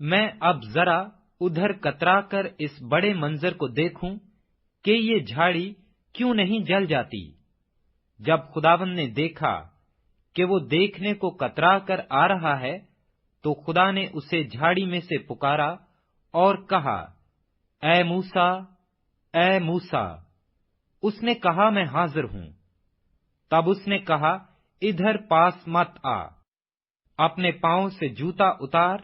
میں اب ذرا ادھر کترا کر اس بڑے منظر کو دیکھوں کہ یہ جھاڑی کیوں نہیں جل جاتی۔ جب خداوند نے دیکھا کہ وہ دیکھنے کو کترا کر آ رہا ہے تو خدا نے اسے جھاڑی میں سے پکارا اور کہا، اے موسیٰ، اے موسیٰ۔ اس نے کہا، میں حاضر ہوں۔ تب اس نے کہا، ادھر پاس مت آ، اپنے پاؤں سے جوتا اتار،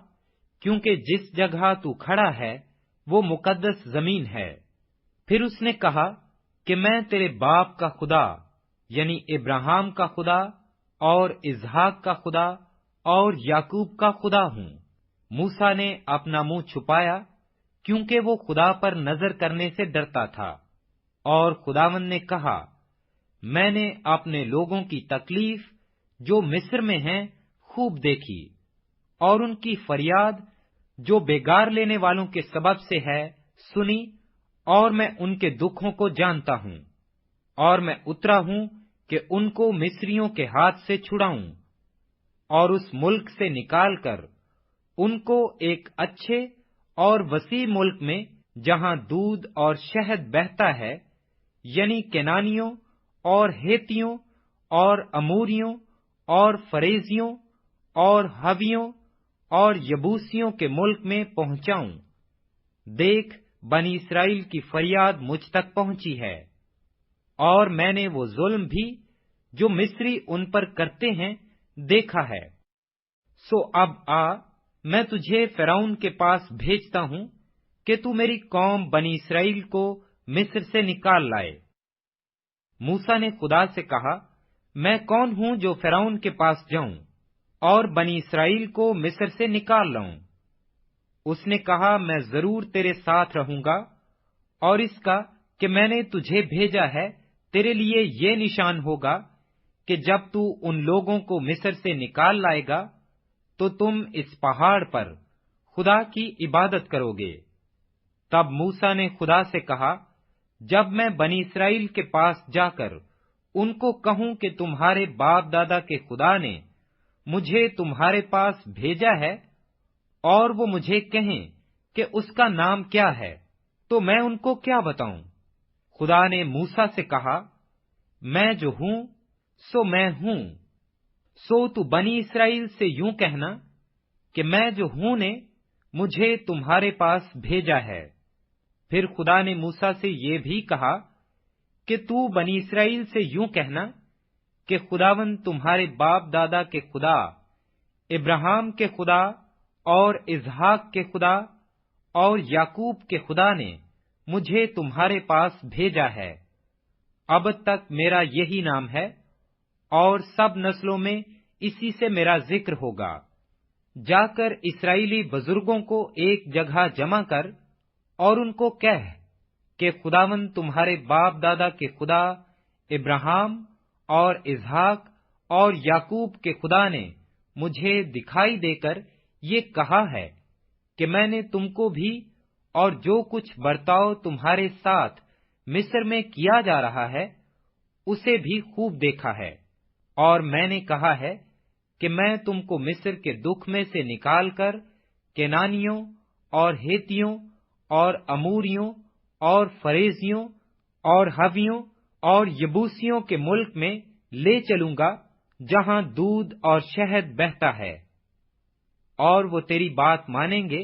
کیونکہ جس جگہ تو کھڑا ہے وہ مقدس زمین ہے۔ پھر اس نے کہا کہ میں تیرے باپ کا خدا یعنی ابراہیم کا خدا اور اسحاق کا خدا اور یعقوب کا خدا ہوں۔ موسیٰ نے اپنا منہ چھپایا کیونکہ وہ خدا پر نظر کرنے سے ڈرتا تھا، اور خداوند نے کہا، میں نے اپنے لوگوں کی تکلیف جو مصر میں ہیں خوب دیکھی، اور ان کی فریاد جو بیگار لینے والوں کے سبب سے ہے سنی، اور میں ان کے دکھوں کو جانتا ہوں، اور میں اترا ہوں کہ ان کو مصریوں کے ہاتھ سے چھڑاؤں اور اس ملک سے نکال کر ان کو ایک اچھے اور وسیع ملک میں جہاں دودھ اور شہد بہتا ہے یعنی کنانیوں اور ہیتیوں اور اموریوں اور فریزیوں اور ہویوں اور یبوسیوں کے ملک میں پہنچاؤں۔ دیکھ، بنی اسرائیل کی فریاد مجھ تک پہنچی ہے، اور میں نے وہ ظلم بھی جو مصری ان پر کرتے ہیں دیکھا ہے۔ سو اب آ، میں تجھے فرعون کے پاس بھیجتا ہوں کہ تو میری قوم بنی اسرائیل کو مصر سے نکال لائے۔ موسیٰ نے خدا سے کہا، میں کون ہوں جو فرعون کے پاس جاؤں اور بنی اسرائیل کو مصر سے نکال لاؤں؟ اس نے کہا، میں ضرور تیرے ساتھ رہوں گا، اور اس کا کہ میں نے تجھے بھیجا ہے تیرے لیے یہ نشان ہوگا کہ جب تو ان لوگوں کو مصر سے نکال لائے گا تو تم اس پہاڑ پر خدا کی عبادت کرو گے۔ تب موسیٰ نے خدا سے کہا، جب میں بنی اسرائیل کے پاس جا کر ان کو کہوں کہ تمہارے باپ دادا کے خدا نے مجھے تمہارے پاس بھیجا ہے، اور وہ مجھے کہیں کہ اس کا نام کیا ہے، تو میں ان کو کیا بتاؤں؟ خدا نے موسیٰ سے کہا، میں جو ہوں سو میں ہوں، سو تو بنی اسرائیل سے یوں کہنا کہ میں جو ہوں نے مجھے تمہارے پاس بھیجا ہے۔ پھر خدا نے موسیٰ سے یہ بھی کہا کہ تو بنی اسرائیل سے یوں کہنا کہ خداوند تمہارے باپ دادا کے خدا، ابراہیم کے خدا اور اسحاق کے خدا اور یعقوب کے خدا نے مجھے تمہارے پاس بھیجا ہے۔ اب تک میرا یہی نام ہے، اور سب نسلوں میں اسی سے میرا ذکر ہوگا۔ جا کر اسرائیلی بزرگوں کو ایک جگہ جمع کر اور ان کو کہہ کہ خداوند تمہارے باپ دادا کے خدا ابراہیم اور اسحاق اور یعقوب کے خدا نے مجھے دکھائی دے کر یہ کہا ہے کہ میں نے تم کو بھی اور جو کچھ برتاؤ تمہارے ساتھ مصر میں کیا جا رہا ہے اسے بھی خوب دیکھا ہے، اور میں نے کہا ہے کہ میں تم کو مصر کے دکھ میں سے نکال کر کنانیوں اور ہیتیوں اور اموریوں اور فریزیوں اور ہویوں اور یبوسیوں کے ملک میں لے چلوں گا جہاں دودھ اور شہد بہتا ہے، اور وہ تیری بات مانیں گے،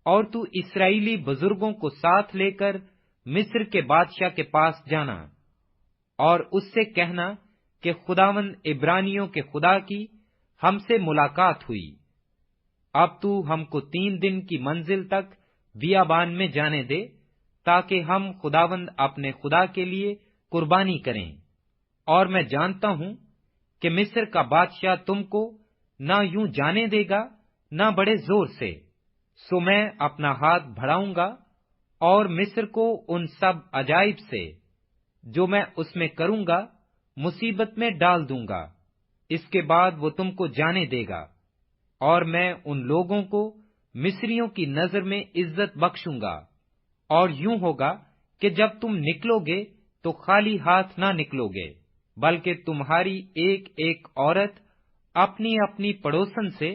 اور تو اسرائیلی بزرگوں کو ساتھ لے کر مصر کے بادشاہ کے پاس جانا، اور اس سے کہنا کہ خداوند عبرانیوں کے خدا کی ہم سے ملاقات ہوئی۔ اب تو ہم کو 3 دن کی منزل تک بیابان میں جانے دے، تاکہ ہم خداوند اپنے خدا کے لیے قربانی کریں، اور میں جانتا ہوں کہ مصر کا بادشاہ تم کو نہ یوں جانے دے گا نہ بڑے زور سے، سو میں اپنا ہاتھ بڑھاؤں گا اور مصر کو ان سب عجائب سے جو میں اس میں کروں گا مصیبت میں ڈال دوں گا۔ اس کے بعد وہ تم کو جانے دے گا، اور میں ان لوگوں کو مصریوں کی نظر میں عزت بخشوں گا، اور یوں ہوگا کہ جب تم نکلو گے تو خالی ہاتھ نہ نکلو گے، بلکہ تمہاری ایک ایک عورت اپنی اپنی پڑوسن سے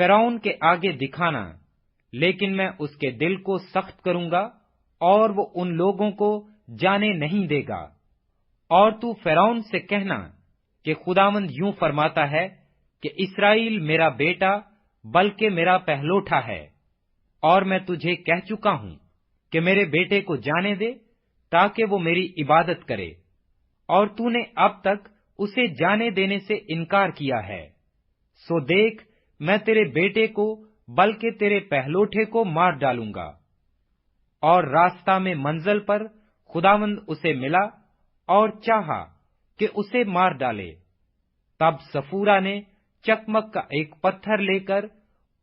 فرعون کے آگے دکھانا، لیکن میں اس کے دل کو سخت کروں گا اور وہ ان لوگوں کو جانے نہیں دے گا۔ اور تو فرعون سے کہنا کہ خداوند یوں فرماتا ہے کہ اسرائیل میرا بیٹا بلکہ میرا پہلوٹا ہے، اور میں تجھے کہہ چکا ہوں کہ میرے بیٹے کو جانے دے تاکہ وہ میری عبادت کرے، اور تو نے اب تک اسے جانے دینے سے انکار کیا ہے۔ سو دیکھ، میں تیرے بیٹے کو بلکہ تیرے پہلوٹے کو مار ڈالوں گا۔ اور راستہ میں منزل پر خداوند اسے ملا اور چاہا کہ اسے مار ڈالے۔ تب سفورا نے چکمک کا ایک پتھر لے کر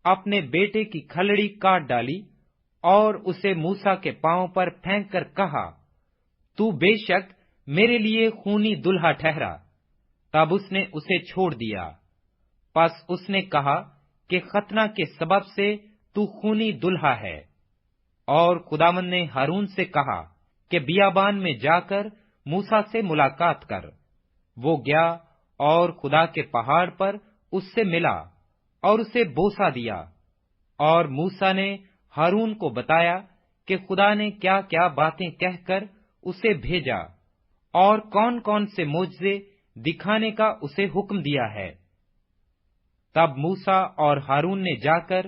اپنے بیٹے کی کھلڑی کاٹ ڈالی اور اسے موسیٰ کے پاؤں پر پھینک کر کہا، تو بے شک میرے لیے خونی دلہا ٹھہرا۔ تب اس نے اسے چھوڑ دیا۔ پس اس نے کہا کہ ختنہ کے سبب سے تو خونی دلہا ہے۔ اور خداوند نے ہارون سے کہا کہ بیابان میں جا کر موسیٰ سے ملاقات کر۔ وہ گیا اور خدا کے پہاڑ پر اس سے ملا اور اسے بوسہ دیا، اور موسیٰ نے ہارون کو بتایا کہ خدا نے کیا کیا باتیں کہہ کر اسے بھیجا اور کون کون سے معجزے دکھانے کا اسے حکم دیا ہے۔ تب موسیٰ اور ہارون نے جا کر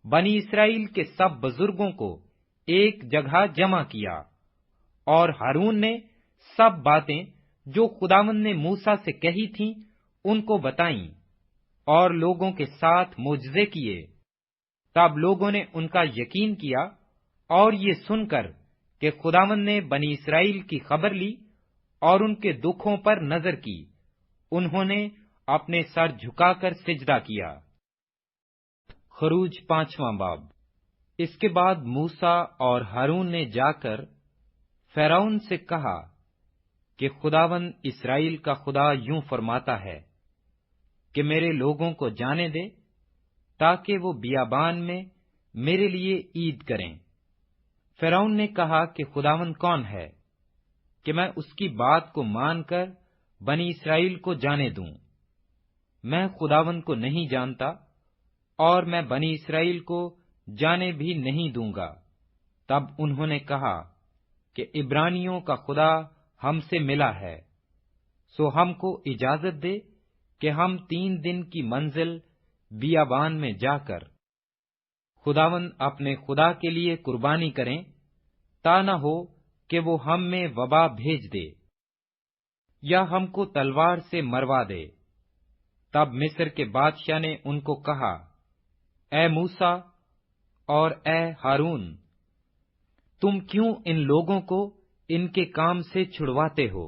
بنی اسرائیل کے سب بزرگوں کو ایک جگہ جمع کیا، اور ہارون نے سب باتیں جو خداوند نے موسیٰ سے کہی تھیں ان کو بتائیں، اور لوگوں کے ساتھ معجزے کیے۔ تب لوگوں نے ان کا یقین کیا، اور یہ سن کر کہ خداوند نے بنی اسرائیل کی خبر لی اور ان کے دکھوں پر نظر کی، انہوں نے اپنے سر جھکا کر سجدہ کیا۔ خروج 5واں باب۔ اس کے بعد موسیٰ اور ہارون نے جا کر فرعون سے کہا کہ خداوند اسرائیل کا خدا یوں فرماتا ہے کہ میرے لوگوں کو جانے دے تاکہ وہ بیابان میں میرے لیے عید کریں۔ فرعون نے کہا کہ خداوند کون ہے کہ میں اس کی بات کو مان کر بنی اسرائیل کو جانے دوں؟ میں خداوند کو نہیں جانتا، اور میں بنی اسرائیل کو جانے بھی نہیں دوں گا۔ تب انہوں نے کہا کہ عبرانیوں کا خدا ہم سے ملا ہے، سو ہم کو اجازت دے کہ ہم 3 دن کی منزل بیابان میں جا کر خداوند اپنے خدا کے لیے قربانی کریں، تا نہ ہو کہ وہ ہم میں وبا بھیج دے یا ہم کو تلوار سے مروا دے۔ تب مصر کے بادشاہ نے ان کو کہا، اے موسیٰ اور اے ہارون، تم کیوں ان لوگوں کو ان کے کام سے چھڑواتے ہو؟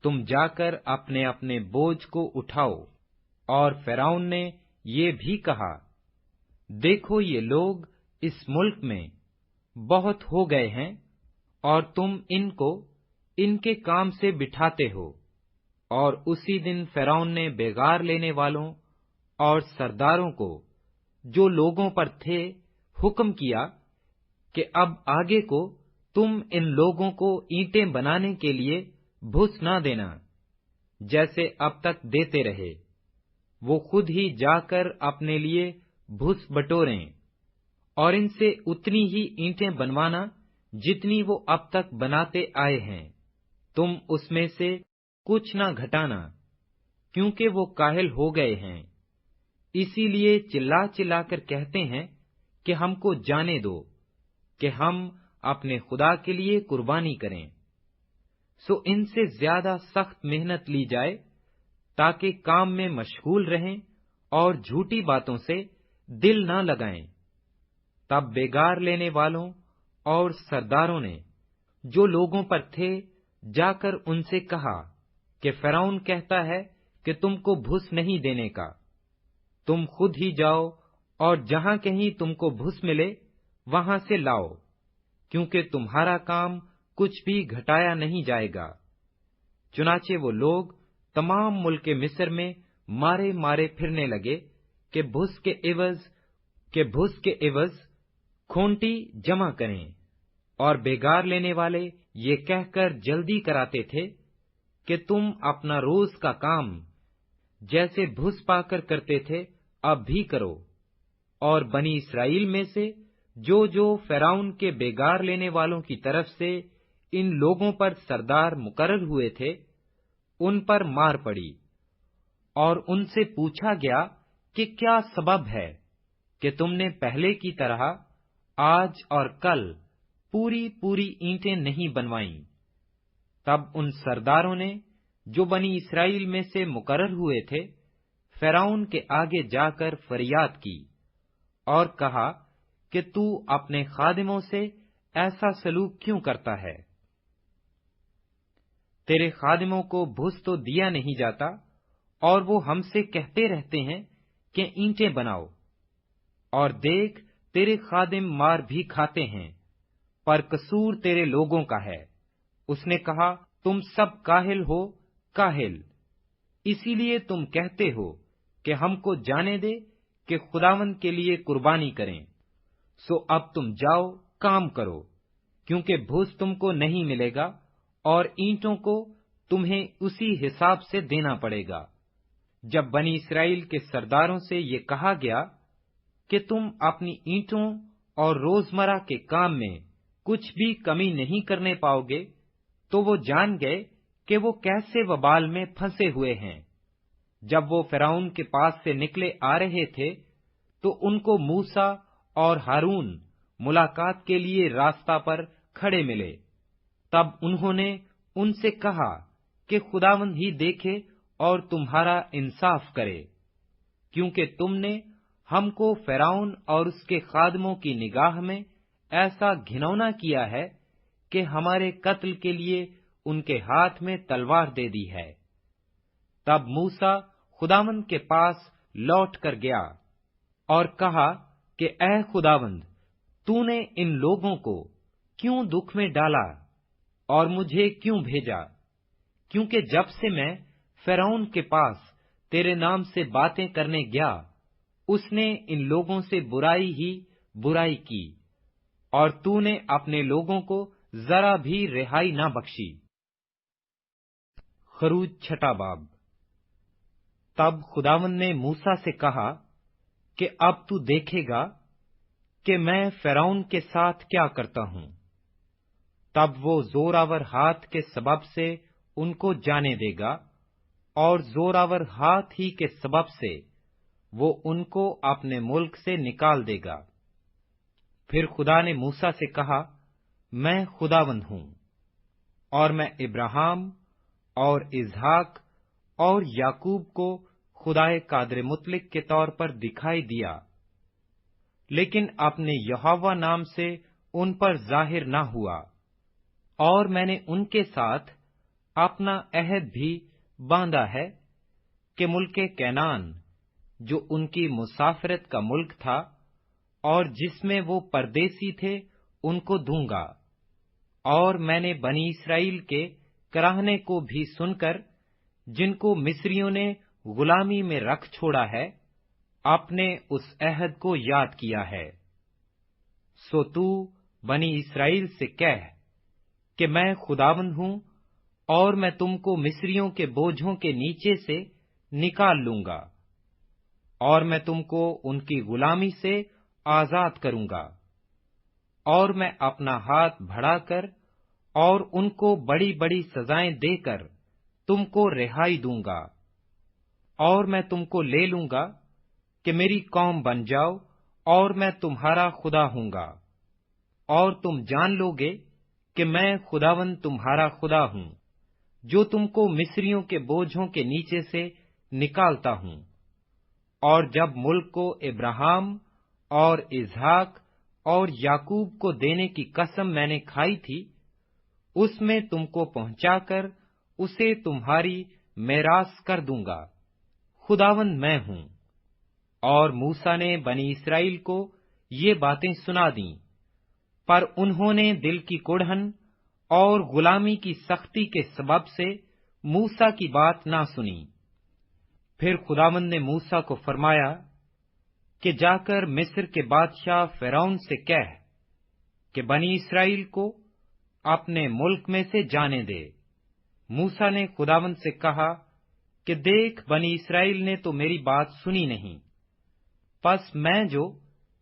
تم جا کر اپنے اپنے بوجھ کو اٹھاؤ۔ اور فرعون نے یہ بھی کہا، دیکھو یہ لوگ اس ملک میں بہت ہو گئے ہیں، اور تم ان کو ان کے کام سے بٹھاتے ہو۔ اور اسی دن فرعون نے بیگار لینے والوں اور سرداروں کو جو لوگوں پر تھے حکم کیا کہ اب آگے کو تم ان لوگوں کو اینٹیں بنانے کے لیے بھس نہ دینا، جیسے اب تک دیتے رہے۔ وہ خود ہی جا کر اپنے لیے بھس بٹوریں، اور ان سے اتنی ہی اینٹیں بنوانا جتنی وہ اب تک بناتے آئے ہیں، تم اس میں سے کچھ نہ گھٹانا، کیونکہ وہ کاہل ہو گئے ہیں، اسی لیے چلا چلا کر کہتے ہیں کہ ہم کو جانے دو کہ ہم اپنے خدا کے لیے قربانی کریں۔ سو ان سے زیادہ سخت محنت لی جائے تاکہ کام میں مشغول رہیں اور جھوٹی باتوں سے دل نہ لگائیں۔ تب بیگار لینے والوں اور سرداروں نے جو لوگوں پر تھے جا کر ان سے کہا کہ فرعون کہتا ہے کہ تم کو بھس نہیں دینے کا، تم خود ہی جاؤ اور جہاں کہیں تم کو بھس ملے وہاں سے لاؤ، کیونکہ تمہارا کام کچھ بھی گھٹایا نہیں جائے گا۔ چنانچہ وہ لوگ تمام ملک مصر میں مارے مارے پھرنے لگے کہ بھس کے عوض کھونٹی جمع کریں، اور بیگار لینے والے یہ کہہ کر جلدی کراتے تھے کہ تم اپنا روز کا کام جیسے بھس پا کر کرتے تھے اب بھی کرو، اور بنی اسرائیل میں سے جو فرعون کے بیگار لینے والوں کی طرف سے ان لوگوں پر سردار مقرر ہوئے تھے، ان پر مار پڑی، اور ان سے پوچھا گیا کہ کیا سبب ہے کہ تم نے پہلے کی طرح آج اور کل پوری اینٹیں نہیں بنوائیں؟ تب ان سرداروں نے جو بنی اسرائیل میں سے مقرر ہوئے تھے فرعون کے آگے جا کر فریاد کی اور کہا کہ تو اپنے خادموں سے ایسا سلوک کیوں کرتا ہے؟ تیرے خادموں کو بھوس تو دیا نہیں جاتا، اور وہ ہم سے کہتے رہتے ہیں کہ اینٹیں بناؤ، اور دیکھ تیرے خادم مار بھی کھاتے ہیں، پر قصور تیرے لوگوں کا ہے۔ اس نے کہا، تم سب کاہل ہو، کاہل، اسی لیے تم کہتے ہو کہ ہم کو جانے دے کہ خداوند کے لیے قربانی کریں۔ سو اب تم جاؤ، کام کرو، کیونکہ بھوس تم کو نہیں ملے گا، اور اینٹوں کو تمہیں اسی حساب سے دینا پڑے گا۔ جب بنی اسرائیل کے سرداروں سے یہ کہا گیا کہ تم اپنی اینٹوں اور روزمرہ کے کام میں کچھ بھی کمی نہیں کرنے پاؤ گے، تو وہ جان گئے کہ وہ کیسے وبال میں پھنسے ہوئے ہیں۔ جب وہ فرعون کے پاس سے نکلے آ رہے تھے تو ان کو موسیٰ اور ہارون ملاقات کے لیے راستہ پر کھڑے ملے۔ تب انہوں نے ان سے کہا کہ خداوند ہی دیکھے اور تمہارا انصاف کرے، کیونکہ تم نے ہم کو فرعون اور اس کے خادموں کی نگاہ میں ایسا گھنونا کیا ہے کہ ہمارے قتل کے لیے ان کے ہاتھ میں تلوار دے دی ہے۔ تب موسیٰ خداوند کے پاس لوٹ کر گیا اور کہا کہ اے خداوند، تو نے ان لوگوں کو کیوں دکھ میں ڈالا اور مجھے کیوں بھیجا؟ کیونکہ جب سے میں فرعون کے پاس تیرے نام سے باتیں کرنے گیا، اس نے ان لوگوں سے برائی ہی برائی کی، اور تو نے اپنے لوگوں کو ذرا بھی رہائی نہ بخشی۔ خروج 6 باب۔ تب خداوند نے موسیٰ سے کہا کہ اب تو دیکھے گا کہ میں فرعون کے ساتھ کیا کرتا ہوں۔ تب وہ زوراور ہاتھ کے سبب سے ان کو جانے دے گا، اور زوراور ہاتھ ہی کے سبب سے وہ ان کو اپنے ملک سے نکال دے گا۔ پھر خدا نے موسیٰ سے کہا، میں خداوند ہوں، اور میں ابراہیم اور اسحاق اور یعقوب کو خدائے قادر مطلق کے طور پر دکھائی دیا، لیکن اپنے یہوہ نام سے ان پر ظاہر نہ ہوا، اور میں نے ان کے ساتھ اپنا عہد بھی باندھا ہے کہ ملک کینعان، جو ان کی مسافرت کا ملک تھا اور جس میں وہ پردیسی تھے، ان کو دوں گا۔ اور میں نے بنی اسرائیل کے کراہنے کو بھی سن کر، جن کو مصریوں نے غلامی میں رکھ چھوڑا ہے، اپنے اس عہد کو یاد کیا ہے۔ سو تو بنی اسرائیل سے کہہ کہ میں خداوند ہوں، اور میں تم کو مصریوں کے بوجھوں کے نیچے سے نکال لوں گا، اور میں تم کو ان کی غلامی سے آزاد کروں گا، اور میں اپنا ہاتھ بڑھا کر اور ان کو بڑی بڑی سزائیں دے کر تم کو رہائی دوں گا، اور میں تم کو لے لوں گا کہ میری قوم بن جاؤ، اور میں تمہارا خدا ہوں گا، اور تم جان لو گے کہ میں خداوند تمہارا خدا ہوں، جو تم کو مصریوں کے بوجھوں کے نیچے سے نکالتا ہوں۔ اور جب ملک کو ابراہیم اور اسحاق اور یعقوب کو دینے کی قسم میں نے کھائی تھی، اس میں تم کو پہنچا کر اسے تمہاری میراث کر دوں گا۔ خداوند میں ہوں۔ اور موسیٰ نے بنی اسرائیل کو یہ باتیں سنا دیں، پر انہوں نے دل کی کڑھن اور غلامی کی سختی کے سبب سے موسیٰ کی بات نہ سنی۔ پھر خداوند نے موسیٰ کو فرمایا کہ جا کر مصر کے بادشاہ فرعون سے کہہ کہ بنی اسرائیل کو اپنے ملک میں سے جانے دے۔ موسیٰ نے خداوند سے کہا کہ دیکھ، بنی اسرائیل نے تو میری بات سنی نہیں، پس میں جو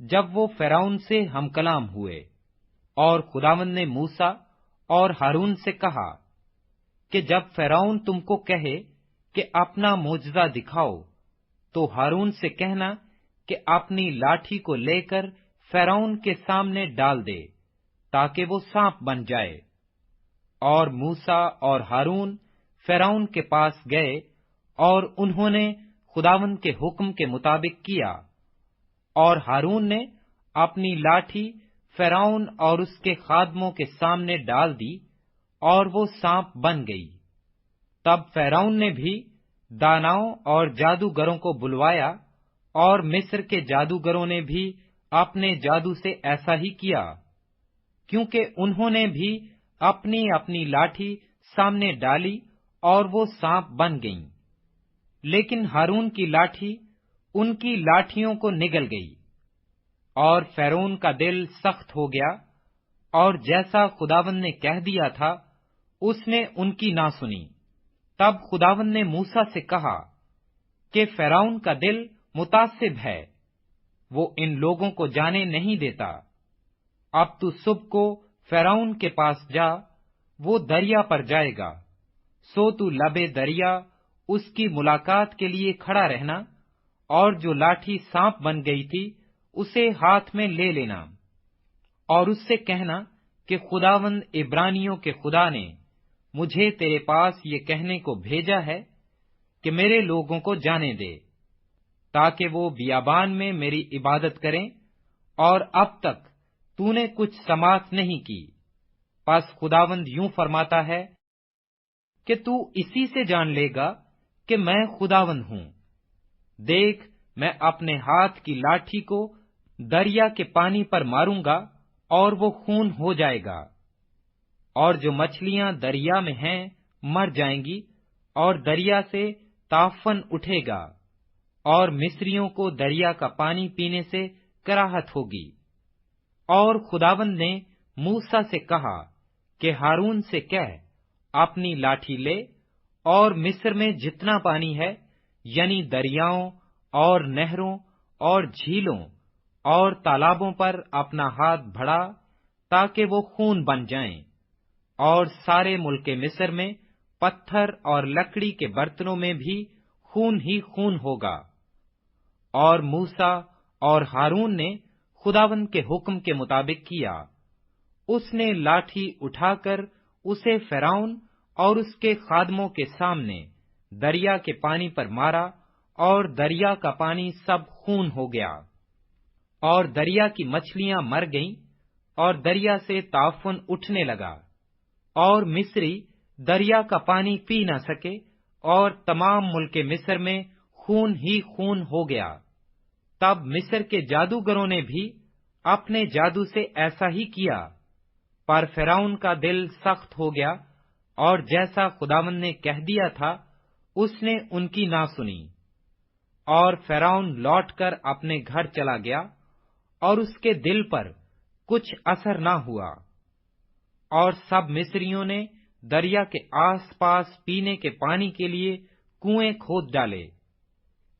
جب وہ فرعون سے ہم کلام ہوئے، اور خداوند نے موسیٰ اور ہارون سے کہا کہ جب فرعون تم کو کہے کہ اپنا معجزہ دکھاؤ، تو ہارون سے کہنا کہ اپنی لاٹھی کو لے کر فرعون کے سامنے ڈال دے تاکہ وہ سانپ بن جائے۔ اور موسیٰ اور ہارون فرعون کے پاس گئے، اور انہوں نے خداوند کے حکم کے مطابق کیا، اور ہارون نے اپنی لاٹھی فرعون اور اس کے خادموں کے سامنے ڈال دی، اور وہ سانپ بن گئی۔ تب فرعون نے بھی داناؤں اور جادوگروں کو بلوایا، اور مصر کے جادوگروں نے بھی اپنے جادو سے ایسا ہی کیا، کیونکہ انہوں نے بھی اپنی اپنی لاٹھی سامنے ڈالی، اور وہ سانپ بن گئیں۔ لیکن ہارون کی لاٹھی ان کی لاٹھیوں کو نگل گئی، اور فرعون کا دل سخت ہو گیا، اور جیسا خداوند نے کہہ دیا تھا اس نے ان کی نہ سنی۔ تب خداوند نے موسیٰ سے کہا کہ فرعون کا دل متعصب ہے، وہ ان لوگوں کو جانے نہیں دیتا۔ اب تو صبح کو فرعون کے پاس جا، وہ دریا پر جائے گا، سو تو لبے دریا اس کی ملاقات کے لیے کھڑا رہنا، اور جو لاٹھی سانپ بن گئی تھی اسے ہاتھ میں لے لینا، اور اس سے کہنا کہ خداوند عبرانیوں کے خدا نے مجھے تیرے پاس یہ کہنے کو بھیجا ہے کہ میرے لوگوں کو جانے دے، تاکہ وہ بیابان میں میری عبادت کریں، اور اب تک تو نے کچھ سماعت نہیں کی۔ پس خداوند یوں فرماتا ہے کہ تو اسی سے جان لے گا کہ میں خداوند ہوں۔ دیکھ، میں اپنے ہاتھ کی لاٹھی کو دریا کے پانی پر ماروں گا، اور وہ خون ہو جائے گا، اور جو مچھلیاں دریا میں ہیں مر جائیں گی، اور دریا سے تعفن اٹھے گا، اور مصریوں کو دریا کا پانی پینے سے کراہت ہوگی۔ اور خداوند نے موسیٰ سے کہا کہ ہارون سے کہہ اپنی لاٹھی لے، اور مصر میں جتنا پانی ہے، یعنی دریاؤں اور نہروں اور جھیلوں اور تالابوں پر اپنا ہاتھ بڑھا تاکہ وہ خون بن جائیں، اور سارے ملک مصر میں پتھر اور لکڑی کے برتنوں میں بھی خون ہی خون ہوگا۔ اور موسیٰ اور ہارون نے خداوند کے حکم کے مطابق کیا۔ اس نے لاٹھی اٹھا کر اسے فرعون اور اس کے خادموں کے سامنے دریا کے پانی پر مارا، اور دریا کا پانی سب خون ہو گیا، اور دریا کی مچھلیاں مر گئیں، اور دریا سے تعفن اٹھنے لگا، اور مصری دریا کا پانی پی نہ سکے، اور تمام ملک مصر میں خون ہی خون ہو گیا۔ تب مصر کے جادوگروں نے بھی اپنے جادو سے ایسا ہی کیا، پر فرعون کا دل سخت ہو گیا، اور جیسا خداوند نے کہہ دیا تھا اس نے ان کی نہ سنی۔ اور فرعون لوٹ کر اپنے گھر چلا گیا، اور اس کے دل پر کچھ اثر نہ ہوا۔ اور سب مصریوں نے دریا کے آس پاس پینے کے پانی کے لیے کنویں کھود ڈالے،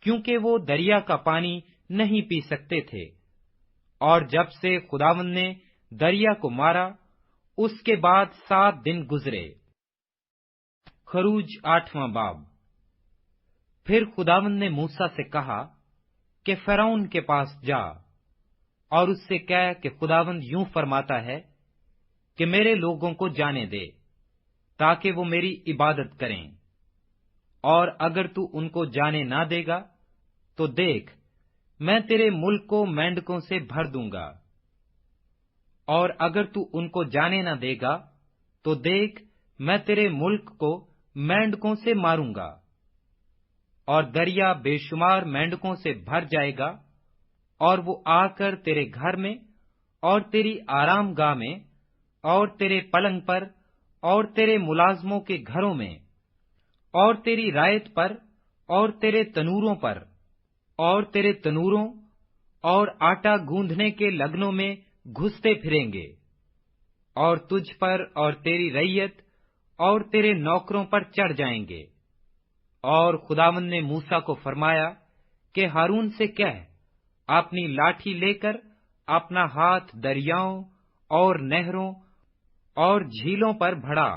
کیونکہ وہ دریا کا پانی نہیں پی سکتے تھے۔ اور جب سے خداوند نے دریا کو مارا، اس کے بعد 7 دن گزرے۔ خروج 8واں باب۔ پھر خداوند نے موسیٰ سے کہا کہ فرعون کے پاس جا، اور اس سے کہہ کہ خداوند یوں فرماتا ہے کہ میرے لوگوں کو جانے دے، تاکہ وہ میری عبادت کریں، اور اگر تو ان کو جانے نہ دے گا تو دیکھ، میں تیرے ملک کو مینڈکوں سے بھر دوں گا، اور اگر تو ان کو جانے نہ دے گا تو دیکھ، میں تیرے ملک کو مینڈکوں سے ماروں گا، اور دریا بے شمار مینڈکوں سے بھر جائے گا، اور وہ آ کر تیرے گھر میں اور تیری آرام گاہ میں اور تیرے پلنگ پر اور تیرے ملازموں کے گھروں میں اور تیری رعیت پر اور تیرے تنوروں پر اور تیرے تنوروں اور آٹا گوندھنے کے لگنوں میں گھستے پھریں گے، اور تجھ پر اور تیری رعیت اور تیرے نوکروں پر چڑھ جائیں گے۔ اور خداوند نے موسیٰ کو فرمایا کہ ہارون سے کہہ اپنی لاٹھی لے کر اپنا ہاتھ دریاؤں اور نہروں اور جھیلوں پر بڑھا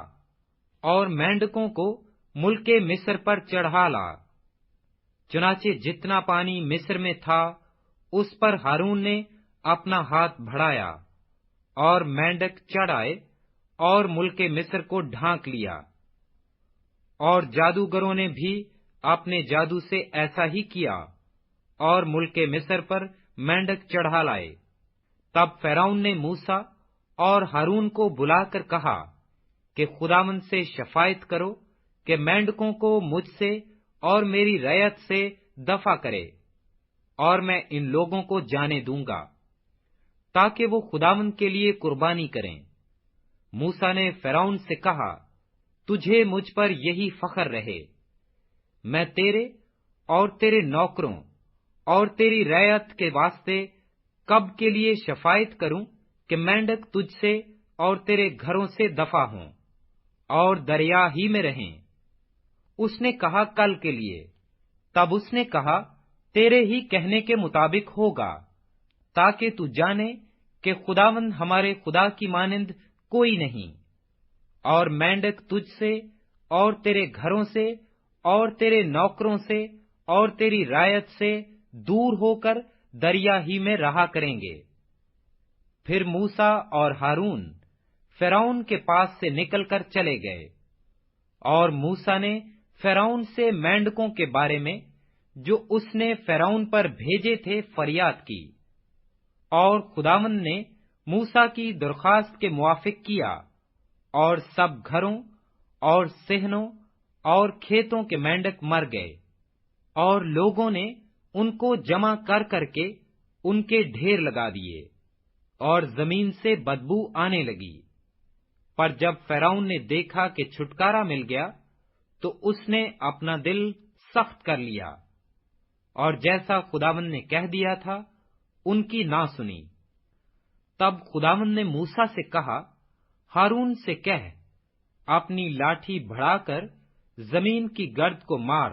اور مینڈکوں کو ملک مصر پر چڑھا لا۔ چنانچہ جتنا پانی مصر میں تھا اس پر ہارون نے اپنا ہاتھ بڑھایا اور مینڈک چڑھ آئے اور ملک مصر کو ڈھانک لیا۔ اور جادوگروں نے بھی اپنے جادو سے ایسا ہی کیا اور ملک مصر پر مینڈک چڑھا لائے۔ تب فرعون نے موسیٰ اور ہارون کو بلا کر کہا کہ خداوند سے شفاعت کرو کہ مینڈکوں کو مجھ سے اور میری رعیت سے دفع کرے، اور میں ان لوگوں کو جانے دوں گا تاکہ وہ خداوند کے لیے قربانی کریں۔ موسیٰ نے فرعون سے کہا، تجھے مجھ پر یہی فخر رہے، میں تیرے اور تیرے نوکروں اور تیری رعیت کے واسطے کب کے لیے شفاعت کروں کہ مینڈک تجھ سے اور تیرے گھروں سے دفع ہوں اور دریا ہی میں رہیں۔ اس نے کہا، کل کے لیے۔ تب اس نے کہا، تیرے ہی کہنے کے مطابق ہوگا، تاکہ تو جانے کہ خداوند ہمارے خدا کی مانند کوئی نہیں، اور مینڈک تجھ سے اور تیرے گھروں سے اور تیرے نوکروں سے اور تیری رعیت سے دور ہو کر دریا ہی میں رہا کریں گے۔ پھر موسیٰ اور ہارون فرعون کے پاس سے نکل کر چلے گئے، اور موسیٰ نے فرعون سے مینڈکوں کے بارے میں جو اس نے فرعون پر بھیجے تھے فریاد کی، اور خداوند نے موسیٰ کی درخواست کے موافق کیا، اور سب گھروں اور صحنوں اور کھیتوں کے مینڈک مر گئے، اور لوگوں نے ان کو جمع کر کر کے ان کے ڈھیر لگا دیے، اور زمین سے بدبو آنے لگی۔ پر جب فرعون نے دیکھا کہ چھٹکارا مل گیا تو اس نے اپنا دل سخت کر لیا، اور جیسا خداوند نے کہہ دیا تھا ان کی نہ سنی۔ تب خداوند نے موسیٰ سے کہا، ہارون سے کہہ، اپنی لاٹھی بڑھا کر زمین کی گرد کو مار،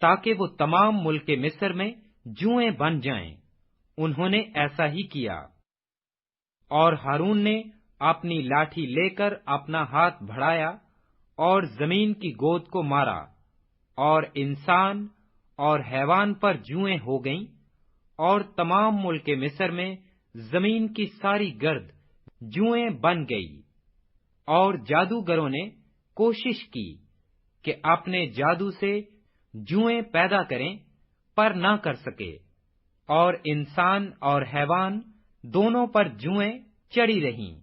تاکہ وہ تمام ملک مصر میں جوئیں بن جائیں۔ انہوں نے ایسا ہی کیا، اور ہارون نے اپنی لاٹھی لے کر اپنا ہاتھ بڑھایا اور زمین کی گود کو مارا، اور انسان اور حیوان پر جوئیں ہو گئیں، اور تمام ملک مصر میں زمین کی ساری گرد جوئیں بن گئی۔ اور جادوگروں نے کوشش کی کہ اپنے جادو سے جوئیں پیدا کریں، پر نہ کر سکے، اور انسان اور حیوان دونوں پر جوئیں چڑھی رہیں۔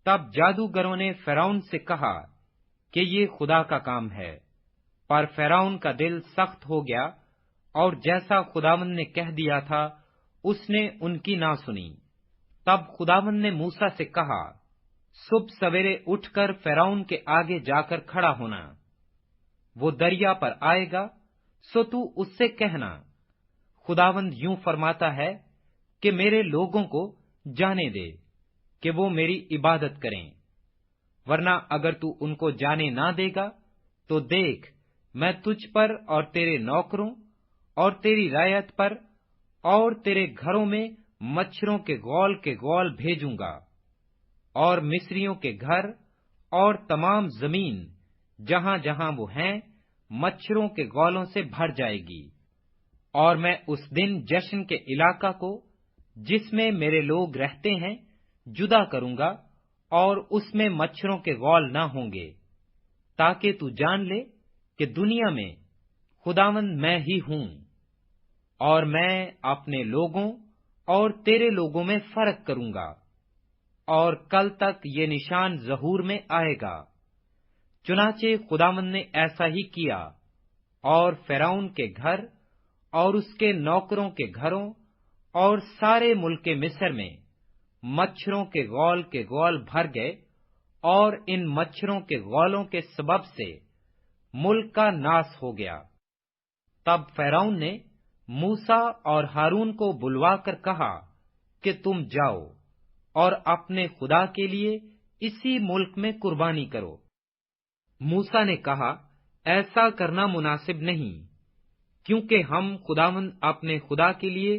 تب جادوگروں نے فرعون سے کہا کہ یہ خدا کا کام ہے، پر فرعون کا دل سخت ہو گیا، اور جیسا خداوند نے کہہ دیا تھا اس نے ان کی نہ سنی۔ تب خداوند نے موسیٰ سے کہا، صبح سویرے اٹھ کر فرعون کے آگے جا کر کھڑا ہونا، وہ دریا پر آئے گا، سو تو اس سے کہنا، خداوند یوں فرماتا ہے کہ میرے لوگوں کو جانے دے کہ وہ میری عبادت کریں، ورنہ اگر تو ان کو جانے نہ دے گا تو دیکھ، میں تجھ پر اور تیرے نوکروں اور تیری رعیت پر اور تیرے گھروں میں مچھروں کے غول بھیجوں گا، اور مصریوں کے گھر اور تمام زمین جہاں جہاں وہ ہیں مچھروں کے غولوں سے بھر جائے گی۔ اور میں اس دن جشن کے علاقہ کو جس میں میرے لوگ رہتے ہیں جدا کروں گا، اور اس میں مچھروں کے غول نہ ہوں گے، تاکہ تو جان لے کہ دنیا میں خداوند میں ہی ہوں، اور میں اپنے لوگوں اور تیرے لوگوں میں فرق کروں گا، اور کل تک یہ نشان ظہور میں آئے گا۔ چنانچہ خداوند نے ایسا ہی کیا، اور فرعون کے گھر اور اس کے نوکروں کے گھروں اور سارے ملک مصر میں مچھروں کے غول بھر گئے، اور ان مچھروں کے غولوں کے سبب سے ملک کا ناس ہو گیا۔ تب فرعون نے موسیٰ اور ہارون کو بلوا کر کہا کہ تم جاؤ اور اپنے خدا کے لیے اسی ملک میں قربانی کرو۔ موسیٰ نے کہا، ایسا کرنا مناسب نہیں، کیونکہ ہم خداوند اپنے خدا کے لیے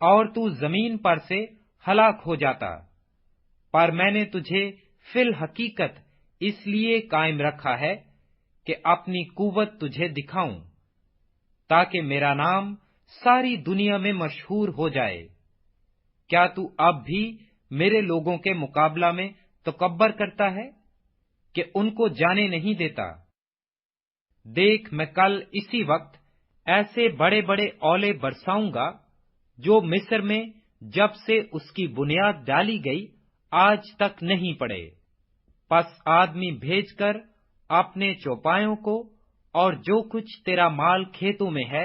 اور تو زمین پر سے ہلاک ہو جاتا، پر میں نے تجھے فی الحقیقت اس لیے قائم رکھا ہے کہ اپنی قوت تجھے دکھاؤں، تاکہ میرا نام ساری دنیا میں مشہور ہو جائے۔ کیا تو اب بھی میرے لوگوں کے مقابلہ میں تکبر کرتا ہے کہ ان کو جانے نہیں دیتا؟ دیکھ، میں کل اسی وقت ایسے بڑے بڑے اولے برساؤں گا جو مصر میں جب سے اس کی بنیاد ڈالی گئی آج تک نہیں پڑے۔ پس آدمی بھیج کر اپنے چوپایوں کو اور جو کچھ تیرا مال کھیتوں میں ہے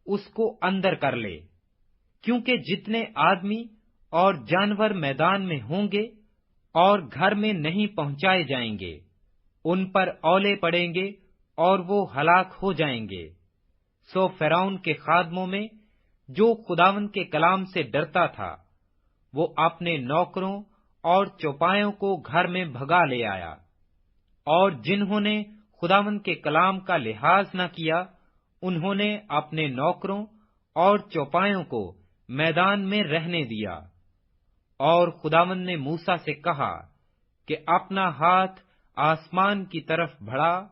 اس کو اندر کر لے، کیونکہ جتنے آدمی اور جانور میدان میں ہوں گے اور گھر میں نہیں پہنچائے جائیں گے، ان پر اولے پڑیں گے اور وہ ہلاک ہو جائیں گے۔ سو فرعون کے خادموں میں جو خداوند کے کلام سے ڈرتا تھا، وہ اپنے نوکروں اور چوپایوں کو گھر میں بھگا لے آیا، اور جنہوں نے خداوند کے کلام کا لحاظ نہ کیا، انہوں نے اپنے نوکروں اور چوپایوں کو میدان میں رہنے دیا۔ اور خداوند نے موسیٰ سے کہا کہ اپنا ہاتھ آسمان کی طرف بڑھا،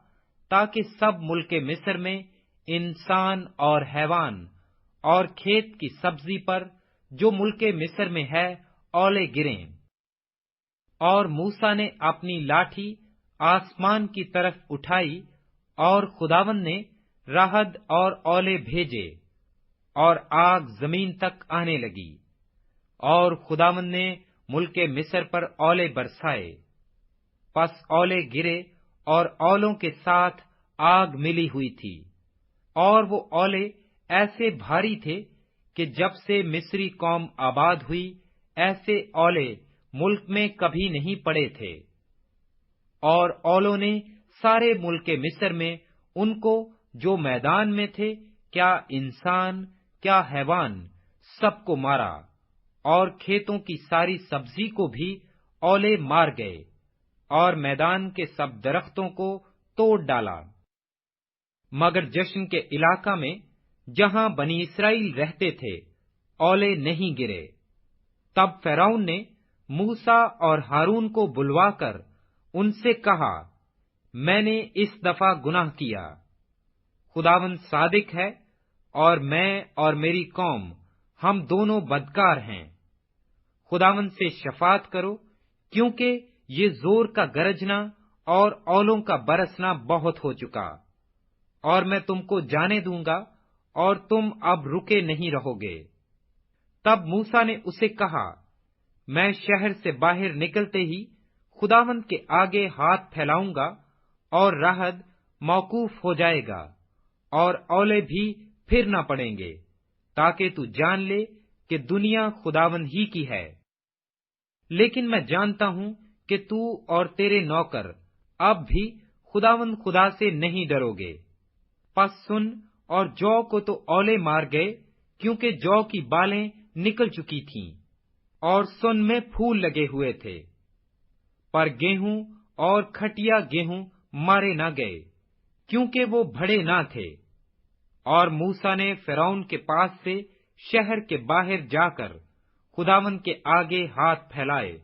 تاکہ سب ملک مصر میں انسان اور حیوان اور کھیت کی سبزی پر جو ملک مصر میں ہے اولے گریں۔ اور موسیٰ نے اپنی لاٹھی آسمان کی طرف اٹھائی، اور خداوند نے رعد اور اولے بھیجے، اور آگ زمین تک آنے لگی، اور خداوند نے ملک مصر پر اولے برسائے۔ پس اولے گرے اور اولوں کے ساتھ آگ ملی ہوئی تھی، اور وہ اولے ایسے بھاری تھے کہ جب سے مصری قوم آباد ہوئی ایسے اولے ملک میں کبھی نہیں پڑے تھے۔ اور اولوں نے سارے ملک مصر میں ان کو جو میدان میں تھے، کیا انسان کیا حیوان، سب کو مارا، اور کھیتوں کی ساری سبزی کو بھی اولے مار گئے، اور میدان کے سب درختوں کو توڑ ڈالا۔ مگر جشن کے علاقہ میں جہاں بنی اسرائیل رہتے تھے اولے نہیں گرے۔ تب فرعون نے موسیٰ اور ہارون کو بلوا کر ان سے کہا، میں نے اس دفعہ گناہ کیا، خداوند صادق ہے اور میں اور میری قوم ہم دونوں بدکار ہیں۔ خداوند سے شفاعت کرو، کیونکہ یہ زور کا گرجنا اور اولوں کا برسنا بہت ہو چکا، اور میں تم کو جانے دوں گا اور تم اب رکے نہیں رہو گے۔ تب موسیٰ نے اسے کہا، میں شہر سے باہر نکلتے ہی خداوند کے آگے ہاتھ پھیلاؤں گا، اور رعد موقوف ہو جائے گا، اور اولے بھی پھر نہ پڑیں گے، تاکہ تو جان لے کہ دنیا خداوند ہی کی ہے۔ لیکن میں جانتا ہوں کہ تو اور تیرے نوکر اب بھی خداوند خدا سے نہیں ڈرو گے۔ پس سن، اور جو کو تو اولے مار گئے، کیونکہ جو کی بالیں نکل چکی تھیں، اور سن میں پھول لگے ہوئے تھے، پر گیہوں اور کھٹیا گیہوں مارے نہ گئے، کیونکہ وہ بڑے نہ تھے۔ اور موسیٰ نے فرعون کے پاس سے شہر کے باہر جا کر خداوند کے آگے ہاتھ پھیلائے،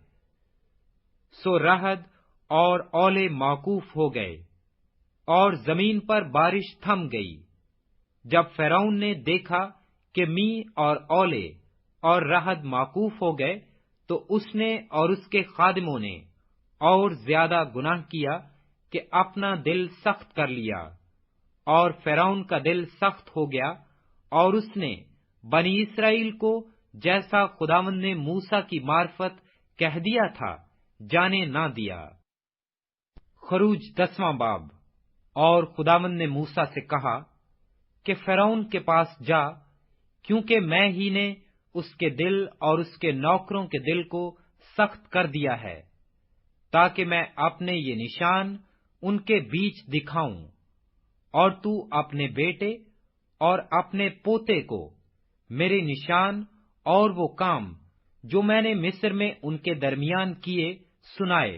سو رعد اور اولے موقوف ہو گئے، اور زمین پر بارش تھم گئی۔ جب فرعون نے دیکھا کہ می اور اولے اور رعد موقوف ہو گئے، تو اس نے اور اس کے خادموں نے اور زیادہ گناہ کیا کہ اپنا دل سخت کر لیا، اور فرعون کا دل سخت ہو گیا، اور اس نے بنی اسرائیل کو جیسا خداوند نے موسیٰ کی معرفت کہہ دیا تھا جانے نہ دیا۔ خروج 10واں باب۔ اور خداوند نے موسیٰ سے کہا کہ فرعون کے پاس جا، کیونکہ میں ہی نے اس کے دل اور اس کے نوکروں کے دل کو سخت کر دیا ہے، تاکہ میں اپنے یہ نشان ان کے بیچ دکھاؤں، اور تو اپنے بیٹے اور اپنے پوتے کو میرے نشان اور وہ کام جو میں نے مصر میں ان کے درمیان کیے سنائے،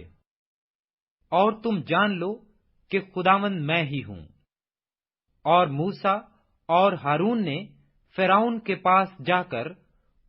اور تم جان لو کہ خداوند میں ہی ہوں۔ اور موسیٰ اور ہارون نے فرعون کے پاس جا کر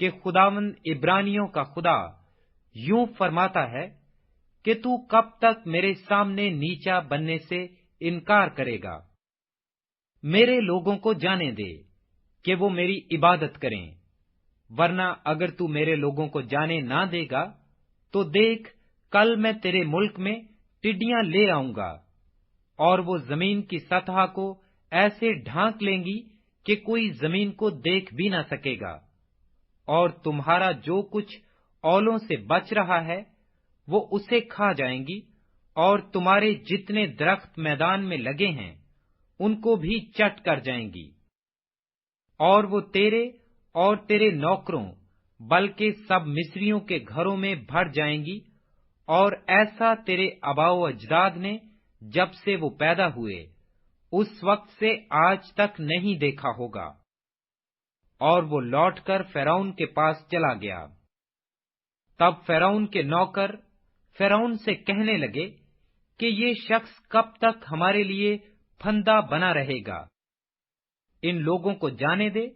کہ خداوند عبرانیوں کا خدا یوں فرماتا ہے کہ تو کب تک میرے سامنے نیچا بننے سے انکار کرے گا؟ میرے لوگوں کو جانے دے کہ وہ میری عبادت کریں، ورنہ اگر تو میرے لوگوں کو جانے نہ دے گا تو دیکھ، کل میں تیرے ملک میں ٹڈیاں لے آؤں گا، اور وہ زمین کی سطح کو ایسے ڈھانک لیں گی کہ کوئی زمین کو دیکھ بھی نہ سکے گا، اور تمہارا جو کچھ اولوں سے بچ رہا ہے وہ اسے کھا جائیں گی، اور تمہارے جتنے درخت میدان میں لگے ہیں ان کو بھی چٹ کر جائیں گی، اور وہ تیرے اور تیرے نوکروں بلکہ سب مصریوں کے گھروں میں بھر جائیں گی، اور ایسا تیرے آباء و اجداد نے جب سے وہ پیدا ہوئے اس وقت سے آج تک نہیں دیکھا ہوگا۔ اور وہ لوٹ کر فرعون کے پاس چلا گیا۔ تب فرعون کے نوکر فرعون سے کہنے لگے کہ یہ شخص کب تک ہمارے لیے پھندا بنا رہے گا؟ ان لوگوں کو جانے دے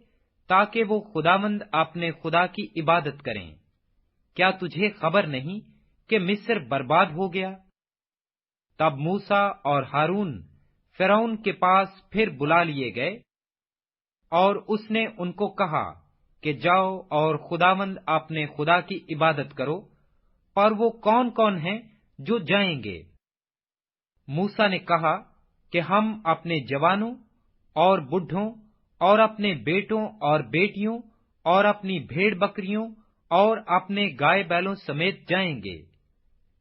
تاکہ وہ خداوند اپنے خدا کی عبادت کریں۔ کیا تجھے خبر نہیں کہ مصر برباد ہو گیا؟ تب موسیٰ اور ہارون فرعون کے پاس پھر بلا لیے گئے، اور اس نے ان کو کہا کہ جاؤ اور خداوند اپنے خدا کی عبادت کرو، پر وہ کون کون ہیں جو جائیں گے؟ موسیٰ نے کہا کہ ہم اپنے جوانوں اور بڈھوں اور اپنے بیٹوں اور بیٹیوں اور اپنی بھیڑ بکریوں اور اپنے گائے بیلوں سمیت جائیں گے،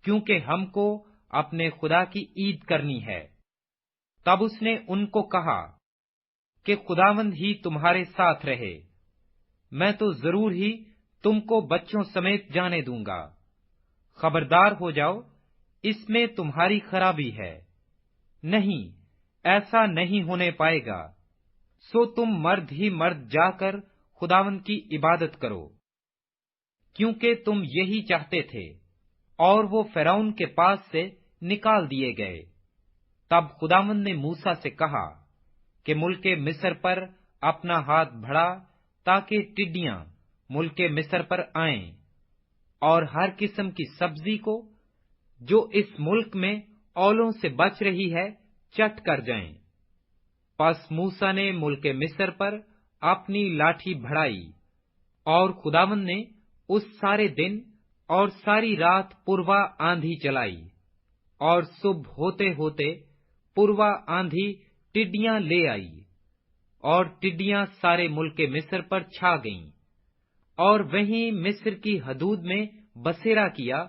کیونکہ ہم کو اپنے خدا کی عید کرنی ہے۔ تب اس نے ان کو کہا کہ خداوند ہی تمہارے ساتھ رہے، میں تو ضرور ہی تم کو بچوں سمیت جانے دوں گا۔ خبردار ہو جاؤ، اس میں تمہاری خرابی ہے، نہیں، ایسا نہیں ہونے پائے گا۔ سو تم مرد ہی مرد جا کر خداوند کی عبادت کرو، کیونکہ تم یہی چاہتے تھے۔ اور وہ فرعون کے پاس سے نکال دیے گئے۔ تب خداوند نے موسیٰ سے کہا کہ ملک مصر پر اپنا ہاتھ بڑھا تاکہ ٹڈیاں ملک مصر پر آئیں، اور ہر قسم کی سبزی کو جو اس ملک میں اولوں سے بچ رہی ہے چٹ کر جائیں۔ پس موسیٰ نے ملک مصر پر اپنی لاٹھی بڑھائی، اور خداوند نے اس سارے دن اور ساری رات پروا آندھی چلائی، اور صبح ہوتے ہوتے پروا آندھی ٹڈیاں لے آئی، اور ٹڈیاں سارے ملک مصر پر چھا گئیں، اور وہیں مصر کی حدود میں بسیرا کیا،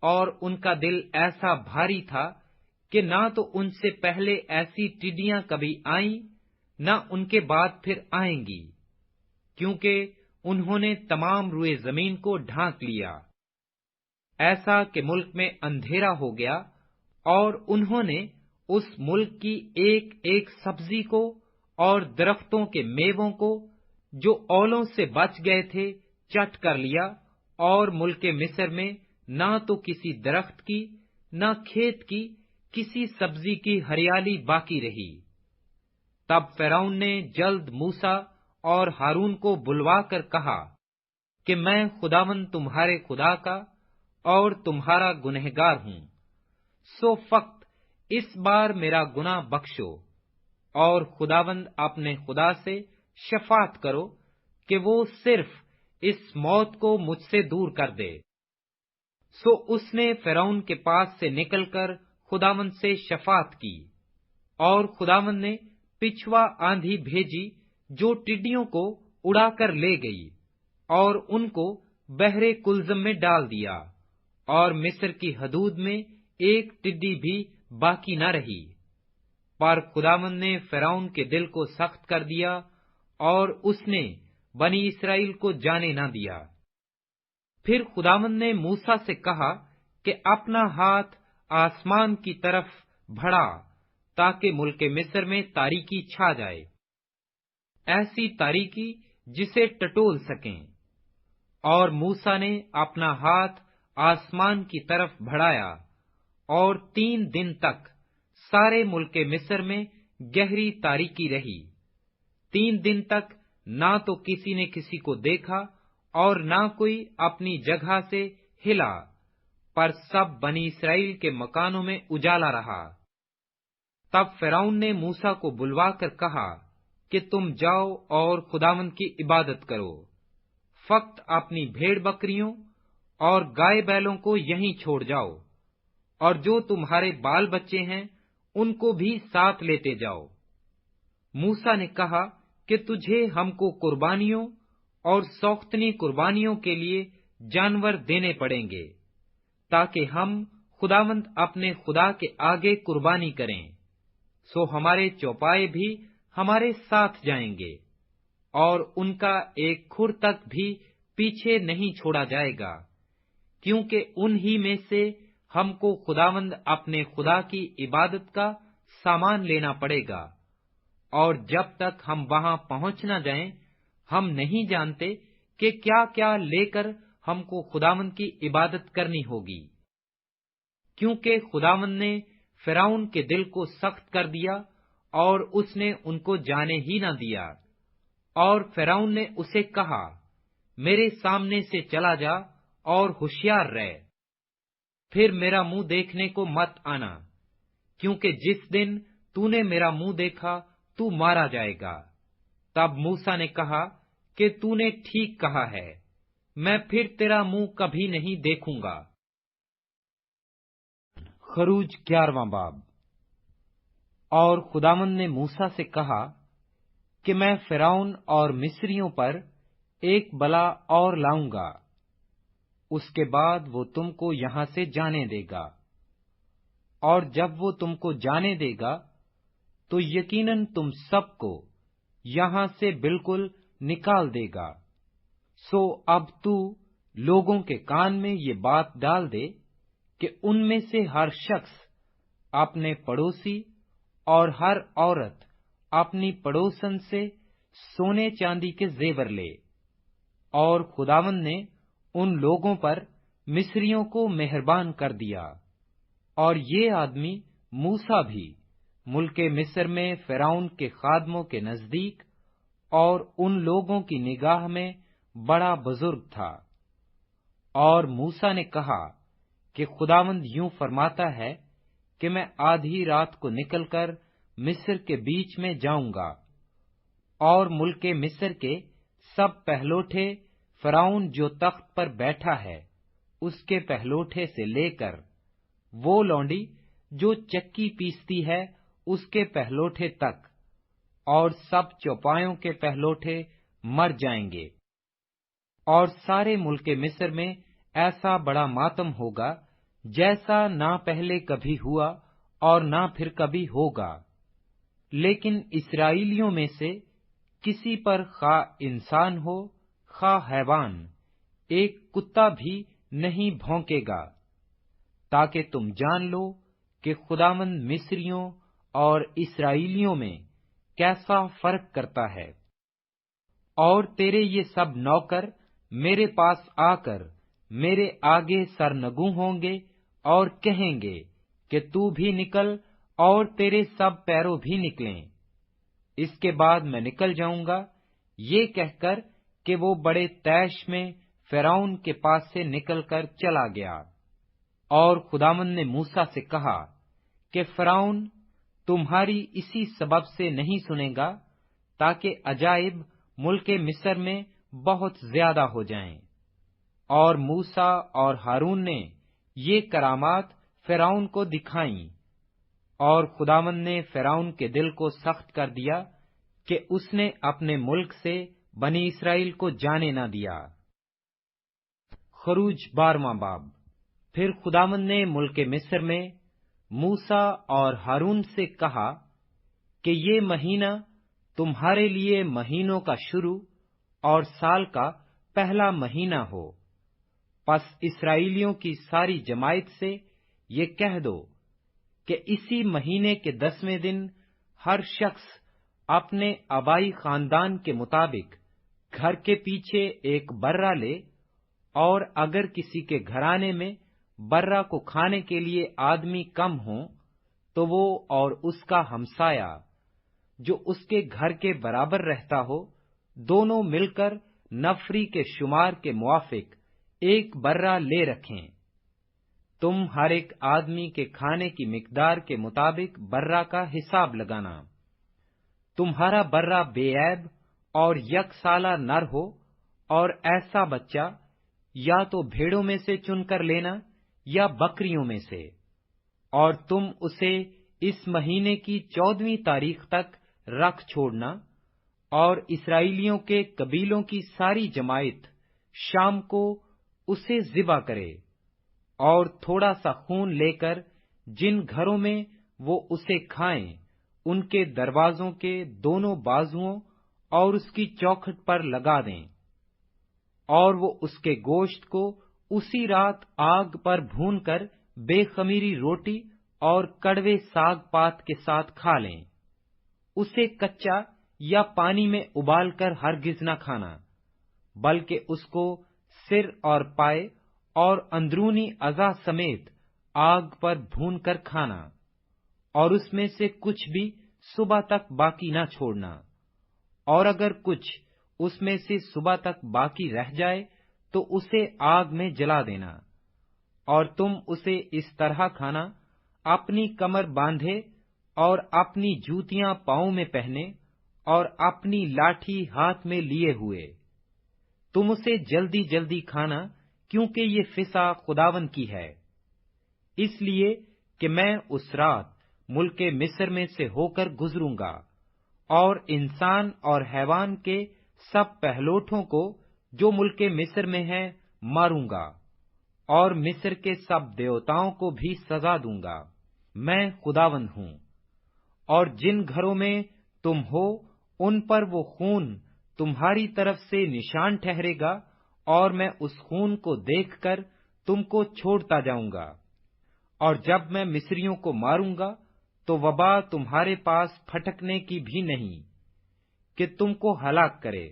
اور ان کا دل ایسا بھاری تھا کہ نہ تو ان سے پہلے ایسی ٹڈیاں کبھی آئیں، نہ ان کے بعد پھر آئیں گی، کیونکہ انہوں نے تمام روئے زمین کو ڈھانک لیا، ایسا کہ ملک میں اندھیرا ہو گیا، اور انہوں نے اس ملک کی ایک ایک سبزی کو اور درختوں کے میووں کو جو اولوں سے بچ گئے تھے چٹ کر لیا، اور ملک مصر میں نہ تو کسی درخت کی نہ کھیت کی کسی سبزی کی ہریالی باقی رہی۔ تب فرعون نے جلد موسیٰ اور ہارون کو بلوا کر کہا کہ میں خداوند تمہارے خدا کا اور تمہارا گنہگار ہوں، سو فقط اس بار میرا گناہ بخشو، اور خداوند اپنے خدا سے شفاعت کرو کہ وہ صرف اس موت کو مجھ سے دور کر دے۔ سو اس نے فرعون کے پاس سے نکل کر خداوند سے شفاعت کی، اور خداوند نے پچھوا آندھی بھیجی جو ٹڈیوں کو اڑا کر لے گئی، اور ان کو بحر کلزم میں ڈال دیا، اور مصر کی حدود میں ایک ٹڈی بھی باقی نہ رہی۔ پر خداوند نے فرعون کے دل کو سخت کر دیا، اور اس نے بنی اسرائیل کو جانے نہ دیا۔ پھر خداوند نے موسیٰ سے کہا کہ اپنا ہاتھ آسمان کی طرف بڑھا تاکہ ملک مصر میں تاریکی چھا جائے، ایسی تاریکی جسے ٹٹول سکیں۔ اور موسیٰ نے اپنا ہاتھ آسمان کی طرف بڑھایا، اور 3 دن تک سارے ملک مصر میں گہری تاریکی رہی، 3 دن تک نہ تو کسی نے کسی کو دیکھا اور نہ کوئی اپنی جگہ سے ہلا، پر سب بنی اسرائیل کے مکانوں میں اجالا رہا۔ تب فرعون نے موسیٰ کو بلوا کر کہا کہ تم جاؤ اور خداوند کی عبادت کرو، فقط اپنی بھیڑ بکریوں اور گائے بیلوں کو یہیں چھوڑ جاؤ، اور جو تمہارے بال بچے ہیں ان کو بھی ساتھ لیتے جاؤ۔ موسیٰ نے کہا کہ تجھے ہم کو قربانیوں اور سوختنی قربانیوں کے لیے جانور دینے پڑیں گے، تاکہ ہم خداوند اپنے خدا کے آگے قربانی کریں۔ سو ہمارے چوپائے بھی ہمارے ساتھ جائیں گے، اور ان کا ایک کھر تک بھی پیچھے نہیں چھوڑا جائے گا، کیونکہ انہی میں سے ہم کو خداوند اپنے خدا کی عبادت کا سامان لینا پڑے گا، اور جب تک ہم وہاں پہنچ نہ جائیں ہم نہیں جانتے کہ کیا کیا لے کر ہم کو خداوند کی عبادت کرنی ہوگی، کیونکہ خداوند نے فرعون کے دل کو سخت کر دیا اور اس نے ان کو جانے ہی نہ دیا۔ اور فرعون نے اسے کہا، میرے سامنے سے چلا جا اور ہوشیار رہ، پھر میرا منہ دیکھنے کو مت آنا، کیونکہ جس دن تو نے میرا منہ دیکھا تو مارا جائے گا۔ تب موسیٰ نے کہا کہ تو نے ٹھیک کہا ہے، میں پھر تیرا منہ کبھی نہیں دیکھوں گا۔ خروج 11واں باب۔ اور خداوند نے موسیٰ سے کہا کہ میں فرعون اور مصریوں پر ایک بلا اور لاؤں گا، اس کے بعد وہ تم کو یہاں سے جانے دے گا، اور جب وہ تم کو جانے دے گا تو یقیناً تم سب کو یہاں سے بالکل نکال دے گا۔ سو اب تو لوگوں کے کان میں یہ بات ڈال دے کہ ان میں سے ہر شخص اپنے پڑوسی اور ہر عورت اپنی پڑوسن سے سونے چاندی کے زیور لے۔ اور خداوند نے ان لوگوں پر مصریوں کو مہربان کر دیا، اور یہ آدمی موسیٰ بھی ملک مصر میں فرعون کے خادموں کے نزدیک اور ان لوگوں کی نگاہ میں بڑا بزرگ تھا۔ اور موسیٰ نے کہا کہ خداوند یوں فرماتا ہے کہ میں آدھی رات کو نکل کر مصر کے بیچ میں جاؤں گا، اور ملک مصر کے سب پہلوٹے فرعون جو تخت پر بیٹھا ہے اس کے پہلوٹے سے لے کر وہ لونڈی جو چکی پیستی ہے اس کے پہلوٹے تک، اور سب چوپایوں کے پہلوٹے مر جائیں گے۔ اور سارے ملک مصر میں ایسا بڑا ماتم ہوگا جیسا نہ پہلے کبھی ہوا اور نہ پھر کبھی ہوگا۔ لیکن اسرائیلیوں میں سے کسی پر خواہ انسان ہو خواہ حیوان، ایک کتا بھی نہیں بھونکے گا، تاکہ تم جان لو کہ خداوند مصریوں اور اسرائیلیوں میں کیسا فرق کرتا ہے۔ اور تیرے یہ سب نوکر میرے پاس آ کر میرے آگے سرنگوں ہوں گے اور کہیں گے کہ تو بھی نکل اور تیرے سب پیرو بھی نکلیں۔ اس کے بعد میں نکل جاؤں گا، یہ کہہ کر کہ وہ بڑے طیش میں فرعون کے پاس سے نکل کر چلا گیا۔ اور خداوند نے موسیٰ سے کہا کہ فرعون تمہاری اسی سبب سے نہیں سنے گا تاکہ عجائب ملک مصر میں بہت زیادہ ہو جائیں۔ اور موسیٰ اور ہارون نے یہ کرامات فرعون کو دکھائیں، اور خداوند نے فرعون کے دل کو سخت کر دیا کہ اس نے اپنے ملک سے بنی اسرائیل کو جانے نہ دیا۔ خروج 12واں باب۔ پھر خداوند نے ملک مصر میں موسیٰ اور ہارون سے کہا کہ یہ مہینہ تمہارے لیے مہینوں کا شروع اور سال کا پہلا مہینہ ہو۔ پس اسرائیلیوں کی ساری جماعت سے یہ کہہ دو کہ اسی مہینے کے 10ویں دن ہر شخص اپنے آبائی خاندان کے مطابق گھر کے پیچھے ایک برہ لے، اور اگر کسی کے گھرانے میں برہ کو کھانے کے لیے آدمی کم ہوں تو وہ اور اس کا ہمسایہ جو اس کے گھر کے برابر رہتا ہو دونوں مل کر نفری کے شمار کے موافق ایک برہ لے رکھیں۔ تم ہر ایک آدمی کے کھانے کی مقدار کے مطابق برہ کا حساب لگانا۔ تمہارا برہ بے عیب اور یک سالہ نر ہو، اور ایسا بچہ یا تو بھیڑوں میں سے چن کر لینا یا بکریوں میں سے، اور تم اسے اس مہینے کی 14ویں تاریخ تک رکھ چھوڑنا، اور اسرائیلیوں کے قبیلوں کی ساری جماعت شام کو اسے ذبح کرے، اور تھوڑا سا خون لے کر جن گھروں میں وہ اسے کھائیں ان کے دروازوں کے دونوں بازوؤں اور اس کی چوکھٹ پر لگا دیں، اور وہ اس کے گوشت کو اسی رات آگ پر بھون کر بے خمیری روٹی اور کڑوے ساگ پات کے ساتھ کھا لیں۔ اسے کچا یا پانی میں ابال کر ہرگز نہ کھانا، بلکہ اس کو سر اور پائے اور اندرونی اعضاء سمیت آگ پر بھون کر کھانا، اور اس میں سے کچھ بھی صبح تک باقی نہ چھوڑنا، اور اگر کچھ اس میں سے صبح تک باقی رہ جائے تو اسے آگ میں جلا دینا، اور تم اسے اس طرح کھانا: اپنی کمر باندھے اور اپنی جوتیاں پاؤں میں پہنے اور اپنی لاٹھی ہاتھ میں لیے ہوئے۔ تم اسے جلدی جلدی کھانا، کیونکہ یہ فسح خداوند کی ہے۔ اس لیے کہ میں اس رات ملک مصر میں سے ہو کر گزروں گا، اور انسان اور حیوان کے سب پہلوٹوں کو جو ملک مصر میں ہیں ماروں گا، اور مصر کے سب دیوتاؤں کو بھی سزا دوں گا۔ میں خداوند ہوں۔ اور جن گھروں میں تم ہو ان پر وہ خون تمہاری طرف سے نشان ٹھہرے گا، اور میں اس خون کو دیکھ کر تم کو چھوڑتا جاؤں گا۔ اور جب میں مصریوں کو ماروں گا تو وبا تمہارے پاس پھٹکنے کی بھی نہیں کہ تم کو ہلاک کرے،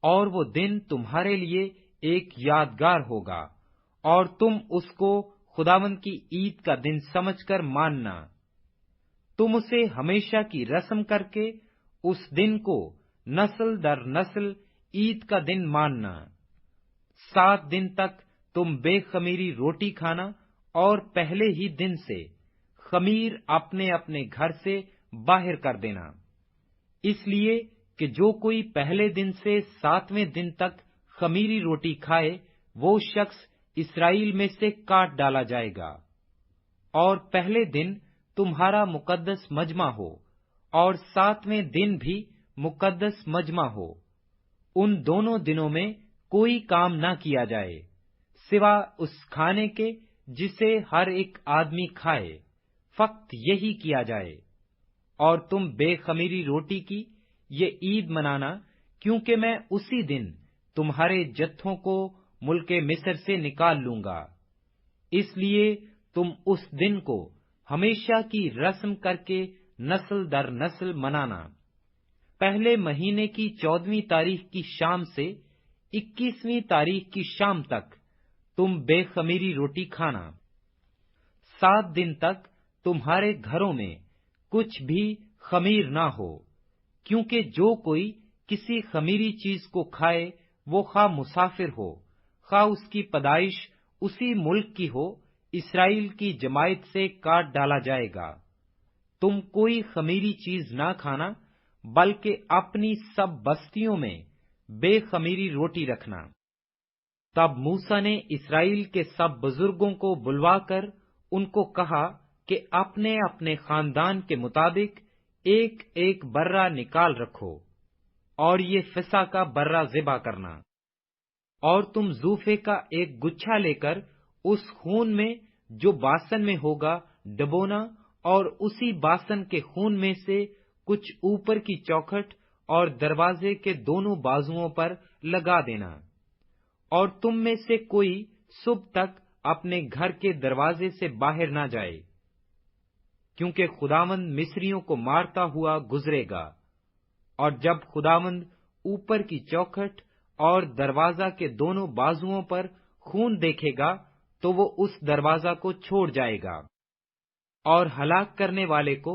اور وہ دن تمہارے لیے ایک یادگار ہوگا، اور تم اس کو خداوند کی عید کا دن سمجھ کر ماننا۔ تم اسے ہمیشہ کی رسم کر کے اس دن کو نسل در نسل عید کا دن ماننا۔ 7 دن تک تم بے خمیری روٹی کھانا، اور پہلے ہی دن سے خمیر اپنے اپنے گھر سے باہر کر دینا، اس لیے کہ جو کوئی پہلے دن سے 7ویں دن تک خمیری روٹی کھائے وہ شخص اسرائیل میں سے کاٹ ڈالا جائے گا۔ اور پہلے دن تمہارا مقدس مجمع ہو، اور 7ویں دن بھی مقدس مجمع ہو۔ ان دونوں دنوں میں کوئی کام نہ کیا جائے، سوا اس کھانے کے جسے ہر ایک آدمی کھائے، فقط یہی کیا جائے۔ اور تم بے خمیری روٹی کی یہ عید منانا، کیونکہ میں اسی دن تمہارے جتھوں کو ملک مصر سے نکال لوں گا۔ اس لیے تم اس دن کو ہمیشہ کی رسم کر کے نسل در نسل منانا۔ پہلے مہینے کی 14ویں تاریخ کی شام سے 21ویں تاریخ کی شام تک تم بے خمیری روٹی کھانا۔ 7 دن تک تمہارے گھروں میں کچھ بھی خمیر نہ ہو، کیونکہ جو کوئی کسی خمیری چیز کو کھائے وہ خواہ مسافر ہو، خواہ اس کی پیدائش اسی ملک کی ہو، اسرائیل کی جماعت سے کاٹ ڈالا جائے گا۔ تم کوئی خمیری چیز نہ کھانا، بلکہ اپنی سب بستیوں میں بے خمیری روٹی رکھنا۔ تب موسیٰ نے اسرائیل کے سب بزرگوں کو بلوا کر ان کو کہا کہ اپنے اپنے خاندان کے مطابق ایک ایک برہ نکال رکھو، اور یہ فسح کا برہ ذبح کرنا۔ اور تم زوفے کا ایک گچھا لے کر اس خون میں جو باسن میں ہوگا ڈبونا، اور اسی باسن کے خون میں سے کچھ اوپر کی چوکھٹ اور دروازے کے دونوں بازوؤں پر لگا دینا۔ اور تم میں سے کوئی صبح تک اپنے گھر کے دروازے سے باہر نہ جائے، کیونکہ خداوند مصریوں کو مارتا ہوا گزرے گا۔ اور جب خداوند اوپر کی چوکھٹ اور دروازہ کے دونوں بازوؤں پر خون دیکھے گا تو وہ اس دروازہ کو چھوڑ جائے گا، اور ہلاک کرنے والے کو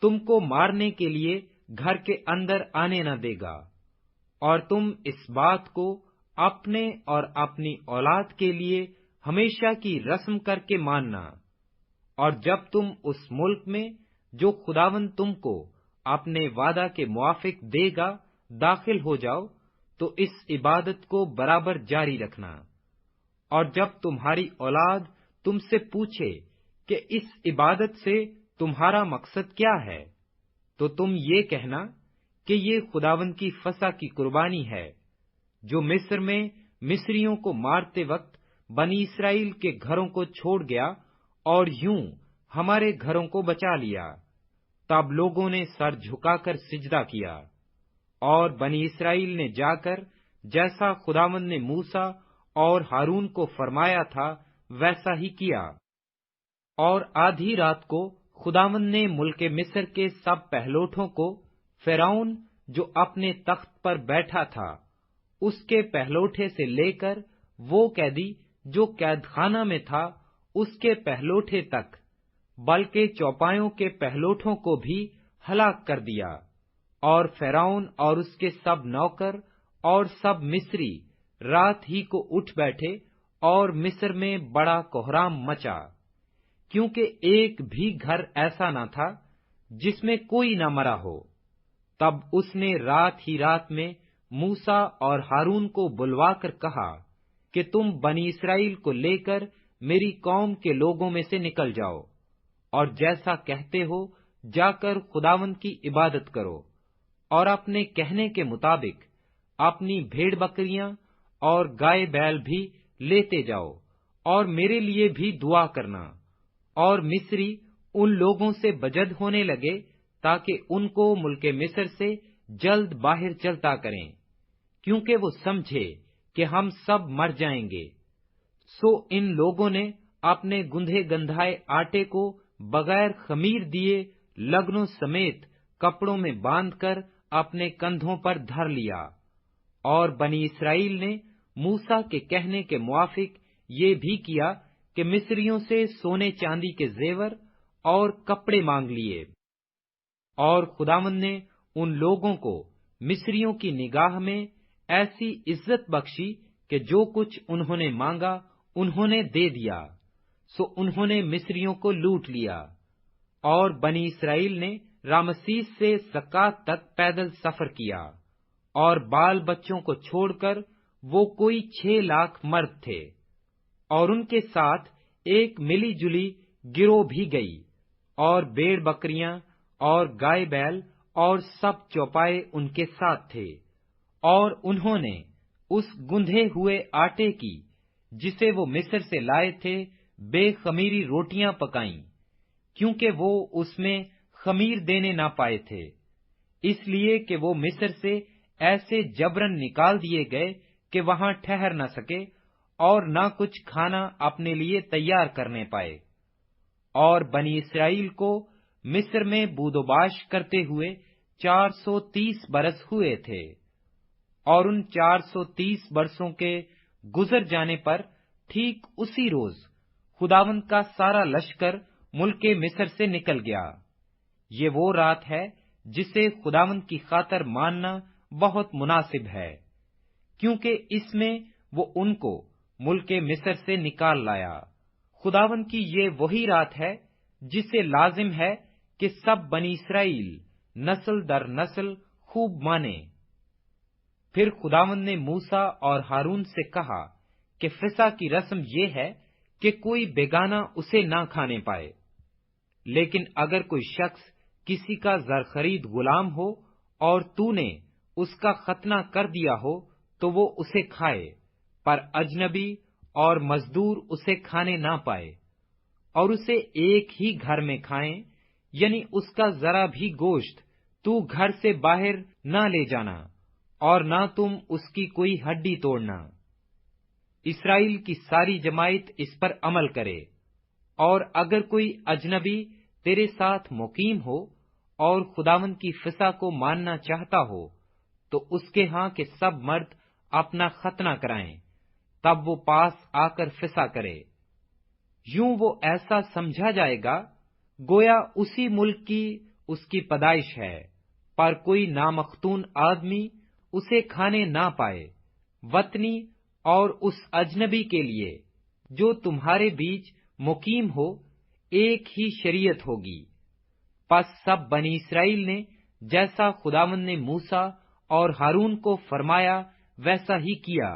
تم کو مارنے کے لیے گھر کے اندر آنے نہ دے گا۔ اور تم اس بات کو اپنے اور اپنی اولاد کے لیے ہمیشہ کی رسم کر کے ماننا، اور جب تم اس ملک میں جو خداوند تم کو اپنے وعدہ کے موافق دے گا داخل ہو جاؤ تو اس عبادت کو برابر جاری رکھنا۔ اور جب تمہاری اولاد تم سے پوچھے کہ اس عبادت سے تمہارا مقصد کیا ہے، تو تم یہ کہنا کہ یہ خداوند کی فسح کی قربانی ہے، جو مصر میں مصریوں کو مارتے وقت بنی اسرائیل کے گھروں کو چھوڑ گیا اور یوں ہمارے گھروں کو بچا لیا۔ تب لوگوں نے سر جھکا کر سجدہ کیا، اور بنی اسرائیل نے جا کر جیسا خداوند نے موسیٰ اور ہارون کو فرمایا تھا ویسا ہی کیا۔ اور آدھی رات کو خداوند نے ملک مصر کے سب پہلوٹوں کو، فرعون جو اپنے تخت پر بیٹھا تھا اس کے پہلوٹے سے لے کر وہ قیدی جو قید خانہ میں تھا اس کے پہلوٹے تک، بلکہ چوپایوں کے پہلوٹوں کو بھی ہلاک کر دیا۔ اور فرعون اور اس کے سب نوکر اور سب مصری رات ہی کو اٹھ بیٹھے، اور مصر میں بڑا کوہرام مچا، کیونکہ ایک بھی گھر ایسا نہ تھا جس میں کوئی نہ مرا ہو۔ تب اس نے رات ہی رات میں موسیٰ اور ہارون کو بلوا کر کہا کہ تم بنی اسرائیل کو لے کر میری قوم کے لوگوں میں سے نکل جاؤ، اور جیسا کہتے ہو جا کر خداوند کی عبادت کرو، اور اپنے کہنے کے مطابق اپنی بھیڑ بکریاں اور گائے بیل بھی لیتے جاؤ، اور میرے لیے بھی دعا کرنا۔ اور مصری ان لوگوں سے بجد ہونے لگے تاکہ ان کو ملک مصر سے جلد باہر چلتا کریں، کیونکہ وہ سمجھے کہ ہم سب مر جائیں گے۔ سو ان لوگوں نے اپنے گندھے گندھائے آٹے کو بغیر خمیر دیے لگنوں سمیت کپڑوں میں باندھ کر اپنے کندھوں پر دھر لیا۔ اور بنی اسرائیل نے موسیٰ کے کہنے کے موافق یہ بھی کیا کہ مصریوں سے سونے چاندی کے زیور اور کپڑے مانگ لیے۔ اور خداوند نے ان لوگوں کو مصریوں کی نگاہ میں ایسی عزت بخشی کہ جو کچھ انہوں نے مانگا انہوں نے دے دیا، سو انہوں نے مصریوں کو لوٹ لیا۔ اور بنی اسرائیل نے رامسیس سے سکات تک پیدل سفر کیا، اور بال بچوں کو چھوڑ کر وہ کوئی 6 لاکھ مرد تھے، اور ان کے ساتھ ایک ملی جلی گروہ بھی گئی، اور بھیڑ بکریاں اور گائے بیل اور سب چوپائے ان کے ساتھ تھے۔ اور انہوں نے اس گندھے ہوئے آٹے کی جسے وہ مصر سے لائے تھے بے خمیری روٹیاں پکائیں، کیونکہ وہ اس میں خمیر دینے نہ پائے تھے، اس لیے کہ وہ مصر سے ایسے جبرن نکال دیے گئے کہ وہاں ٹھہر نہ سکے اور نہ کچھ کھانا اپنے لیے تیار کرنے پائے۔ اور بنی اسرائیل کو مصر میں بود و باش کرتے ہوئے 430 برس ہوئے تھے، اور ان 430 برسوں کے گزر جانے پر ٹھیک اسی روز خداوند کا سارا لشکر ملک مصر سے نکل گیا۔ یہ وہ رات ہے جسے خداوند کی خاطر ماننا بہت مناسب ہے، کیونکہ اس میں وہ ان کو ملک مصر سے نکال لایا۔ خداوند کی یہ وہی رات ہے جسے لازم ہے کہ سب بنی اسرائیل نسل در نسل خوب مانے۔ پھر خداوند نے موسیٰ اور ہارون سے کہا کہ فسح کی رسم یہ ہے کہ کوئی بیگانہ اسے نہ کھانے پائے، لیکن اگر کوئی شخص کسی کا زرخرید غلام ہو اور تو نے اس کا ختنہ کر دیا ہو تو وہ اسے کھائے، پر اجنبی اور مزدور اسے کھانے نہ پائے، اور اسے ایک ہی گھر میں کھائیں، یعنی اس کا ذرا بھی گوشت تو گھر سے باہر نہ لے جانا، اور نہ تم اس کی کوئی ہڈی توڑنا۔ اسرائیل کی ساری جماعت اس پر عمل کرے۔ اور اگر کوئی اجنبی تیرے ساتھ مقیم ہو اور خداوند کی فسح کو ماننا چاہتا ہو تو اس کے ہاں کے سب مرد اپنا ختنہ کرائیں، تب وہ پاس آ کر فسح کرے۔ یوں وہ ایسا سمجھا جائے گا گویا اسی ملک کی اس کی پیدائش ہے، پر کوئی نامختون آدمی اسے کھانے نہ پائے، وطنی اور اس اجنبی کے لیے جو تمہارے بیچ مقیم ہو ایک ہی شریعت ہوگی۔ پس سب بنی اسرائیل نے جیسا خداوند نے موسیٰ اور ہارون کو فرمایا ویسا ہی کیا،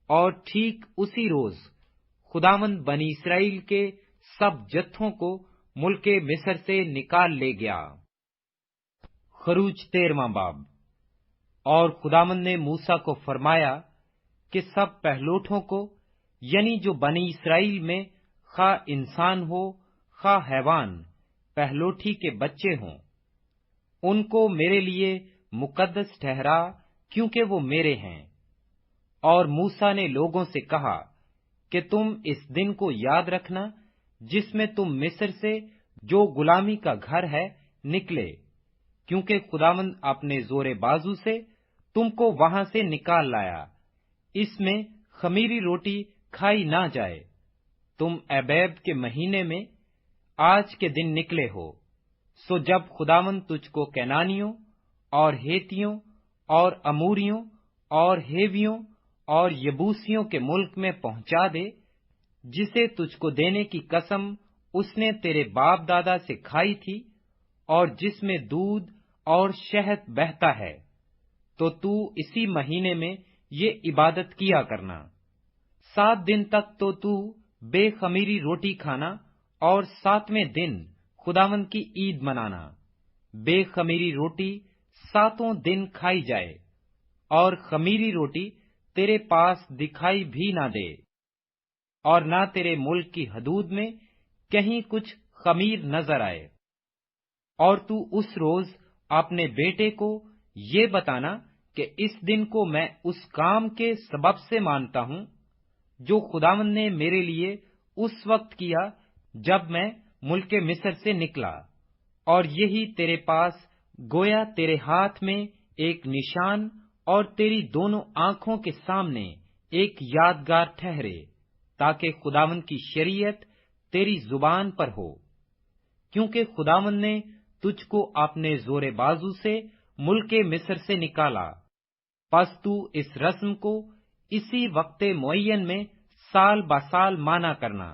اور ٹھیک اسی روز خداوند بنی اسرائیل کے سب جتھوں کو ملک مصر سے نکال لے گیا۔ خروج 13واں باب۔ اور خداوند نے موسیٰ کو فرمایا کہ سب پہلوٹوں کو، یعنی جو بنی اسرائیل میں خواہ انسان ہو خواہ حیوان، پہلوٹی کے بچے ہوں، ان کو میرے لیے مقدس ٹھہرا، کیونکہ وہ میرے ہیں۔ اور موسیٰ نے لوگوں سے کہا کہ تم اس دن کو یاد رکھنا جس میں تم مصر سے، جو غلامی کا گھر ہے، نکلے، کیونکہ خداوند اپنے زور بازو سے تم کو وہاں سے نکال لایا۔ اس میں خمیری روٹی کھائی نہ جائے۔ تم ابیب کے مہینے میں آج کے دن نکلے ہو۔ سو جب خداوند تجھ کو کینانیوں اور ہیتیوں اور اموریوں اور ہیویوں اور یبوسیوں کے ملک میں پہنچا دے، جسے تجھ کو دینے کی قسم اس نے تیرے باپ دادا سے کھائی تھی، اور جس میں دودھ اور شہد بہتا ہے، تو اسی مہینے میں یہ عبادت کیا کرنا۔ 7 دن تک تو بے خمیری روٹی کھانا، اور 7ویں دن خداوند کی عید منانا۔ بے خمیری روٹی 7 دن کھائی جائے، اور خمیری روٹی تیرے پاس دکھائی بھی نہ دے، اور نہ تیرے ملک کی حدود میں کہیں کچھ خمیر نظر آئے۔ اور تو اس روز اپنے بیٹے کو یہ بتانا کہ اس دن کو میں اس کام کے سبب سے مانتا ہوں جو خداوند نے میرے لیے اس وقت کیا جب میں ملک مصر سے نکلا، اور یہی تیرے پاس گویا تیرے ہاتھ میں ایک نشان اور تیری دونوں آنکھوں کے سامنے ایک یادگار ٹھہرے، تاکہ خداوند کی شریعت تیری زبان پر ہو، کیونکہ خداوند نے تجھ کو اپنے زور بازو سے ملک مصر سے نکالا۔ پس تو اس رسم کو اسی وقت معین میں سال بسال مانا کرنا۔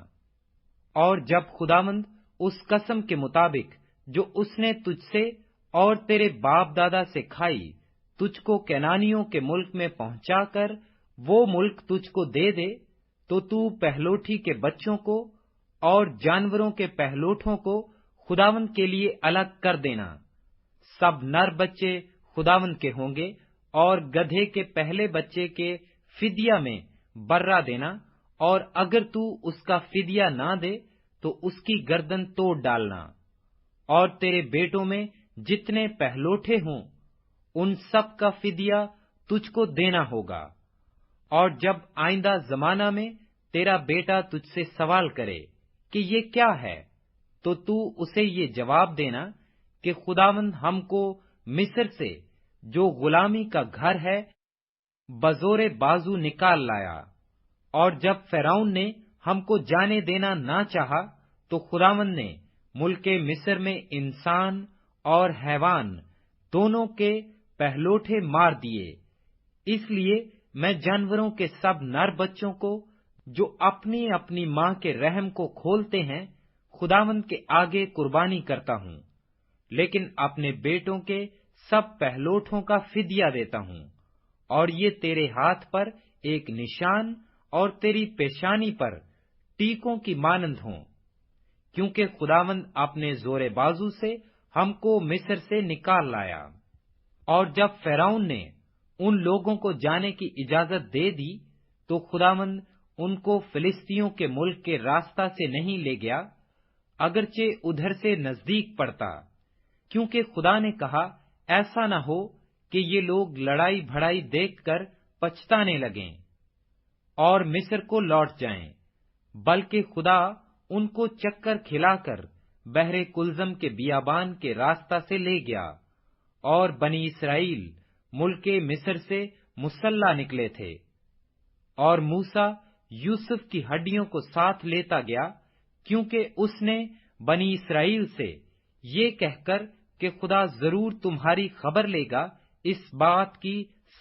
اور جب خداوند اس قسم کے مطابق جو اس نے تجھ سے اور تیرے باپ دادا سے کھائی، تجھ کو کینانیوں کے ملک میں پہنچا کر وہ ملک تجھ کو دے دے، تو پہلوٹی کے بچوں کو اور جانوروں کے پہلوٹوں کو خداوند کے لیے الگ کر دینا۔ سب نر بچے خداوند کے ہوں گے، اور گدھے کے پہلے بچے کے فدیہ میں برہ دینا، اور اگر تو اس کا فدیہ نہ دے تو اس کی گردن توڑ ڈالنا۔ اور تیرے بیٹوں میں جتنے پہلوٹے ہوں ان سب کا فدیہ تجھ کو دینا ہوگا۔ اور جب آئندہ زمانہ میں تیرا بیٹا تجھ سے سوال کرے کہ یہ کیا ہے، تو اسے یہ جواب دینا کہ خداوند ہم کو مصر سے، جو غلامی کا گھر ہے، بزور بازو نکال لایا، اور جب فرعون نے ہم کو جانے دینا نہ چاہا تو خداوند نے ملک مصر میں انسان اور حیوان دونوں کے پہلوٹے مار دیے۔ اس لیے میں جانوروں کے سب نر بچوں کو جو اپنی اپنی ماں کے رحم کو کھولتے ہیں خداوند کے آگے قربانی کرتا ہوں، لیکن اپنے بیٹوں کے سب پہلوٹوں کا فدیہ دیتا ہوں، اور یہ تیرے ہاتھ پر ایک نشان اور تیری پیشانی پر ٹیکوں کی مانند ہوں، کیونکہ خداوند اپنے زور بازو سے ہم کو مصر سے نکال لایا۔ اور جب فرعون نے ان لوگوں کو جانے کی اجازت دے دی تو خداوند ان کو فلسطینیوں کے ملک کے راستہ سے نہیں لے گیا، اگرچہ ادھر سے نزدیک پڑتا، کیونکہ خدا نے کہا ایسا نہ ہو کہ یہ لوگ لڑائی بھڑائی دیکھ کر پچھتانے لگیں اور مصر کو لوٹ جائیں، بلکہ خدا ان کو چکر کھلا کر بحر کلزم کے بیابان کے راستہ سے لے گیا، اور بنی اسرائیل ملک مصر سے مسلح نکلے تھے۔ اور موسیٰ یوسف کی ہڈیوں کو ساتھ لیتا گیا، کیونکہ اس نے بنی اسرائیل سے یہ کہہ کر کہ خدا ضرور تمہاری خبر لے گا، اس بات کی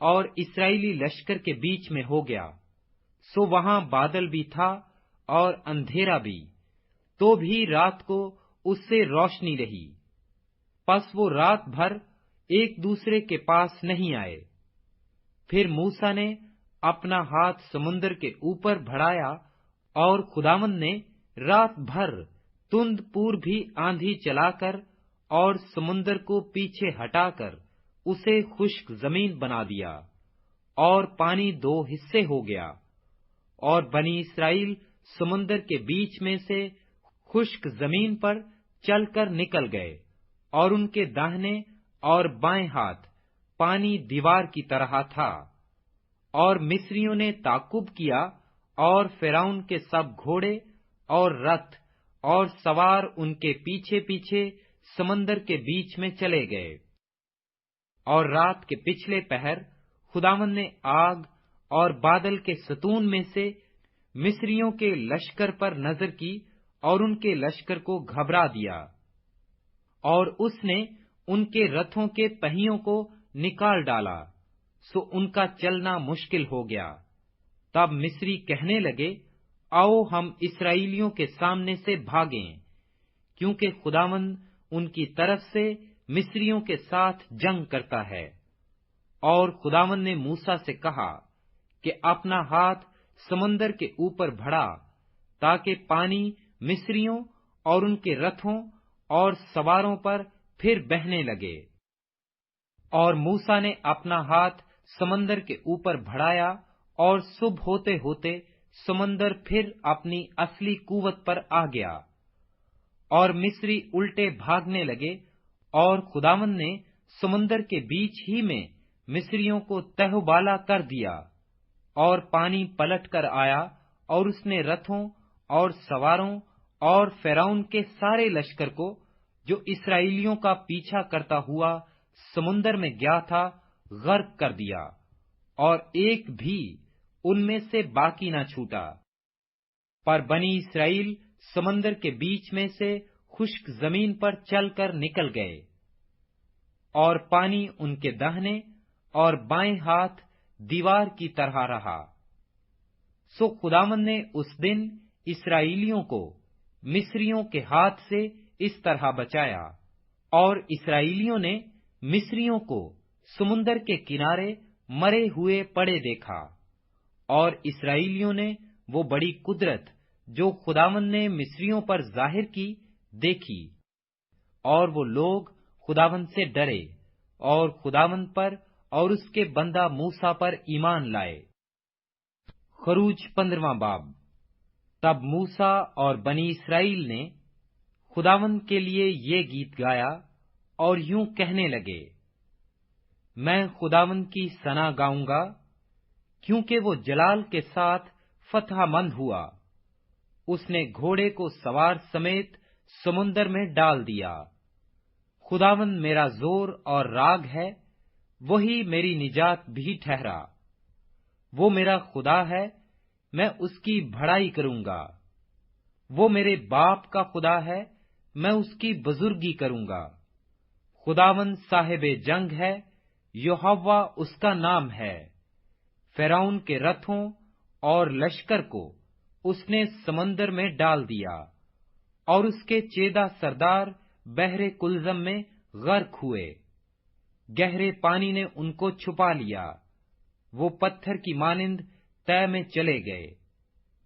اور اسرائیلی لشکر کے بیچ میں ہو گیا، سو وہاں بادل بھی تھا اور اندھیرا بھی، تو بھی رات کو اس سے روشنی رہی۔ پس وہ رات بھر ایک دوسرے کے پاس نہیں آئے۔ پھر موسیٰ نے اپنا ہاتھ سمندر کے اوپر بڑھایا، اور خداوند نے رات بھر تند پور بھی آندھی چلا کر اور سمندر کو پیچھے ہٹا کر اسے خشک زمین بنا دیا، اور پانی 2 حصے ہو گیا، اور بنی اسرائیل سمندر کے بیچ میں سے خشک زمین پر چل کر نکل گئے، اور ان کے داہنے اور بائیں ہاتھ پانی دیوار کی طرح تھا۔ اور مصریوں نے تعقب کیا، اور فرعون کے سب گھوڑے اور رتھ اور سوار ان کے پیچھے پیچھے سمندر کے بیچ میں چلے گئے۔ اور رات کے پچھلے پہر خداوند نے آگ اور بادل کے ستون میں سے مصریوں کے لشکر پر نظر کی، اور ان کے لشکر کو گھبرا دیا، اور اس نے ان کے رتھوں کے پہیوں کو نکال ڈالا، سو ان کا چلنا مشکل ہو گیا۔ تب مصری کہنے لگے، آؤ ہم اسرائیلیوں کے سامنے سے بھاگیں، کیونکہ خداوند ان کی طرف سے مصریوں کے ساتھ جنگ کرتا ہے۔ اور خداوند نے موسیٰ سے کہا کہ اپنا ہاتھ سمندر کے اوپر بڑھا، تاکہ پانی مصریوں اور ان کے رتھوں اور سواروں پر پھر بہنے لگے۔ اور موسیٰ نے اپنا ہاتھ سمندر کے اوپر بڑھایا، اور صبح ہوتے ہوتے سمندر پھر اپنی اصلی قوت پر آ گیا، اور مصری الٹے بھاگنے لگے، اور خداوند نے سمندر کے بیچ ہی میں مصریوں کو تہوبالا کر دیا، اور پانی پلٹ کر آیا، اور اس نے رتھوں اور سواروں اور فرعون کے سارے لشکر کو، جو اسرائیلیوں کا پیچھا کرتا ہوا سمندر میں گیا تھا، غرق کر دیا، اور ایک بھی ان میں سے باقی نہ چھوٹا۔ پر بنی اسرائیل سمندر کے بیچ میں سے خشک زمین پر چل کر نکل گئے، اور پانی ان کے داہنے اور بائیں ہاتھ دیوار کی طرح رہا۔ سو خداوند نے اس دن اسرائیلیوں کو مصریوں کے ہاتھ سے اس طرح بچایا، اور اسرائیلیوں نے مصریوں کو سمندر کے کنارے مرے ہوئے پڑے دیکھا۔ اور اسرائیلیوں نے وہ بڑی قدرت جو خداوند نے مصریوں پر ظاہر کی دیکھی، اور وہ لوگ خداوند سے ڈرے، اور خداوند پر اور اس کے بندہ موسیٰ پر ایمان لائے۔ خروج 15واں باب۔ تب موسیٰ اور بنی اسرائیل نے خداوند کے لیے یہ گیت گایا، اور یوں کہنے لگے، میں خداوند کی ثنا گاؤں گا، کیونکہ وہ جلال کے ساتھ فتح مند ہوا۔ اس نے گھوڑے کو سوار سمیت سمندر میں ڈال دیا۔ خداوند میرا زور اور راگ ہے، وہی میری نجات بھی ٹھہرا۔ وہ میرا خدا ہے، میں اس کی بڑائی کروں گا۔ وہ میرے باپ کا خدا ہے، میں اس کی بزرگی کروں گا۔ خداوند صاحب جنگ ہے، یہوہ اس کا نام ہے۔ فرعون کے رتھوں اور لشکر کو اس نے سمندر میں ڈال دیا، اور اس کے چیدہ سردار بحر کلزم میں غرق ہوئے۔ گہرے پانی نے ان کو چھپا لیا، وہ پتھر کی مانند طے میں چلے گئے۔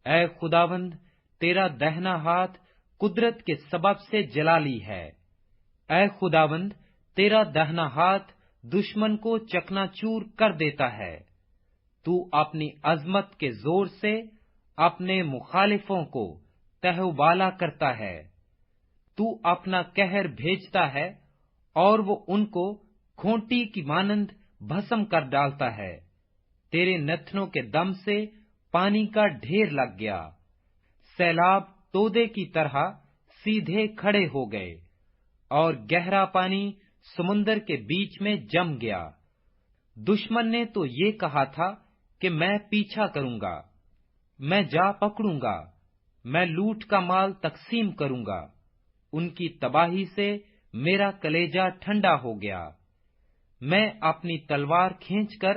اے خداوند، تیرا دہنا ہاتھ قدرت کے سبب سے جلالی ہے۔ اے خداوند، تیرا دہنا ہاتھ دشمن کو چکنا چور کر دیتا ہے۔ تو اپنی عظمت کے زور سے اپنے مخالفوں کو تہوبالا کرتا ہے۔ تو اپنا قہر بھیجتا ہے، اور وہ ان کو کھونٹی کی مانند بھسم کر ڈالتا ہے۔ تیرے نتنوں کے دم سے پانی کا ڈھیر لگ گیا، سیلاب تودے کی طرح سیدھے کھڑے ہو گئے، اور گہرا پانی سمندر کے بیچ میں جم گیا۔ دشمن نے تو یہ کہا تھا کہ میں پیچھا کروں گا، میں جا پکڑوں گا، میں لوٹ کا مال تقسیم کروں گا۔ ان کی تباہی سے میرا کلیجہ ٹھنڈا ہو گیا۔ میں اپنی تلوار کھینچ کر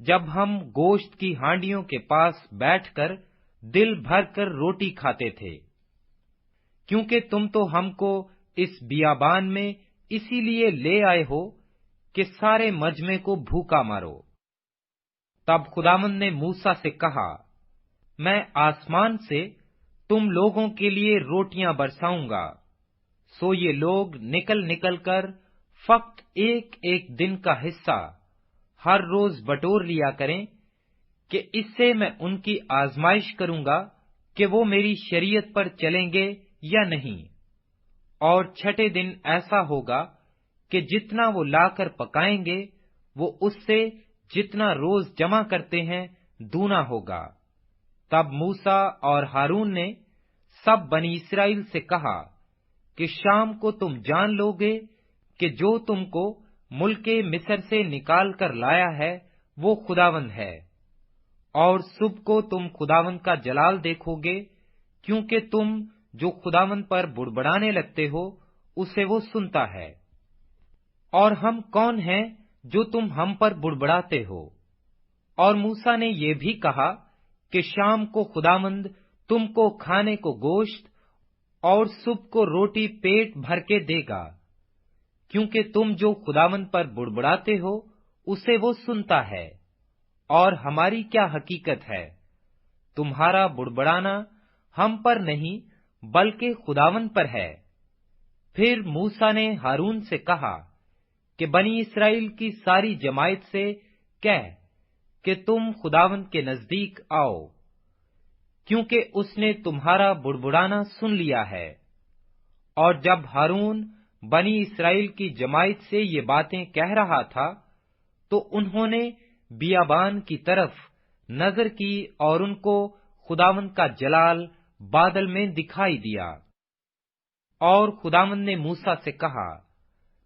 جب ہم گوشت کی ہانڈیوں کے پاس بیٹھ کر دل بھر کر روٹی کھاتے تھے، کیونکہ تم تو ہم کو اس بیابان میں اسی لیے لے آئے ہو کہ سارے مجمع کو بھوکا مارو۔ تب خداوند نے موسیٰ سے کہا، میں آسمان سے تم لوگوں کے لیے روٹیاں برساؤں گا، سو یہ لوگ نکل نکل کر فقط ایک ایک دن کا حصہ ہر روز بٹور لیا کریں، کہ اس سے میں ان کی آزمائش کروں گا کہ وہ میری شریعت پر چلیں گے یا نہیں۔ اور چھٹے دن ایسا ہوگا کہ جتنا وہ لا کر پکائیں گے وہ اس سے جتنا روز جمع کرتے ہیں دونا ہوگا۔ تب موسیٰ اور ہارون نے سب بنی اسرائیل سے کہا کہ شام کو تم جان لو گے کہ جو تم کو ملک مصر سے نکال کر لایا ہے وہ خداوند ہے، اور صبح کو تم خداوند کا جلال دیکھو گے، کیونکہ تم جو خداوند پر بڑبڑانے لگتے ہو اسے وہ سنتا ہے۔ اور ہم کون ہیں جو تم ہم پر بڑبڑاتے ہو؟ اور موسیٰ نے یہ بھی کہا کہ شام کو خداوند تم کو کھانے کو گوشت اور صبح کو روٹی پیٹ بھر کے دے گا، کیونکہ تم جو خداوند پر بڑبڑاتے ہو اسے وہ سنتا ہے۔ اور ہماری کیا حقیقت ہے؟ تمہارا بڑبڑانا ہم پر نہیں بلکہ خداوند پر ہے۔ پھر موسیٰ نے ہارون سے کہا کہ بنی اسرائیل کی ساری جماعت سے کہہ کہ تم خداوند کے نزدیک آؤ، کیونکہ اس نے تمہارا بڑبڑانا سن لیا ہے۔ اور جب ہارون بنی اسرائیل کی جماعت سے یہ باتیں کہہ رہا تھا تو انہوں نے بیابان کی طرف نظر کی اور ان کو خداوند کا جلال بادل میں دکھائی دیا۔ اور خداوند نے موسیٰ سے کہا،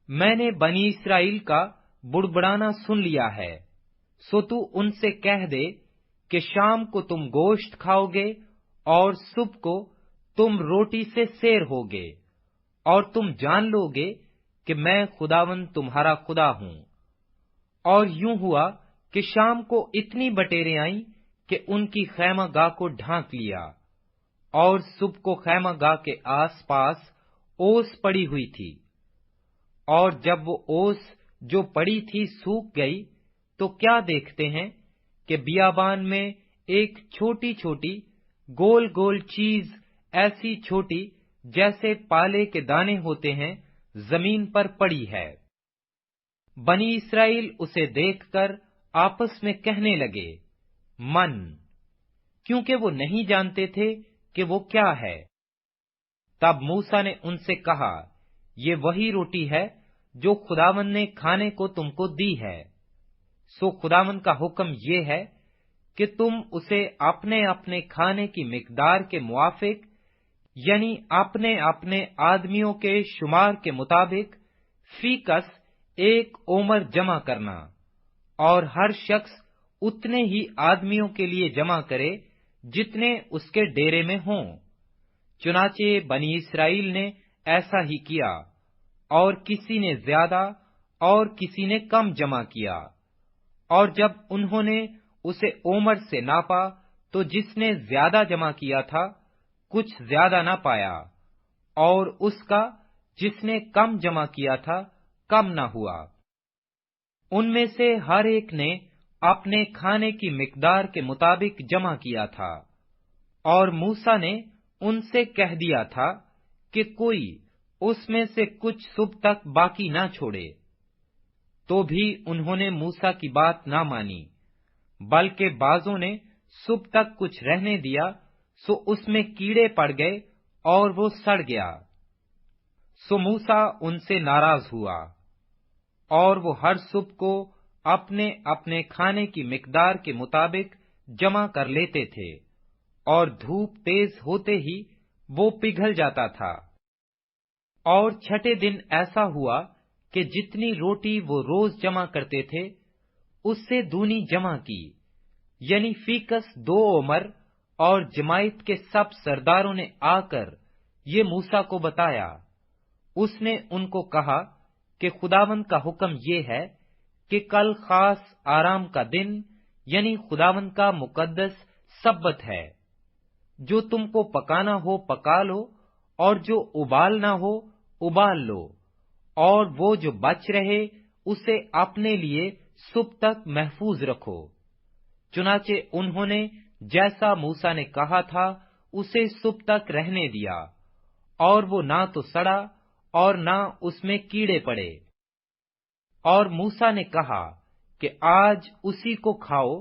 میں نے بنی اسرائیل کا بڑبڑانا سن لیا ہے، سو تو ان سے کہہ دے کہ شام کو تم گوشت کھاؤ گے اور صبح کو تم روٹی سے سیر ہوگے، اور تم جان لو گے کہ میں خداوند تمہارا خدا ہوں۔ اور یوں ہوا کہ شام کو اتنی بٹیریں آئیں کہ ان کی خیمہ گاہ کو ڈھانک لیا، اور صبح کو خیمہ گاہ کے آس پاس اوس پڑی ہوئی تھی۔ اور جب وہ اوس جو پڑی تھی سوکھ گئی تو کیا دیکھتے ہیں کہ بیابان میں ایک چھوٹی چھوٹی گول گول چیز، ایسی چھوٹی جیسے پالے کے دانے ہوتے ہیں، زمین پر پڑی ہے۔ بنی اسرائیل اسے دیکھ کر آپس میں کہنے لگے، من، کیونکہ وہ نہیں جانتے تھے کہ وہ کیا ہے۔ تب موسیٰ نے ان سے کہا، یہ وہی روٹی ہے جو خداوند نے کھانے کو تم کو دی ہے۔ سو خداوند کا حکم یہ ہے کہ تم اسے اپنے اپنے کھانے کی مقدار کے موافق، یعنی اپنے اپنے آدمیوں کے شمار کے مطابق فی کس 1 اومر جمع کرنا، اور ہر شخص اتنے ہی آدمیوں کے لیے جمع کرے جتنے اس کے ڈیرے میں ہوں۔ چنانچہ بنی اسرائیل نے ایسا ہی کیا، اور کسی نے زیادہ اور کسی نے کم جمع کیا۔ اور جب انہوں نے اسے اومر سے ناپا تو جس نے زیادہ جمع کیا تھا کچھ زیادہ نہ پایا، اور اس کا جس نے کم جمع کیا تھا کم نہ ہوا۔ ان میں سے ہر ایک نے اپنے کھانے کی مقدار کے مطابق جمع کیا تھا۔ اور موسیٰ نے ان سے کہہ دیا تھا کہ کوئی اس میں سے کچھ صبح تک باقی نہ چھوڑے، تو بھی انہوں نے موسیٰ کی بات نہ مانی، بلکہ بعضوں نے صبح تک کچھ رہنے دیا، سو اس میں کیڑے پڑ گئے اور وہ سڑ گیا۔ سو موسیٰ ان سے ناراض ہوا، اور وہ ہر صبح کو اپنے اپنے کھانے کی مقدار کے مطابق جمع کر لیتے تھے، اور دھوپ تیز ہوتے ہی وہ پگھل جاتا تھا۔ اور چھٹے دن ایسا ہوا کہ جتنی روٹی وہ روز جمع کرتے تھے اس سے دونی جمع کی، یعنی فی کس 2 اومر۔ اور جماعت کے سب سرداروں نے آ کر یہ موسیٰ کو بتایا۔ اس نے ان کو کہا کہ خداوند کا حکم یہ ہے کہ کل خاص آرام کا دن، یعنی خداوند کا مقدس سبت ہے۔ جو تم کو پکانا ہو پکا لو، اور جو ابالنا ہو ابال لو، اور وہ جو بچ رہے اسے اپنے لیے صبح تک محفوظ رکھو۔ چنانچہ انہوں نے جیسا موسیٰ نے کہا تھا اسے صبح تک رہنے دیا، اور وہ نہ تو سڑا اور نہ اس میں کیڑے پڑے۔ اور موسیٰ نے کہا کہ آج اسی کو کھاؤ،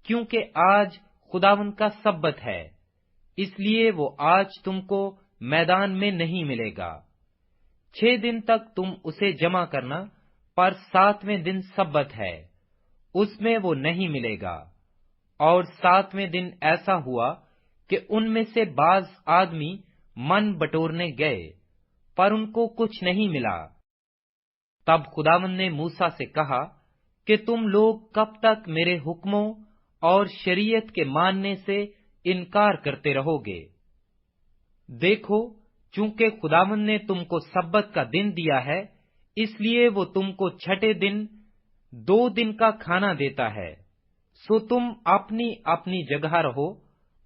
کیونکہ آج خداوند کا سبت ہے، اس لیے وہ آج تم کو میدان میں نہیں ملے گا۔ 6 دن تک تم اسے جمع کرنا، پر 7ویں دن سبت ہے، اس میں وہ نہیں ملے گا۔ اور 7ویں دن ایسا ہوا کہ ان میں سے بعض آدمی من بٹورنے گئے، پر ان کو کچھ نہیں ملا۔ تب خداوند نے موسیٰ سے کہا کہ تم لوگ کب تک میرے حکموں اور شریعت کے ماننے سے انکار کرتے رہو گے؟ دیکھو، چونکہ خداوند نے تم کو سبت کا دن دیا ہے، اس لیے وہ تم کو 6 دن 2 دن کا کھانا دیتا ہے، سو تم اپنی اپنی جگہ رہو،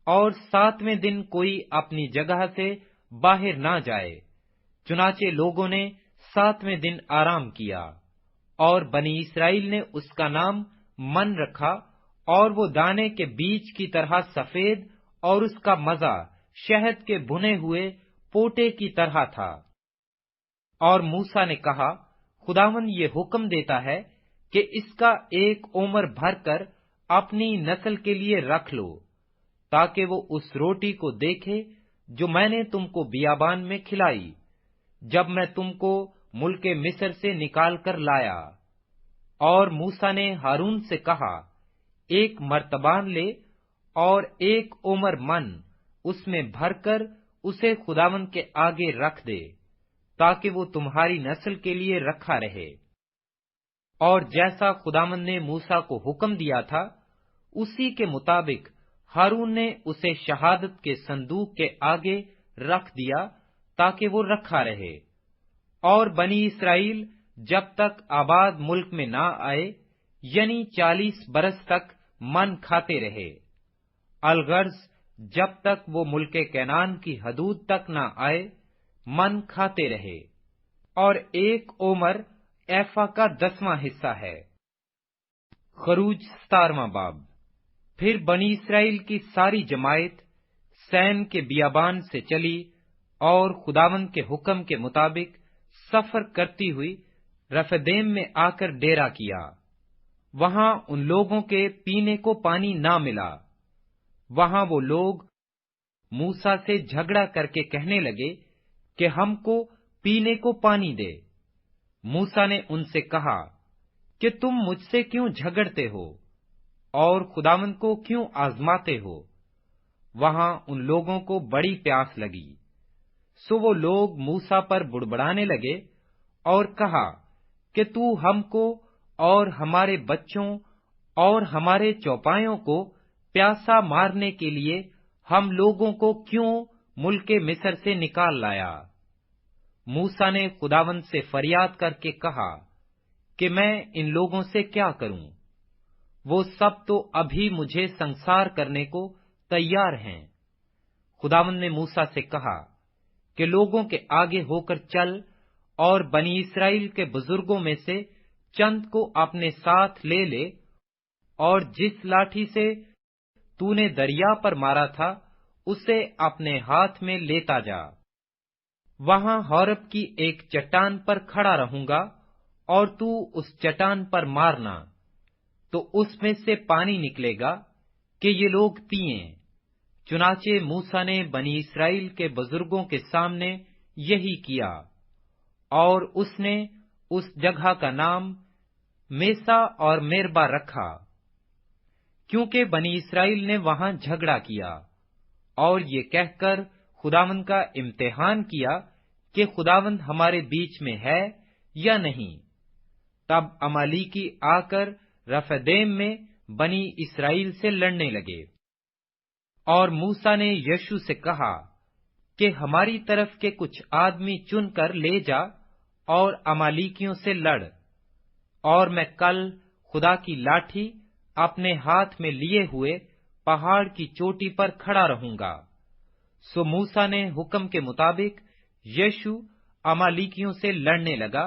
اور 7ویں دن کوئی اپنی جگہ سے باہر نہ جائے۔ چنانچہ لوگوں نے 7ویں دن آرام کیا، اور بنی اسرائیل نے اس کا نام من رکھا، اور وہ دانے کے بیج کی طرح سفید، اور اس کا مزہ شہد کے بھنے ہوئے پوٹے کی طرح تھا۔ اور موسیٰ نے کہا، خداوند یہ حکم دیتا ہے کہ اس کا ایک عمر بھر کر اپنی نسل کے لیے رکھ لو، تاکہ وہ اس روٹی کو دیکھے جو میں نے تم کو بیابان میں کھلائی، جب میں تم کو ملک مصر سے نکال کر لایا۔ اور موسیٰ نے ہارون سے کہا، ایک مرتبان لے اور ایک عمر من اس میں بھر کر اسے خداوند کے آگے رکھ دے، تاکہ وہ تمہاری نسل کے لیے رکھا رہے۔ اور جیسا خداوند نے موسیٰ کو حکم دیا تھا، اسی کے مطابق ہارون نے اسے شہادت کے صندوق کے آگے رکھ دیا، تاکہ وہ رکھا رہے۔ اور بنی اسرائیل جب تک آباد ملک میں نہ آئے، یعنی 40 برس تک من کھاتے رہے، الغرض جب تک وہ ملک کنعان کی حدود تک نہ آئے من کھاتے رہے۔ اور ایک عمر ایفا کا 10واں حصہ ہے۔ خروج 17واں باب۔ پھر بنی اسرائیل کی ساری جماعت سین کے بیابان سے چلی، اور خداوند کے حکم کے مطابق سفر کرتی ہوئی رفدیم میں آ کر ڈیرا کیا۔ وہاں ان لوگوں کے پینے کو پانی نہ ملا۔ وہاں وہ لوگ موسیٰ سے جھگڑا کر کے کہنے لگے کہ ہم کو پینے کو پانی دے۔ موسیٰ نے ان سے کہا کہ تم مجھ سے کیوں جھگڑتے ہو اور خداوند کو کیوں آزماتے ہو؟ وہاں ان لوگوں کو بڑی پیاس لگی، سو وہ لوگ موسیٰ پر بڑبڑانے لگے اور کہا کہ تو ہم کو اور ہمارے بچوں اور ہمارے چوپایوں کو پیاسا مارنے کے لیے ہم لوگوں کو کیوں ملک مصر سے نکال لایا؟ موسیٰ نے خداوند سے فریاد کر کے کہا کہ میں ان لوگوں سے کیا کروں؟ وہ سب تو ابھی مجھے سنسار کرنے کو تیار ہیں۔ خداوند نے موسیٰ سے کہا کہ لوگوں کے آگے ہو کر چل، اور بنی اسرائیل کے بزرگوں میں سے چند کو اپنے ساتھ لے لے، اور جس لاٹھی سے تو نے دریا پر مارا تھا اسے اپنے ہاتھ میں لیتا جا۔ وہاں ہورب کی ایک چٹان پر کھڑا رہوں گا، اور تو اس چٹان پر مارنا، تو اس میں سے پانی نکلے گا کہ یہ لوگ پئیں۔ چنانچہ موسیٰ نے بنی اسرائیل کے بزرگوں کے سامنے یہی کیا، اور اس نے اس جگہ کا نام میسا اور میربا رکھا، کیونکہ بنی اسرائیل نے وہاں جھگڑا کیا، اور یہ کہہ کر خداوند کا امتحان کیا کہ خداوند ہمارے بیچ میں ہے یا نہیں۔ تب امالیکی آ کر رفدیم میں بنی اسرائیل سے لڑنے لگے۔ اور موسیٰ نے یشوع سے کہا کہ ہماری طرف کے کچھ آدمی چن کر لے جا اور امالیکیوں سے لڑ، اور میں کل خدا کی لاٹھی اپنے ہاتھ میں لیے ہوئے پہاڑ کی چوٹی پر کھڑا رہوں گا۔ سو موسیٰ نے حکم کے مطابق یشوع امالیکیوں سے لڑنے لگا،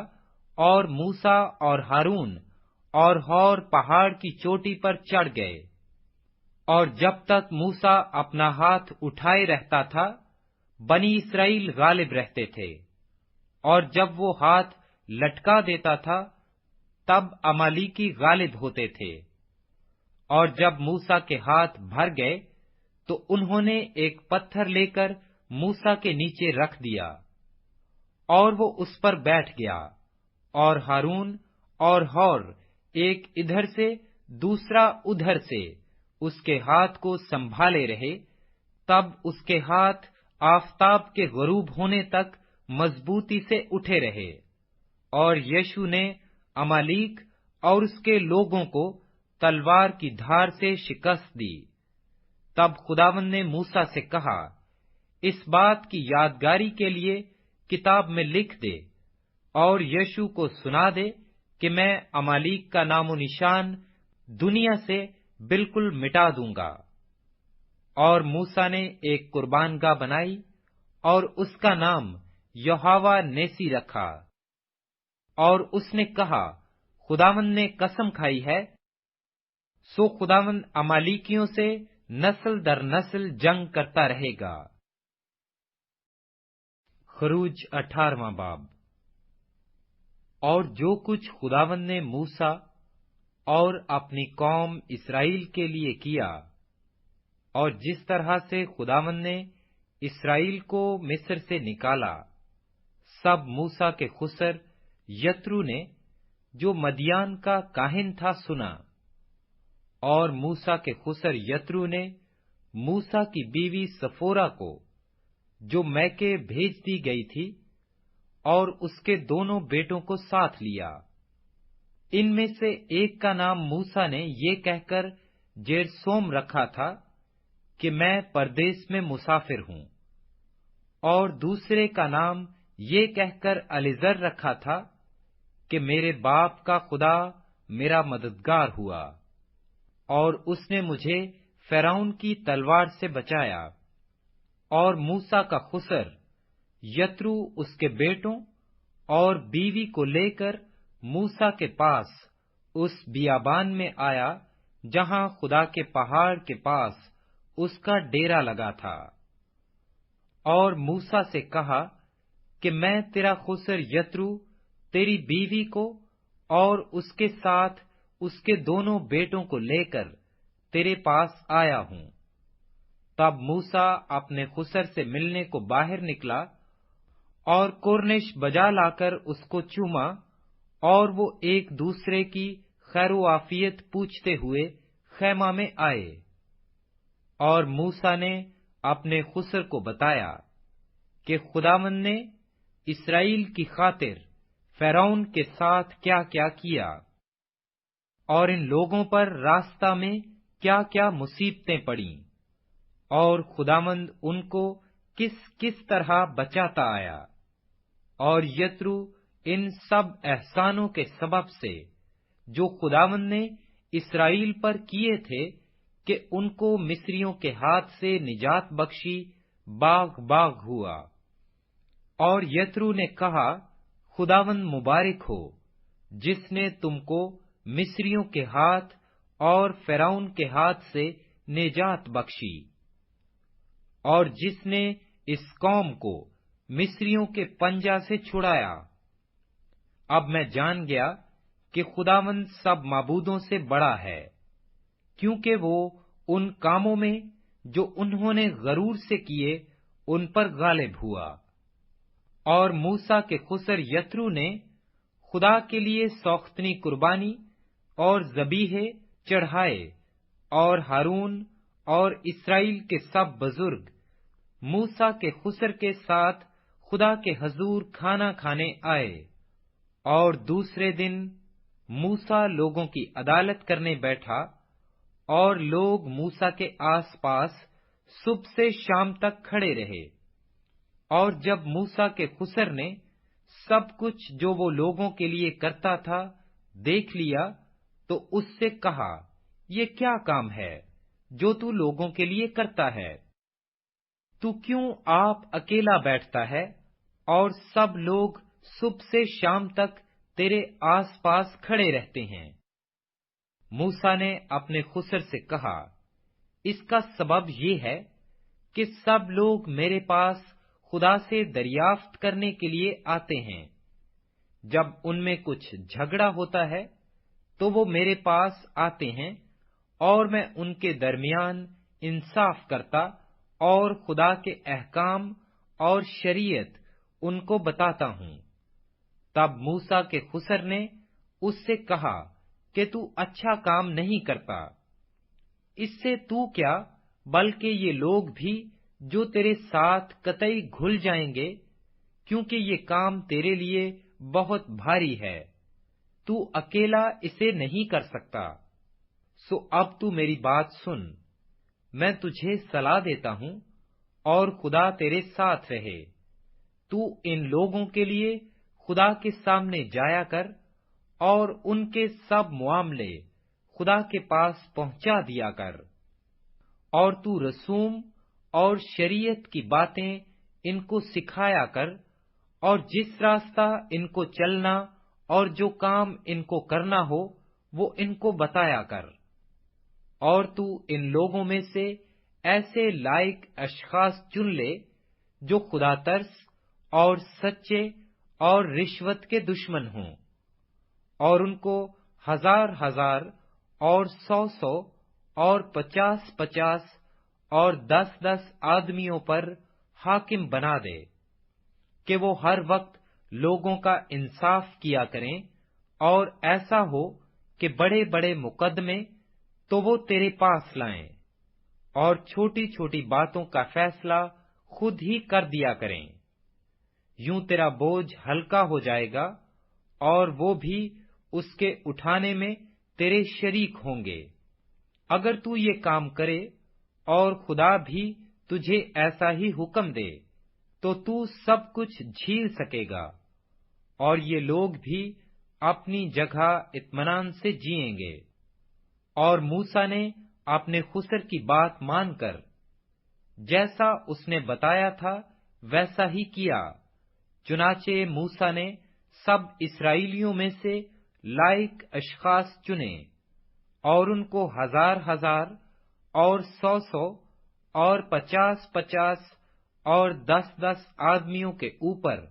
اور موسیٰ اور ہارون اور ہور پہاڑ کی چوٹی پر چڑھ گئے۔ اور جب تک موسیٰ اپنا ہاتھ اٹھائے رہتا تھا، بنی اسرائیل غالب رہتے تھے، اور جب وہ ہاتھ لٹکا دیتا تھا تب امالیکی غالب ہوتے تھے۔ اور جب موسیٰ کے ہاتھ بھر گئے تو انہوں نے ایک پتھر لے کر موسیٰ کے نیچے رکھ دیا، اور وہ اس پر بیٹھ گیا، اور ہارون اور ہور ایک ادھر سے دوسرا ادھر سے اس کے ہاتھ کو سنبھالے رہے۔ تب اس کے ہاتھ آفتاب کے غروب ہونے تک مضبوطی سے اٹھے رہے، اور یشوع نے امالیک اور اس کے لوگوں کو تلوار کی دھار سے شکست دی۔ تب خداوند نے موسیٰ سے کہا، اس بات کی یادگاری کے لیے کتاب میں لکھ دے، اور یشوع کو سنا دے کہ میں امالیک کا نام و نشان دنیا سے بالکل مٹا دوں گا۔ اور موسیٰ نے ایک قربان گاہ بنائی، اور اس کا نام یہوہ نیسی رکھا۔ اور اس نے کہا، خداوند نے قسم کھائی ہے، سو خداوند امالیکیوں سے نسل در نسل جنگ کرتا رہے گا۔ خروج 18واں باب۔ اور جو کچھ خداوند نے موسیٰ اور اپنی قوم اسرائیل کے لیے کیا، اور جس طرح سے خداوند نے اسرائیل کو مصر سے نکالا، سب موسیٰ کے خسر یترو نے جو مدیان کا کاہن تھا سنا۔ اور موسیٰ کے خسر یترو نے موسیٰ کی بیوی سفورا کو، جو میکے بھیج دی گئی تھی، اور اس کے دونوں بیٹوں کو ساتھ لیا۔ ان میں سے ایک کا نام موسیٰ نے یہ کہہ کر جیرسوم رکھا تھا کہ میں پردیس میں مسافر ہوں، اور دوسرے کا نام یہ کہہ کر الیزر رکھا تھا کہ میرے باپ کا خدا میرا مددگار ہوا، اور اس نے مجھے فرعون کی تلوار سے بچایا۔ اور موسیٰ کا خسر یترو اس کے بیٹوں اور بیوی کو لے کر موسیٰ کے پاس اس بیابان میں آیا جہاں خدا کے پہاڑ کے پاس اس کا ڈیرا لگا تھا۔ اور موسیٰ سے کہا کہ میں تیرا خسر یترو تیری بیوی کو اور اس کے ساتھ اس کے دونوں بیٹوں کو لے کر تیرے پاس آیا ہوں۔ تب موسیٰ اپنے خسر سے ملنے کو باہر نکلا، اور کورنش بجا لا کر اس کو چوما، اور وہ ایک دوسرے کی خیر و عافیت پوچھتے ہوئے خیمہ میں آئے۔ اور موسیٰ نے اپنے خسر کو بتایا کہ خداوند نے اسرائیل کی خاطر فرعون کے ساتھ کیا کیا کیا، اور ان لوگوں پر راستہ میں کیا کیا مصیبتیں پڑیں، اور خداوند ان کو کس کس طرح بچاتا آیا۔ اور یترو ان سب احسانوں کے سبب سے جو خداوند نے اسرائیل پر کیے تھے کہ ان کو مصریوں کے ہاتھ سے نجات بخشی، باغ باغ ہوا۔ اور یترو نے کہا، خداوند مبارک ہو، جس نے تم کو مصریوں کے ہاتھ اور فرعون کے ہاتھ سے نجات بخشی، اور جس نے اس قوم کو مصریوں کے پنجہ سے چھڑایا۔ اب میں جان گیا کہ خداوند سب معبودوں سے بڑا ہے، کیونکہ وہ ان کاموں میں جو انہوں نے غرور سے کیے ان پر غالب ہوا۔ اور موسیٰ کے خسر یترو نے خدا کے لیے سوختنی قربانی اور ذبیحے چڑھائے، اور ہارون اور اسرائیل کے سب بزرگ موسیٰ کے خسر کے ساتھ خدا کے حضور کھانا کھانے آئے۔ اور دوسرے دن موسیٰ لوگوں کی عدالت کرنے بیٹھا، اور لوگ موسیٰ کے آس پاس صبح سے شام تک کھڑے رہے۔ اور جب موسیٰ کے خسر نے سب کچھ جو وہ لوگوں کے لیے کرتا تھا دیکھ لیا، تو اس سے کہا یہ کیا کام ہے جو تو لوگوں کے لیے کرتا ہے؟ تو کیوں آپ اکیلا بیٹھتا ہے اور سب لوگ صبح سے شام تک تیرے آس پاس کھڑے رہتے ہیں؟ موسیٰ نے اپنے خسر سے کہا، اس کا سبب یہ ہے کہ سب لوگ میرے پاس خدا سے دریافت کرنے کے لیے آتے ہیں۔ جب ان میں کچھ جھگڑا ہوتا ہے تو وہ میرے پاس آتے ہیں اور میں ان کے درمیان انصاف کرتا اور خدا کے احکام اور شریعت ان کو بتاتا ہوں۔ تب موسیٰ کے خسر نے اس سے کہا کہ تو اچھا کام نہیں کرتا۔ اس سے تو کیا بلکہ یہ لوگ بھی جو تیرے ساتھ قطعی گھل جائیں گے، کیونکہ یہ کام تیرے لیے بہت بھاری ہے، تو اکیلا اسے نہیں کر سکتا۔ سو اب تو میری بات سن، میں تجھے صلاح دیتا ہوں اور خدا تیرے ساتھ رہے۔ تو ان لوگوں کے لیے خدا کے سامنے جایا کر اور ان کے سب معاملے خدا کے پاس پہنچا دیا کر، اور تو رسوم اور شریعت کی باتیں ان کو سکھایا کر، اور جس راستہ ان کو چلنا اور جو کام ان کو کرنا ہو وہ ان کو بتایا کر۔ اور تو ان لوگوں میں سے ایسے لائق اشخاص چن لے جو خدا ترس اور سچے اور رشوت کے دشمن ہوں، اور ان کو 1000 اور 100 اور 50 اور 10 آدمیوں پر حاکم بنا دے، کہ وہ ہر وقت لوگوں کا انصاف کیا کریں، اور ایسا ہو کہ بڑے بڑے مقدمے تو وہ تیرے پاس لائیں، اور چھوٹی چھوٹی باتوں کا فیصلہ خود ہی کر دیا کریں۔ یوں تیرا بوجھ ہلکا ہو جائے گا، اور وہ بھی اس کے اٹھانے میں تیرے شریک ہوں گے۔ اگر تو یہ کام کرے اور خدا بھی تجھے ایسا ہی حکم دے تو سب کچھ جھیل سکے گا، اور یہ لوگ بھی اپنی جگہ اطمینان سے جیئیں گے۔ اور موسیٰ نے اپنے خسر کی بات مان کر جیسا اس نے بتایا تھا ویسا ہی کیا۔ چنانچہ موسیٰ نے سب اسرائیلیوں میں سے لائق اشخاص چنے، اور ان کو 1000 اور 100 اور 50 اور 10 آدمیوں کے اوپر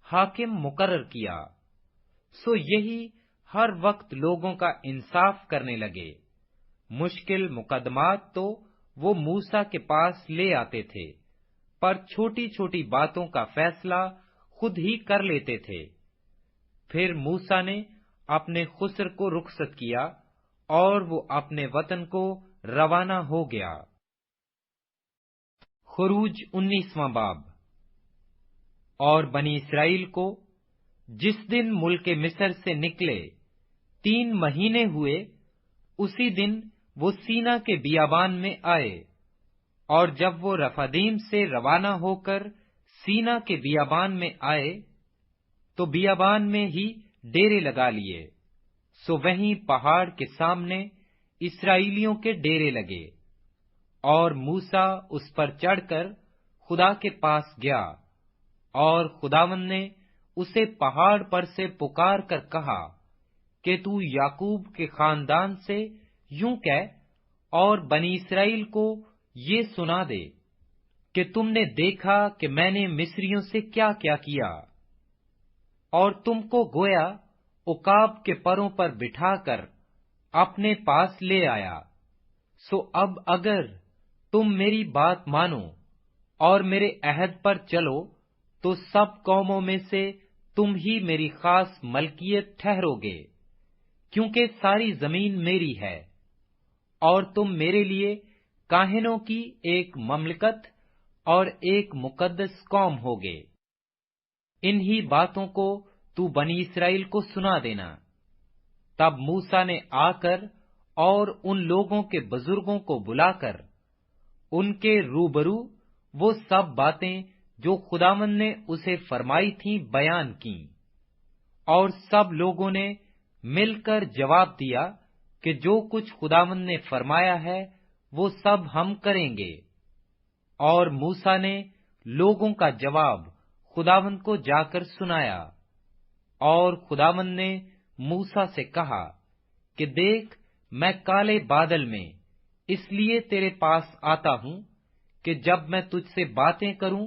حاکم مقرر کیا۔ سو یہی ہر وقت لوگوں کا انصاف کرنے لگے۔ مشکل مقدمات تو وہ موسیٰ کے پاس لے آتے تھے، پر چھوٹی چھوٹی باتوں کا فیصلہ خود ہی کر لیتے تھے۔ پھر موسیٰ نے اپنے خسر کو رخصت کیا، اور وہ اپنے وطن کو روانہ ہو گیا۔ خروج 19واں باب۔ اور بنی اسرائیل کو جس دن ملک مصر سے نکلے 3 مہینے ہوئے، اسی دن وہ سینا کے بیابان میں آئے۔ اور جب وہ رفدیم سے روانہ ہو کر سینا کے بیابان میں آئے تو بیابان میں ہی ڈیرے لگا لیے۔ سو وہیں پہاڑ کے سامنے اسرائیلیوں کے ڈیرے لگے، اور موسیٰ اس پر چڑھ کر خدا کے پاس گیا، اور خداوند نے اسے پہاڑ پر سے پکار کر کہا کہ تو یعقوب کے خاندان سے یوں کہہ اور بنی اسرائیل کو یہ سنا دے کہ تم نے دیکھا کہ میں نے مصریوں سے کیا کیا کیا، اور تم کو گویا عقاب کے پروں پر بٹھا کر اپنے پاس لے آیا۔ سو اب اگر تم میری بات مانو اور میرے عہد پر چلو تو سب قوموں میں سے تم ہی میری خاص ملکیت ٹھہرو گے، کیونکہ ساری زمین میری ہے، اور تم میرے لیے کاہنوں کی ایک مملکت اور ایک مقدس قوم ہوگے۔ انہی باتوں کو تو بنی اسرائیل کو سنا دینا۔ تب موسیٰ نے آ کر اور ان لوگوں کے بزرگوں کو بلا کر ان کے روبرو وہ سب باتیں جو خداوند نے اسے فرمائی تھیں بیان کیں، اور سب لوگوں نے مل کر جواب دیا کہ جو کچھ خداوند نے فرمایا ہے وہ سب ہم کریں گے۔ اور موسیٰ نے لوگوں کا جواب خداوند کو جا کر سنایا، اور خداوند نے موسیٰ سے کہا کہ دیکھ، میں کالے بادل میں اس لیے تیرے پاس آتا ہوں کہ جب میں تجھ سے باتیں کروں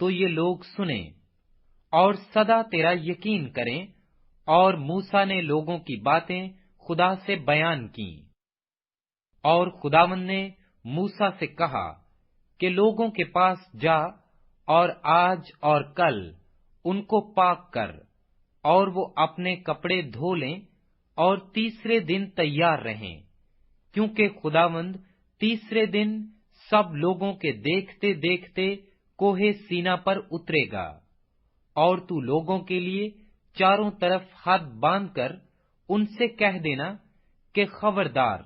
تو یہ لوگ سنیں اور سدا تیرا یقین کریں۔ اور موسیٰ نے لوگوں کی باتیں خدا سے بیان کیں۔ اور خداوند نے موسیٰ سے کہا کہ لوگوں کے پاس جا اور آج اور کل ان کو پاک کر، اور وہ اپنے کپڑے دھو لیں اور تیسرے دن تیار رہیں، کیونکہ خداوند تیسرے دن سب لوگوں کے دیکھتے دیکھتے کوہ سینا پر اترے گا۔ اور تو لوگوں کے لیے چاروں طرف ہاتھ باندھ کر ان سے کہہ دینا کہ خبردار،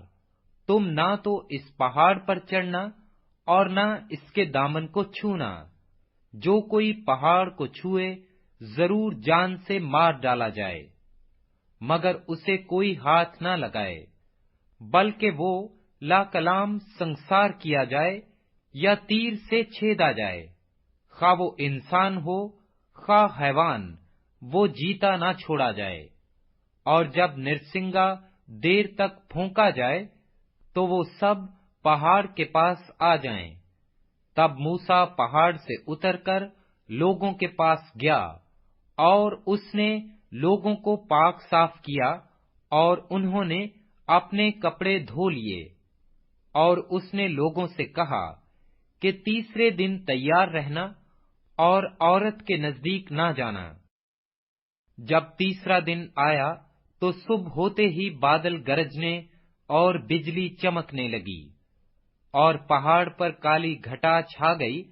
تم نہ تو اس پہاڑ پر چڑھنا اور نہ اس کے دامن کو چھونا۔ جو کوئی پہاڑ کو چھوئے ضرور جان سے مار ڈالا جائے، مگر اسے کوئی ہاتھ نہ لگائے، بلکہ وہ لا کلام سنسار کیا جائے یا تیر سے چھیدا جائے، خواہ وہ انسان ہو خواہ حیوان، وہ جیتا نہ چھوڑا جائے۔ اور جب نرسنگا دیر تک پھونکا جائے تو وہ سب پہاڑ کے پاس آ جائیں۔ تب موسیٰ پہاڑ سے اتر کر لوگوں کے پاس گیا، اور اس نے لوگوں کو پاک صاف کیا، اور انہوں نے اپنے کپڑے دھو لیے۔ اور اس نے لوگوں سے کہا کہ تیسرے دن تیار رہنا اور عورت کے نزدیک نہ جانا۔ جب تیسرا دن آیا تو صبح ہوتے ہی بادل گرجنے اور بجلی چمکنے لگی، اور پہاڑ پر کالی گھٹا چھا گئی،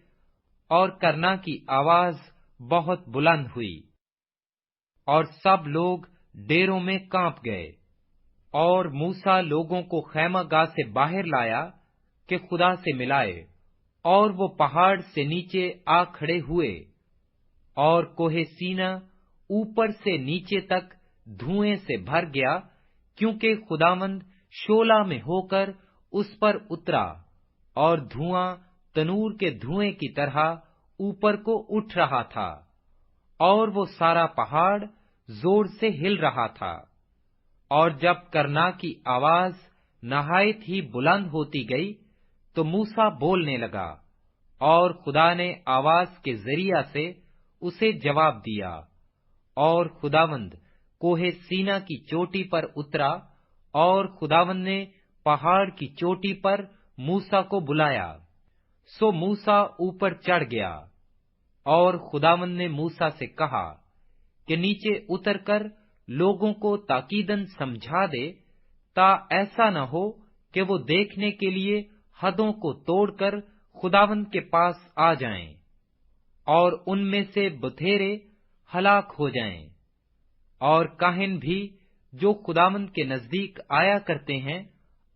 اور کرنا کی آواز بہت بلند ہوئی، اور سب لوگ ڈیروں میں کانپ گئے۔ اور موسیٰ لوگوں کو خیمہ گاہ سے باہر لایا کہ خدا سے ملائے، اور وہ پہاڑ سے نیچے آ کھڑے ہوئے، اور کوہ سینا اوپر سے نیچے تک دھوئیں سے بھر گیا، کیونکہ خداوند شعلہ میں ہو کر اس پر اترا، اور دھواں تنور کے دھوئیں کی طرح اوپر کو اٹھ رہا تھا، اور وہ سارا پہاڑ زور سے ہل رہا تھا۔ اور جب کرنا کی آواز نہایت ہی بلند ہوتی گئی تو موسیٰ بولنے لگا، اور خدا نے آواز کے ذریعہ سے اسے جواب دیا، اور خداوند کوہ سینا کی چوٹی پر اترا، اور خداوند نے پہاڑ کی چوٹی پر موسیٰ کو بلایا۔ سو موسیٰ اوپر چڑھ گیا، اور خداوند نے موسیٰ سے کہا کہ نیچے اتر کر لوگوں کو تاکیداً سمجھا دے، تا ایسا نہ ہو کہ وہ دیکھنے کے لیے حدوں کو توڑ کر خداوند کے پاس آ جائیں، اور ان میں سے بتھیرے ہلاک ہو جائیں۔ اور کاہن بھی جو خداوند کے نزدیک آیا کرتے ہیں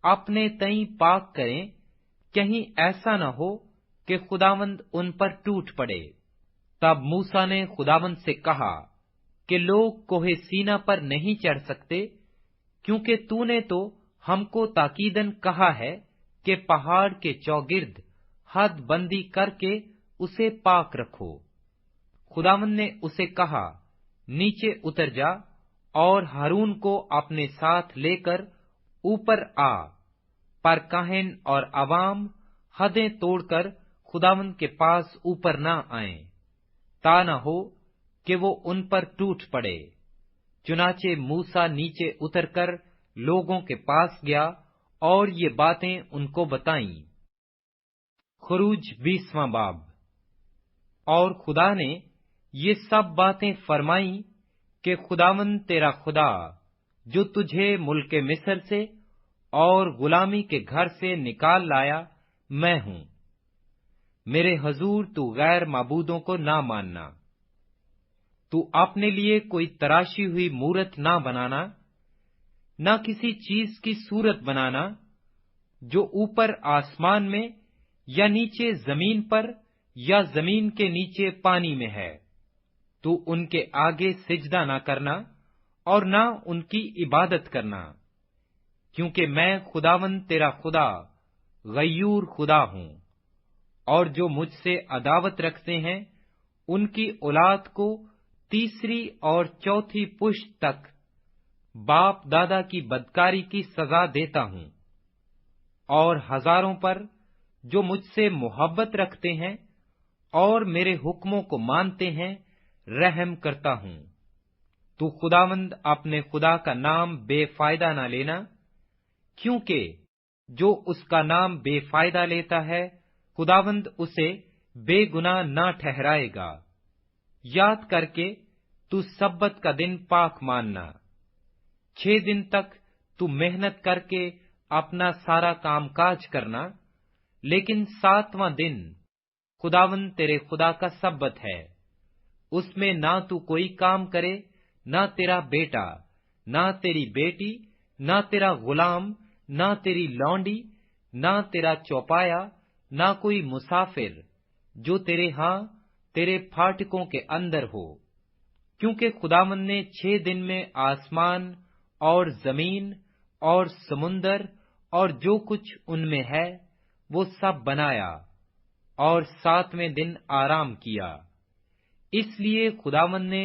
اپنے تئیں پاک کریں، کہیں ایسا نہ ہو کہ خداوند ان پر ٹوٹ پڑے۔ تب موسیٰ نے خداوند سے کہا کہ لوگ کوہ سینا پر نہیں چڑھ سکتے، کیونکہ تو نے تو ہم کو تاکیداً کہا ہے کہ پہاڑ کے چوگرد حد بندی کر کے اسے پاک رکھو۔ خداوند نے اسے کہا، نیچے اتر جا اور ہارون کو اپنے ساتھ لے کر اوپر آ، پر کاہن اور عوام حدیں توڑ کر خداوند کے پاس اوپر نہ آئیں، تا نہ ہو کہ وہ ان پر ٹوٹ پڑے۔ چنانچہ موسیٰ نیچے اتر کر لوگوں کے پاس گیا اور یہ باتیں ان کو بتائیں۔ خروج 20واں باب۔ اور خدا نے یہ سب باتیں فرمائیں کہ خداوند تیرا خدا جو تجھے ملک مصر سے اور غلامی کے گھر سے نکال لایا میں ہوں۔ میرے حضور تو غیر معبودوں کو نہ ماننا، تو اپنے لیے کوئی تراشی ہوئی مورت نہ بنانا، نہ کسی چیز کی صورت بنانا جو اوپر آسمان میں یا نیچے زمین پر یا زمین کے نیچے پانی میں ہے۔ تو ان کے آگے سجدہ نہ کرنا اور نہ ان کی عبادت کرنا۔ کیونکہ میں خداوند تیرا خدا غیور خدا ہوں، اور جو مجھ سے عداوت رکھتے ہیں ان کی اولاد کو تیسری اور چوتھی پشت تک باپ دادا کی بدکاری کی سزا دیتا ہوں، اور ہزاروں پر جو مجھ سے محبت رکھتے ہیں اور میرے حکموں کو مانتے ہیں رحم کرتا ہوں۔ تو خداوند اپنے خدا کا نام بے فائدہ نہ لینا، کیونکہ جو اس کا نام بے فائدہ لیتا ہے خداوند اسے بے گناہ نہ ٹھہرائے گا۔ یاد کر کے تو سبت کا دن پاک ماننا، 6 دن تک تو محنت کر کے اپنا سارا کام کاج کرنا، لیکن 7واں دن خداوند تیرے خدا کا سبت ہے۔ اس میں نہ تو کوئی کام کرے، نہ تیرا بیٹا، نہ تیری بیٹی، نہ تیرا غلام، نہ تیری لونڈی، نہ تیرا چوپایا، نہ کوئی مسافر جو تیرے ہاں تیرے پھاٹکوں کے اندر ہو، کیونکہ خداوند نے 6 دن میں آسمان اور زمین اور سمندر اور جو کچھ ان میں ہے وہ سب بنایا، اور 7ویں دن آرام کیا۔ اس لیے خداوند نے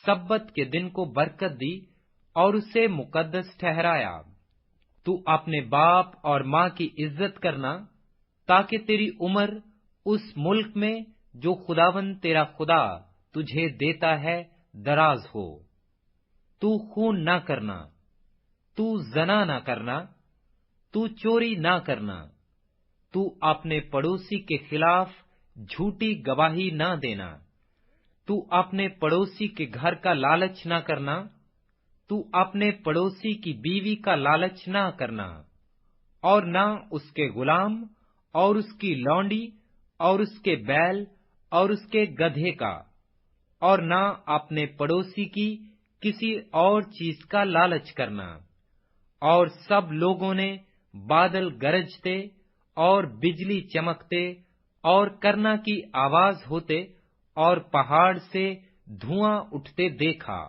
سبت کے دن کو برکت دی اور اسے مقدس ٹھہرایا۔ تو اپنے باپ اور ماں کی عزت کرنا، تاکہ تیری عمر اس ملک میں جو خداوند تیرا خدا تجھے دیتا ہے دراز ہو۔ تو خون نہ کرنا، تو زنا نہ کرنا، تو چوری نہ کرنا، تو اپنے پڑوسی کے خلاف جھوٹی گواہی نہ دینا، تو اپنے پڑوسی کے گھر کا لالچ نہ کرنا، تو اپنے پڑوسی کی بیوی کا لالچ نہ کرنا، اور نہ اس کے غلام اور اس کی لونڈی اور اس کے بیل اور اس کے گدھے کا، اور نہ اپنے پڑوسی کی کسی اور چیز کا لالچ کرنا۔ اور سب لوگوں نے بادل گرجتے اور بجلی چمکتے اور کرنا کی آواز ہوتے اور پہاڑ سے دھواں اٹھتے دیکھا۔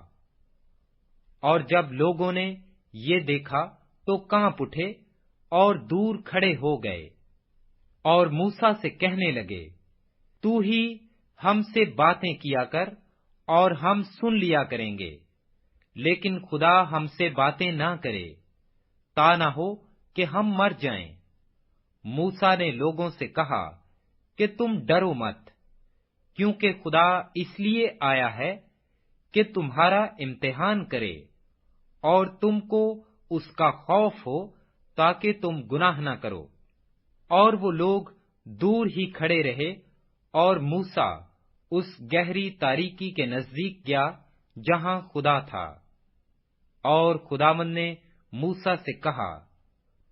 اور جب لوگوں نے یہ دیکھا تو کانپ اٹھے اور دور کھڑے ہو گئے، اور موسیٰ سے کہنے لگے، تو ہی ہم سے باتیں کیا کر اور ہم سن لیا کریں گے، لیکن خدا ہم سے باتیں نہ کرے، تا نہ ہو کہ ہم مر جائیں۔ موسیٰ نے لوگوں سے کہا کہ تم ڈرو مت، کیونکہ خدا اس لیے آیا ہے کہ تمہارا امتحان کرے اور تم کو اس کا خوف ہو تاکہ تم گناہ نہ کرو۔ اور وہ لوگ دور ہی کھڑے رہے، اور موسیٰ اس گہری تاریکی کے نزدیک گیا جہاں خدا تھا۔ اور خداوند نے موسیٰ سے کہا،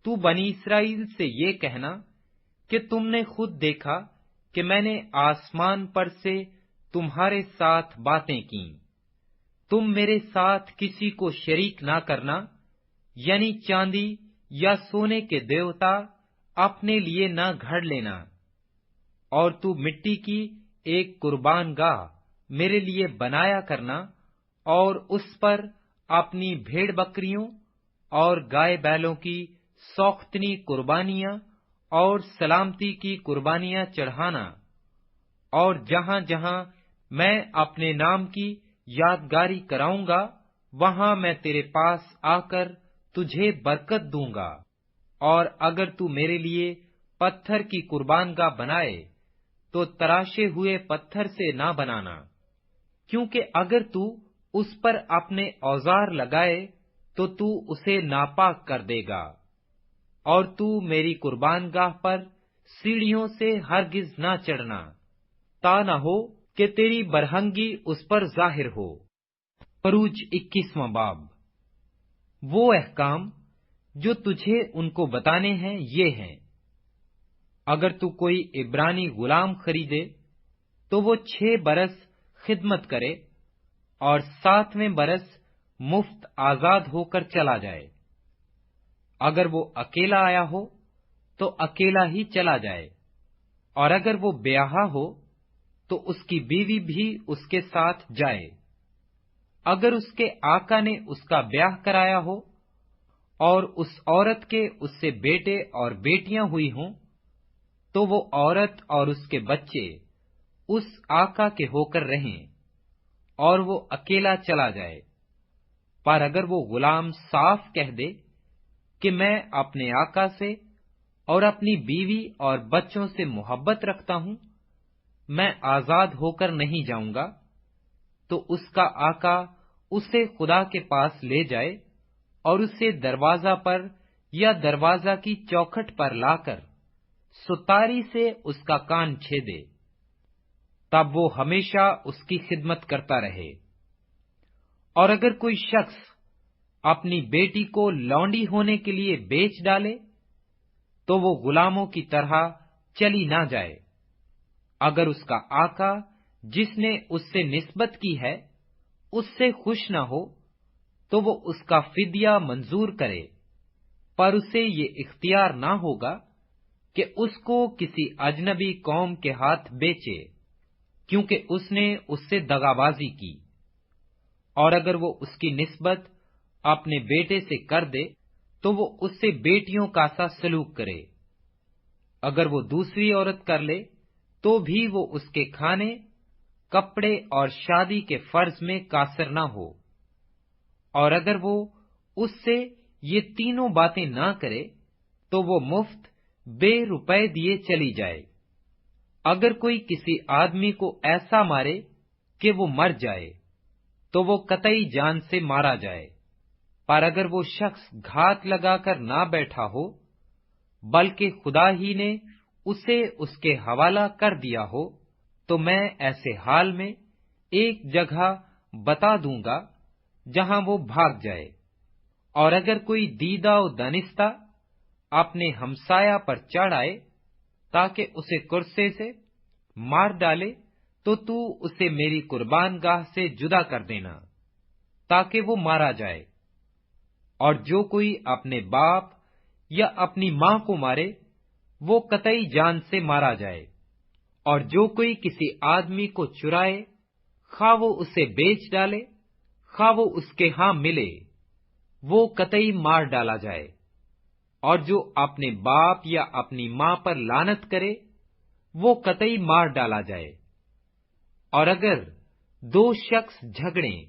تو بنی اسرائیل سے یہ کہنا کہ تم نے خود دیکھا کہ میں نے آسمان پر سے تمہارے ساتھ باتیں کیں۔ تم میرے ساتھ کسی کو شریک نہ کرنا، یعنی چاندی یا سونے کے دیوتا اپنے لیے نہ گھڑ لینا، اور تو مٹی کی ایک قربان گاہ میرے لیے بنایا کرنا، اور اس پر اپنی بھیڑ بکریوں اور گائے بیلوں کی سوختنی قربانیاں اور سلامتی کی قربانیاں چڑھانا، اور جہاں جہاں میں اپنے نام کی یادگاری کراؤں گا وہاں میں تیرے پاس آ کر تجھے برکت دوں گا۔ اور اگر تو میرے لیے پتھر کی قربان گاہ بنائے تو تراشے ہوئے پتھر سے نہ بنانا، کیونکہ اگر تو اس پر اپنے اوزار لگائے تو تو اسے ناپاک کر دے گا۔ اور تو میری قربان گاہ پر سیڑھیوں سے ہرگز نہ چڑھنا، تا نہ ہو کہ تیری برہنگی اس پر ظاہر ہو۔ خروج 21واں باب۔ وہ احکام جو تجھے ان کو بتانے ہیں یہ ہیں، اگر تو کوئی عبرانی غلام خریدے تو وہ 6 برس خدمت کرے اور 7ویں برس مفت آزاد ہو کر چلا جائے۔ اگر وہ اکیلا آیا ہو تو اکیلا ہی چلا جائے، اور اگر وہ بیاہا ہو تو اس کی بیوی بھی اس کے ساتھ جائے۔ اگر اس کے آقا نے اس کا بیاہ کرایا ہو اور اس عورت کے اس سے بیٹے اور بیٹیاں ہوئی ہوں، تو وہ عورت اور اس کے بچے اس آقا کے ہو کر رہیں اور وہ اکیلا چلا جائے۔ پر اگر وہ غلام صاف کہہ دے کہ میں اپنے آقا سے اور اپنی بیوی اور بچوں سے محبت رکھتا ہوں، میں آزاد ہو کر نہیں جاؤں گا، تو اس کا آقا اسے خدا کے پاس لے جائے اور اسے دروازہ پر یا دروازہ کی چوکھٹ پر لا کر ستاری سے اس کا کان چھیدے، تب وہ ہمیشہ اس کی خدمت کرتا رہے۔ اور اگر کوئی شخص اپنی بیٹی کو لونڈی ہونے کے لیے بیچ ڈالے تو وہ غلاموں کی طرح چلی نہ جائے۔ اگر اس کا آقا جس نے اس سے نسبت کی ہے اس سے خوش نہ ہو تو وہ اس کا فدیہ منظور کرے، پر اسے یہ اختیار نہ ہوگا کہ اس کو کسی اجنبی قوم کے ہاتھ بیچے، کیونکہ اس نے اس سے دغابازی کی۔ اور اگر وہ اس کی نسبت اپنے بیٹے سے کر دے تو وہ اس سے بیٹیوں کا سا سلوک کرے۔ اگر وہ دوسری عورت کر لے تو بھی وہ اس کے کھانے، کپڑے اور شادی کے فرض میں قاصر نہ ہو۔ اور اگر وہ اس سے یہ تینوں باتیں نہ کرے تو وہ مفت بے روپے دیے چلی جائے۔ اگر کوئی کسی آدمی کو ایسا مارے کہ وہ مر جائے تو وہ قطعی جان سے مارا جائے۔ پر اگر وہ شخص گھات لگا کر نہ بیٹھا ہو بلکہ خدا ہی نے اسے اس کے حوالہ کر دیا ہو، تو میں ایسے حال میں ایک جگہ بتا دوں گا جہاں وہ بھاگ جائے۔ اور اگر کوئی دیدہ و دانستہ اپنے ہمسایہ پر چڑھ آئے تاکہ اسے کرسے سے مار ڈالے تو اسے میری قربان گاہ سے جدا کر دینا تاکہ وہ مارا جائے۔ اور جو کوئی اپنے باپ یا اپنی ماں کو مارے وہ قطعی جان سے مارا جائے۔ اور جو کوئی کسی آدمی کو چرائے، خواہ وہ اسے بیچ ڈالے خواہ وہ اس کے ہاں ملے، وہ قطعی مار ڈالا جائے۔ اور جو اپنے باپ یا اپنی ماں پر لعنت کرے وہ قطعی مار ڈالا جائے۔ اور اگر دو شخص جھگڑیں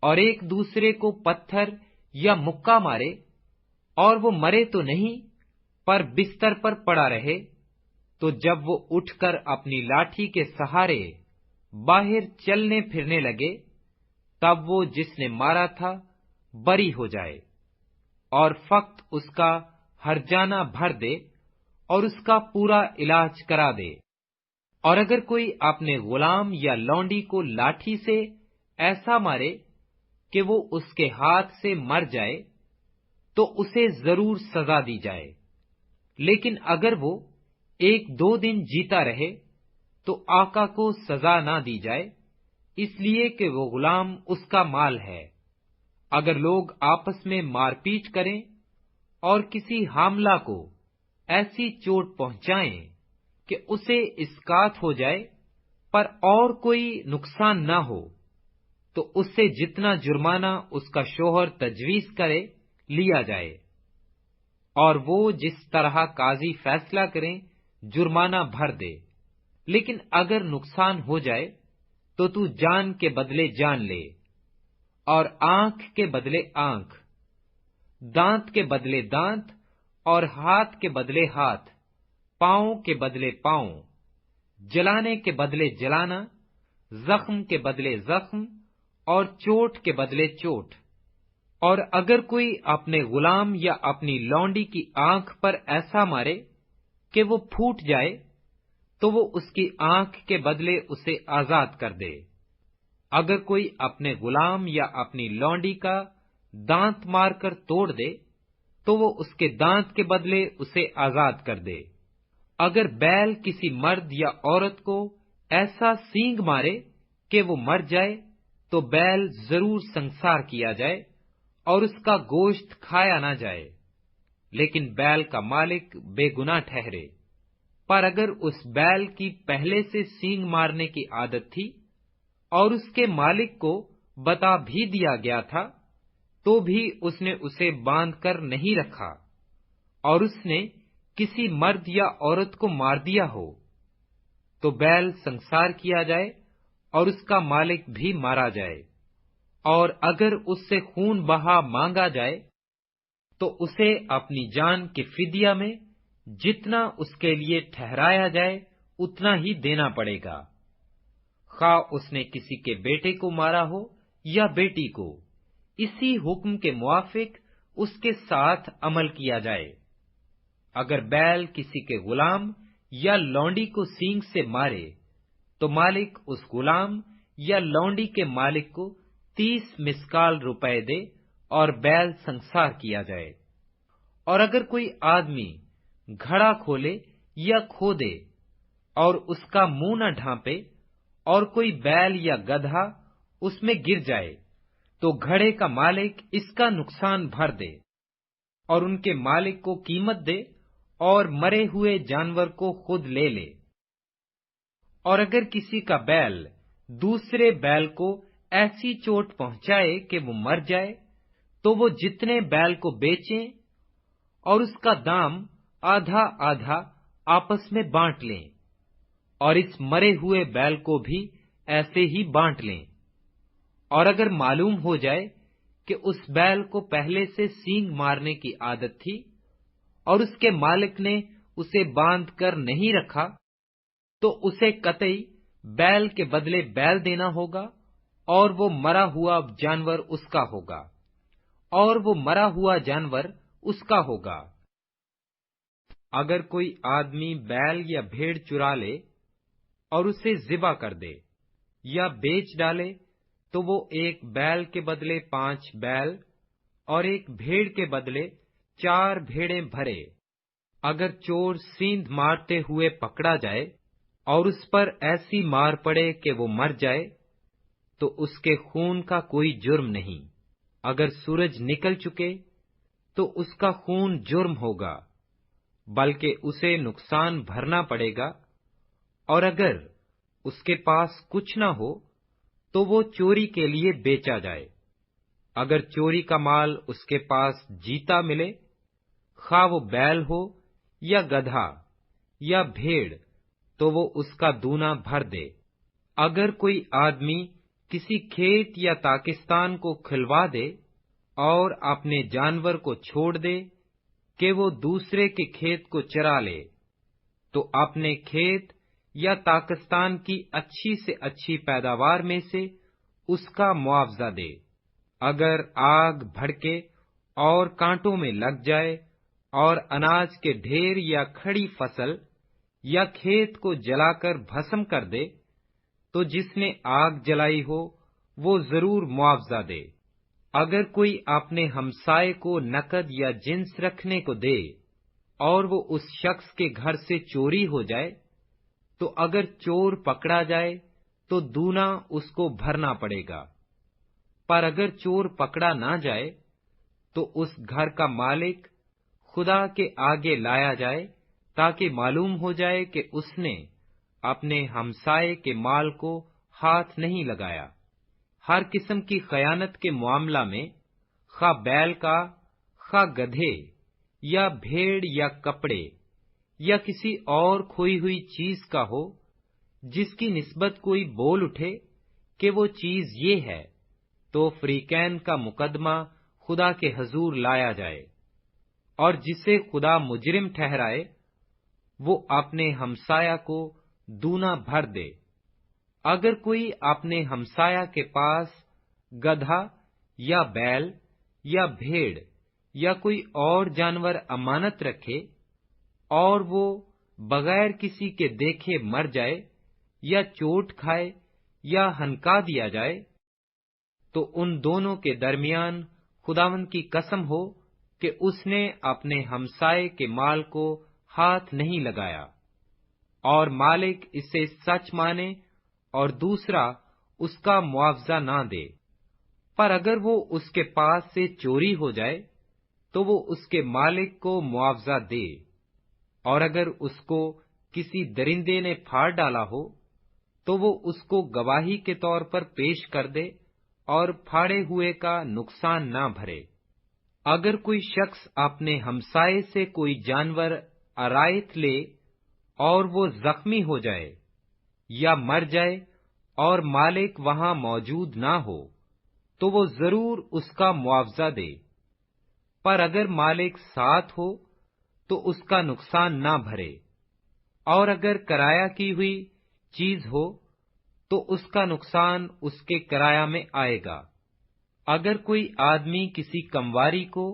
اور ایک دوسرے کو پتھر یا مکہ مارے اور وہ مرے تو نہیں پر بستر پر پڑا رہے، تو جب وہ اٹھ کر اپنی لاٹھی کے سہارے باہر چلنے پھرنے لگے، تب وہ جس نے مارا تھا بری ہو جائے اور فقط اس کا ہرجانہ بھر دے اور اس کا پورا علاج کرا دے۔ اور اگر کوئی اپنے غلام یا لونڈی کو لاٹھی سے ایسا مارے کہ وہ اس کے ہاتھ سے مر جائے تو اسے ضرور سزا دی جائے، لیکن اگر وہ 1-2 دن جیتا رہے تو آقا کو سزا نہ دی جائے، اس لیے کہ وہ غلام اس کا مال ہے۔ اگر لوگ آپس میں مار پیٹ کریں اور کسی حاملہ کو ایسی چوٹ پہنچائیں کہ اسے اسقاط ہو جائے پر اور کوئی نقصان نہ ہو، تو اس سے جتنا جرمانہ اس کا شوہر تجویز کرے لیا جائے، اور وہ جس طرح قاضی فیصلہ کریں جرمانہ بھر دے۔ لیکن اگر نقصان ہو جائے تو جان کے بدلے جان لے، اور آنکھ کے بدلے آنکھ، دانت کے بدلے دانت، اور ہاتھ کے بدلے ہاتھ، پاؤں کے بدلے پاؤں، جلانے کے بدلے جلانا، زخم کے بدلے زخم، اور چوٹ کے بدلے چوٹ۔ اور اگر کوئی اپنے غلام یا اپنی لونڈی کی آنکھ پر ایسا مارے کہ وہ پھوٹ جائے تو وہ اس کی آنکھ کے بدلے اسے آزاد کر دے۔ اگر کوئی اپنے غلام یا اپنی لونڈی کا دانت مار کر توڑ دے تو وہ اس کے دانت کے بدلے اسے آزاد کر دے۔ اگر بیل کسی مرد یا عورت کو ایسا سینگ مارے کہ وہ مر جائے تو بیل ضرور سنسار کیا جائے اور اس کا گوشت کھایا نہ جائے، لیکن بیل کا مالک بے گناہ ٹھہرے۔ پر اگر اس بیل کی پہلے سے سینگ مارنے کی عادت تھی اور اس کے مالک کو بتا بھی دیا گیا تھا تو بھی اس نے اسے باندھ کر نہیں رکھا، اور اس نے کسی مرد یا عورت کو مار دیا ہو، تو بیل سنسار کیا جائے اور اس کا مالک بھی مارا جائے۔ اور اگر اس سے خون بہا مانگا جائے تو اسے اپنی جان کے فدیہ میں جتنا اس کے لیے ٹھہرایا جائے اتنا ہی دینا پڑے گا، خواہ اس نے کسی کے بیٹے کو مارا ہو یا بیٹی کو، اسی حکم کے موافق اس کے ساتھ عمل کیا جائے۔ اگر بیل کسی کے غلام یا لونڈی کو سینگ سے مارے تو مالک اس غلام یا لونڈی کے مالک کو 30 مسکال روپے دے اور بیل سنسار کیا جائے۔ اور اگر کوئی آدمی گھڑا کھولے یا کھودے اور اس کا منہ نہ ڈھانپے اور کوئی بیل یا گدھا اس میں گر جائے تو گھڑے کا مالک اس کا نقصان بھر دے اور ان کے مالک کو قیمت دے اور مرے ہوئے جانور کو خود لے لے۔ اور اگر کسی کا بیل دوسرے بیل کو ایسی چوٹ پہنچائے کہ وہ مر جائے تو وہ جتنے بیل کو بیچیں اور اس کا دام آدھا آدھا آپس میں بانٹ لیں، اور اس مرے ہوئے بیل کو بھی ایسے ہی بانٹ لیں۔ اور اگر معلوم ہو جائے کہ اس بیل کو پہلے سے سینگ مارنے کی عادت تھی اور اس کے مالک نے اسے باندھ کر نہیں رکھا، تو اسے قطعی بیل کے بدلے بیل دینا ہوگا، اور وہ مرا ہوا جانور اس کا ہوگا، اور وہ مرا ہوا جانور اس کا ہوگا۔ اگر کوئی آدمی بیل یا بھیڑ چرا لے اور اسے ذبح کر دے یا بیچ ڈالے تو وہ ایک بیل کے بدلے 5 بیل اور ایک بھیڑ کے بدلے 4 بھیڑیں بھرے۔ اگر چور سیند مارتے ہوئے پکڑا جائے اور اس پر ایسی مار پڑے کہ وہ مر جائے تو اس کے خون کا کوئی جرم نہیں۔ اگر سورج نکل چکے تو اس کا خون جرم ہوگا، بلکہ اسے نقصان بھرنا پڑے گا۔ اور اگر اس کے پاس کچھ نہ ہو تو وہ چوری کے لیے بیچا جائے۔ اگر چوری کا مال اس کے پاس جیتا ملے، خواہ وہ بیل ہو یا گدھا یا بھیڑ، تو وہ اس کا دونا بھر دے۔ اگر کوئی آدمی کسی کھیت یا تاکستان کو کھلوا دے اور اپنے جانور کو چھوڑ دے کہ وہ دوسرے کے کھیت کو چرا لے، تو اپنے کھیت یا تاکستان کی اچھی سے اچھی پیداوار میں سے اس کا معاوضہ دے۔ اگر آگ بھڑکے اور کانٹوں میں لگ جائے اور اناج کے ڈھیر یا کھڑی فصل یا کھیت کو جلا کر بھسم کر دے تو جس نے آگ جلائی ہو وہ ضرور معاوضہ دے۔ اگر کوئی اپنے ہمسائے کو نقد یا جنس رکھنے کو دے اور وہ اس شخص کے گھر سے چوری ہو جائے تو اگر چور پکڑا جائے تو دونا اس کو بھرنا پڑے گا، پر اگر چور پکڑا نہ جائے تو اس گھر کا مالک خدا کے آگے لایا جائے تاکہ معلوم ہو جائے کہ اس نے اپنے ہمسائے کے مال کو ہاتھ نہیں لگایا۔ ہر قسم کی خیانت کے معاملہ میں، خواہ بیل کا، خواہ گدھے یا بھیڑ یا کپڑے یا کسی اور کھوئی ہوئی چیز کا ہو، جس کی نسبت کوئی بول اٹھے کہ وہ چیز یہ ہے، تو فریقین کا مقدمہ خدا کے حضور لایا جائے، اور جسے خدا مجرم ٹھہرائے وہ اپنے ہمسایہ کو دونا بھر دے۔ اگر کوئی اپنے ہمسایہ کے پاس گدھا یا بیل یا بھیڑ یا کوئی اور جانور امانت رکھے اور وہ بغیر کسی کے دیکھے مر جائے یا چوٹ کھائے یا ہنکا دیا جائے، تو ان دونوں کے درمیان خداوند کی قسم ہو کہ اس نے اپنے ہمسائے کے مال کو ہاتھ نہیں لگایا، اور مالک اسے سچ مانے اور دوسرا اس کا معاوضہ نہ دے۔ پر اگر وہ اس کے پاس سے چوری ہو جائے تو وہ اس کے مالک کو معاوضہ دے، اور اگر اس کو کسی درندے نے پھاڑ ڈالا ہو تو وہ اس کو گواہی کے طور پر پیش کر دے اور پھاڑے ہوئے کا نقصان نہ بھرے۔ اگر کوئی شخص اپنے ہمسائے سے کوئی جانور عرائت لے اور وہ زخمی ہو جائے یا مر جائے اور مالک وہاں موجود نہ ہو تو وہ ضرور اس کا معاوضہ دے، پر اگر مالک ساتھ ہو تو اس کا نقصان نہ بھرے، اور اگر کرایہ کی ہوئی چیز ہو تو اس کا نقصان اس کے کرایہ میں آئے گا۔ اگر کوئی آدمی کسی کمواری کو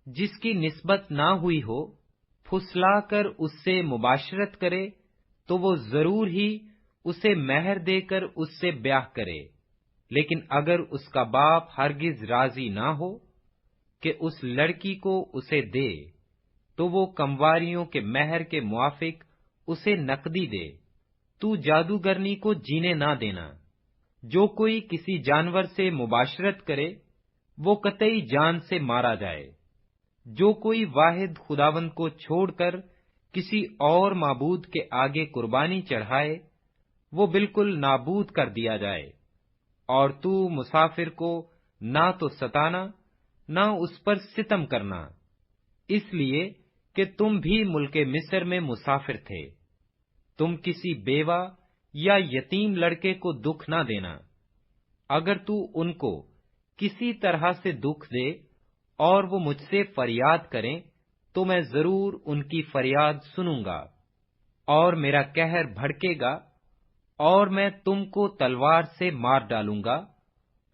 جس کی نسبت نہ ہوئی ہو پھسلا کر اس سے مباشرت کرے تو وہ ضرور ہی اسے مہر دے کر اس سے بیاہ کرے، لیکن اگر اس کا باپ ہرگز راضی نہ ہو کہ اس لڑکی کو اسے دے تو وہ کمواریوں کے مہر کے موافق اسے نقدی دے۔ تو جادوگرنی کو جینے نہ دینا۔ جو کوئی کسی جانور سے مباشرت کرے وہ قطعی جان سے مارا جائے۔ جو کوئی واحد خداوند کو چھوڑ کر کسی اور معبود کے آگے قربانی چڑھائے وہ بالکل نابود کر دیا جائے۔ اور تو مسافر کو نہ تو ستانا نہ اس پر ستم کرنا، اس لیے کہ تم بھی ملک مصر میں مسافر تھے۔ تم کسی بیوہ یا یتیم لڑکے کو دکھ نہ دینا۔ اگر تو ان کو کسی طرح سے دکھ دے اور وہ مجھ سے فریاد کریں تو میں ضرور ان کی فریاد سنوں گا، اور میرا قہر بھڑکے گا اور میں تم کو تلوار سے مار ڈالوں گا،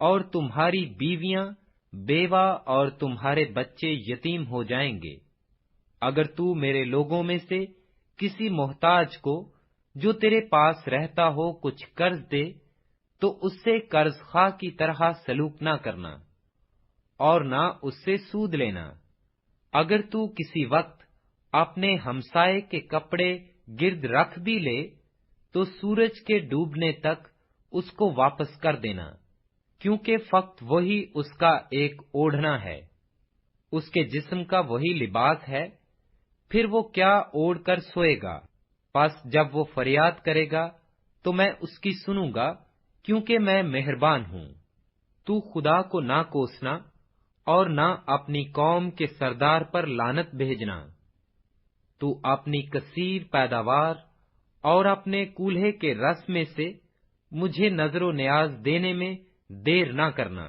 اور تمہاری بیویاں بیوہ اور تمہارے بچے یتیم ہو جائیں گے۔ اگر تو میرے لوگوں میں سے کسی محتاج کو جو تیرے پاس رہتا ہو کچھ قرض دے تو اس سے قرض خواہ کی طرح سلوک نہ کرنا اور نہ اس سے سود لینا۔ اگر تو کسی وقت اپنے ہمسائے کے کپڑے گرد رکھ بھی لے تو سورج کے ڈوبنے تک اس کو واپس کر دینا، کیونکہ فقط وہی اس کا ایک اوڑھنا ہے، اس کے جسم کا وہی لباس ہے، پھر وہ کیا اوڑھ کر سوئے گا؟ پس جب وہ فریاد کرے گا تو میں اس کی سنوں گا، کیونکہ میں مہربان ہوں۔ تو خدا کو نہ کوسنا اور نہ اپنی قوم کے سردار پر لعنت بھیجنا۔ تو اپنی کثیر پیداوار اور اپنے کولہے کے رس میں سے مجھے نظر و نیاز دینے میں دیر نہ کرنا،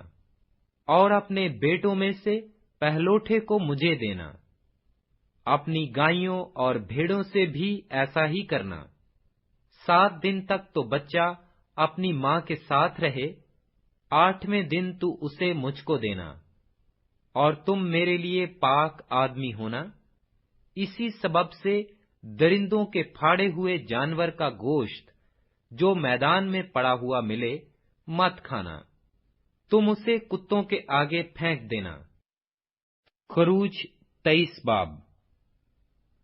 اور اپنے بیٹوں میں سے پہلوٹے کو مجھے دینا۔ اپنی گائیوں اور بھیڑوں سے بھی ایسا ہی کرنا۔ 7 دن تک تو بچہ اپنی ماں کے ساتھ رہے، 8ویں دن تو اسے مجھ کو دینا۔ اور تم میرے لیے پاک آدمی ہونا۔ اسی سبب سے درندوں کے پھاڑے ہوئے جانور کا گوشت جو میدان میں پڑا ہوا ملے مت کھانا، تم اسے کتوں کے آگے پھینک دینا۔ خروج 23 باب۔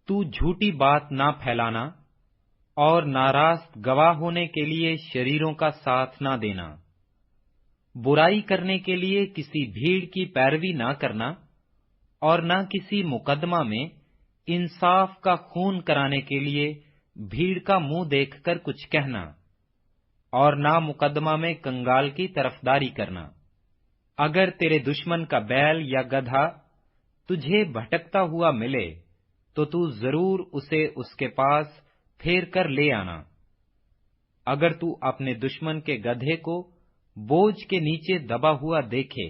تو جھوٹی بات نہ پھیلانا اور ناراست گواہ ہونے کے لیے شریروں کا ساتھ نہ دینا۔ برائی کرنے کے لیے کسی بھیڑ کی پیروی نہ کرنا، اور نہ کسی مقدمہ میں انصاف کا خون کرانے کے لیے بھیڑ کا منہ دیکھ کر کچھ کہنا، اور نہ مقدمہ میں کنگال کی طرفداری کرنا۔ اگر تیرے دشمن کا بیل یا گدھا تجھے بھٹکتا ہوا ملے تو تو ضرور اسے اس کے پاس پھیر کر لے آنا۔ اگر تو اپنے دشمن کے گدھے کو بوجھ کے نیچے دبا ہوا دیکھے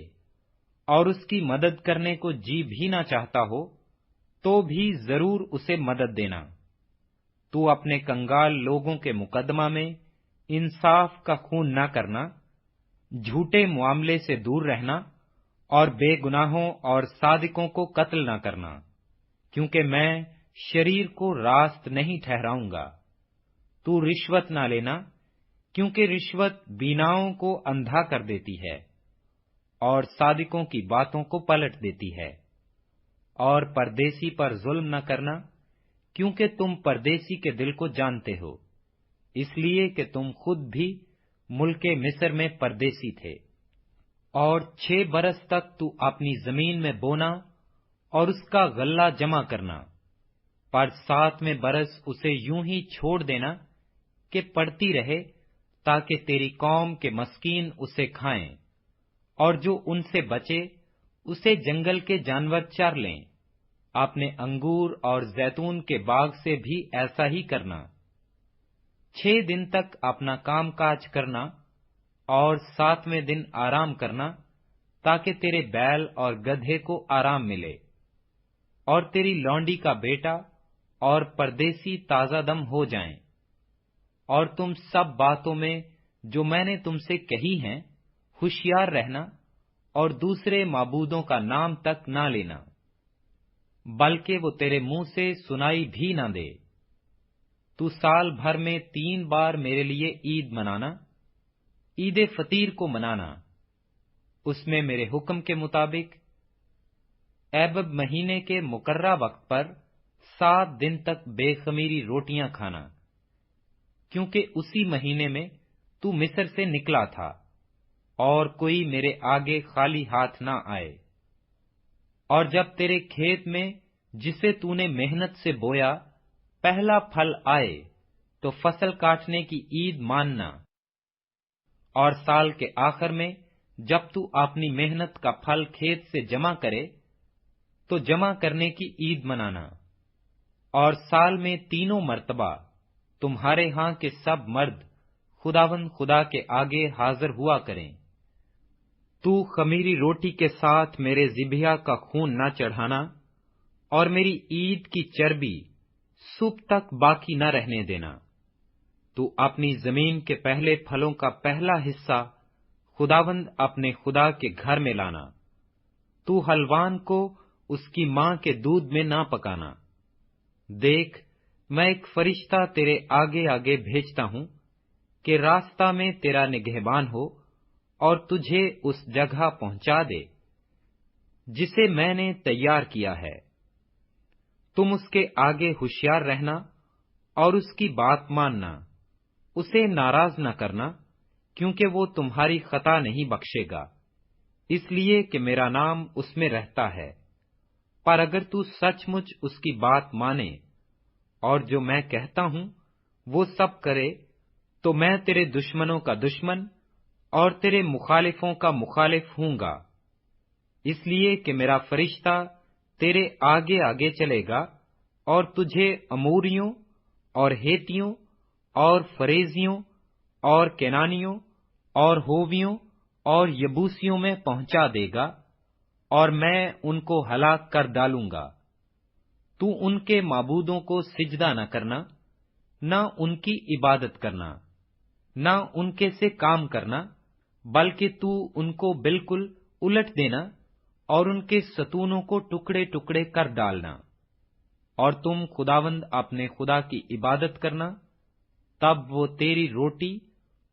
اور اس کی مدد کرنے کو جی بھی نہ چاہتا ہو تو بھی ضرور اسے مدد دینا۔ تو اپنے کنگال لوگوں کے مقدمہ میں انصاف کا خون نہ کرنا، جھوٹے معاملے سے دور رہنا، اور بے گناہوں اور صادقوں کو قتل نہ کرنا، کیونکہ میں شریر کو راست نہیں ٹھہراؤں گا۔ تو رشوت نہ لینا، کیونکہ رشوت بیناؤں کو اندھا کر دیتی ہے اور صادقوں کی باتوں کو پلٹ دیتی ہے۔ اور پردیسی پر ظلم نہ کرنا، کیونکہ تم پردیسی کے دل کو جانتے ہو، اس لیے کہ تم خود بھی ملک مصر میں پردیسی تھے۔ اور 6 برس تک تو اپنی زمین میں بونا اور اس کا غلہ جمع کرنا، پر 7ویں برس اسے یوں ہی چھوڑ دینا کہ پڑتی رہے، تاکہ تیری قوم کے مسکین اسے کھائیں، اور جو ان سے بچے اسے جنگل کے جانور چر لیں۔ اپنے انگور اور زیتون کے باغ سے بھی ایسا ہی کرنا۔ 6 دن تک اپنا کام کاج کرنا اور 7ویں دن آرام کرنا، تاکہ تیرے بیل اور گدھے کو آرام ملے، اور تیری لونڈی کا بیٹا اور پردیسی تازہ دم ہو جائیں۔ اور تم سب باتوں میں جو میں نے تم سے کہی ہیں ہوشیار رہنا، اور دوسرے معبودوں کا نام تک نہ لینا، بلکہ وہ تیرے منہ سے سنائی بھی نہ دے۔ تو سال بھر میں 3 بار میرے لیے عید منانا۔ عید فطیر کو منانا، اس میں میرے حکم کے مطابق ایبب مہینے کے مقررہ وقت پر 7 دن تک بے خمیری روٹیاں کھانا، کیونکہ اسی مہینے میں تو مصر سے نکلا تھا، اور کوئی میرے آگے خالی ہاتھ نہ آئے۔ اور جب تیرے کھیت میں جسے تو نے محنت سے بویا پہلا پھل آئے تو فصل کاٹنے کی عید ماننا، اور سال کے آخر میں جب تو اپنی محنت کا پھل کھیت سے جمع کرے تو جمع کرنے کی عید منانا۔ اور سال میں 3 مرتبہ تمہارے ہاں کے سب مرد خداوند خدا کے آگے حاضر ہوا کریں۔ تو خمیری روٹی کے ساتھ میرے ذبیحہ کا خون نہ چڑھانا، اور میری عید کی چربی صبح تک باقی نہ رہنے دینا۔ تو اپنی زمین کے پہلے پھلوں کا پہلا حصہ خداوند اپنے خدا کے گھر میں لانا۔ تو حلوان کو اس کی ماں کے دودھ میں نہ پکانا۔ دیکھ، میں ایک فرشتہ تیرے آگے آگے بھیجتا ہوں کہ راستہ میں تیرا نگہبان ہو اور تجھے اس جگہ پہنچا دے جسے میں نے تیار کیا ہے۔ تم اس کے آگے ہوشیار رہنا اور اس کی بات ماننا، اسے ناراض نہ کرنا، کیونکہ وہ تمہاری خطا نہیں بخشے گا، اس لیے کہ میرا نام اس میں رہتا ہے۔ پر اگر تو سچ مچ اس کی بات مانے اور جو میں کہتا ہوں وہ سب کرے، تو میں تیرے دشمنوں کا دشمن اور تیرے مخالفوں کا مخالف ہوں گا، اس لیے کہ میرا فرشتہ تیرے آگے آگے چلے گا اور تجھے اموریوں اور ہیتیوں اور فریزیوں اور کینانیوں اور ہوویوں اور یبوسیوں میں پہنچا دے گا، اور میں ان کو ہلاک کر ڈالوں گا۔ تو ان کے معبودوں کو سجدہ نہ کرنا، نہ ان کی عبادت کرنا، نہ ان کے سے کام کرنا، بلکہ تو ان کو بالکل الٹ دینا اور ان کے ستونوں کو ٹکڑے ٹکڑے کر ڈالنا۔ اور تم خداوند اپنے خدا کی عبادت کرنا، تب وہ تیری روٹی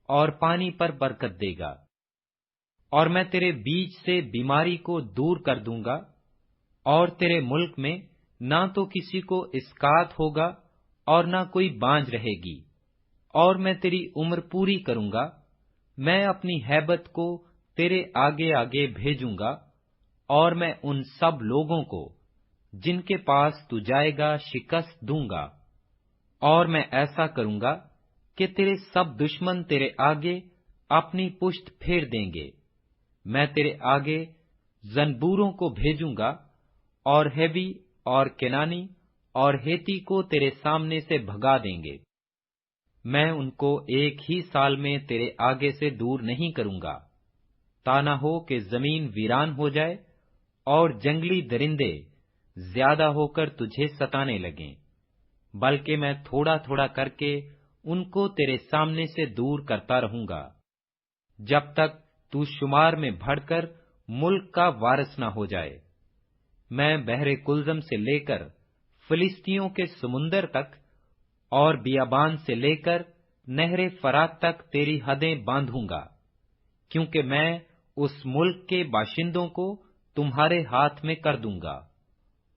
اور پانی پر برکت دے گا۔ اور میں تیرے بیچ سے بیماری کو دور کر دوں گا، اور تیرے ملک میں نہ تو کسی کو اسقات ہوگا اور نہ کوئی بانجھ رہے گی، اور میں تیری عمر پوری کروں گا۔ میں اپنی ہیبت کو تیرے آگے آگے بھیجوں گا، اور میں ان سب لوگوں کو جن کے پاس تو جائے گا شکست دوں گا، اور میں ایسا کروں گا کہ تیرے سب دشمن تیرے آگے اپنی پشت پھیر دیں گے۔ میں تیرے آگے زنبوروں کو بھیجوں گا، اور ہیبی اور کینانی اور ہیتی کو تیرے سامنے سے بھگا دیں گے۔ میں ان کو ایک ہی سال میں تیرے آگے سے دور نہیں کروں گا، تا نہ ہو کہ زمین ویران ہو جائے اور جنگلی درندے زیادہ ہو کر تجھے ستانے لگیں، بلکہ میں تھوڑا تھوڑا کر کے ان کو تیرے سامنے سے دور کرتا رہوں گا، جب تک تو شمار میں بڑھ کر ملک کا وارث نہ ہو جائے۔ میں بحر کلزم سے لے کر فلسطینیوں کے سمندر تک اور بیابان سے لے کر نہر فرات تک تیری حدیں باندھوں گا، کیونکہ میں اس ملک کے باشندوں کو تمہارے ہاتھ میں کر دوں گا،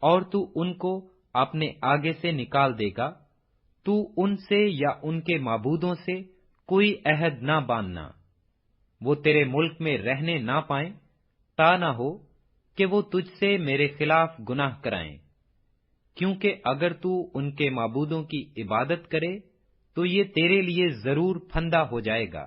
اور تو ان کو اپنے آگے سے نکال دے گا۔ تو ان سے یا ان کے معبودوں سے کوئی عہد نہ باندھنا، وہ تیرے ملک میں رہنے نہ پائیں، تا نہ ہو کہ وہ تجھ سے میرے خلاف گناہ کرائیں، کیونکہ اگر تو ان کے معبودوں کی عبادت کرے تو یہ تیرے لیے ضرور پھندا ہو جائے گا۔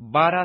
12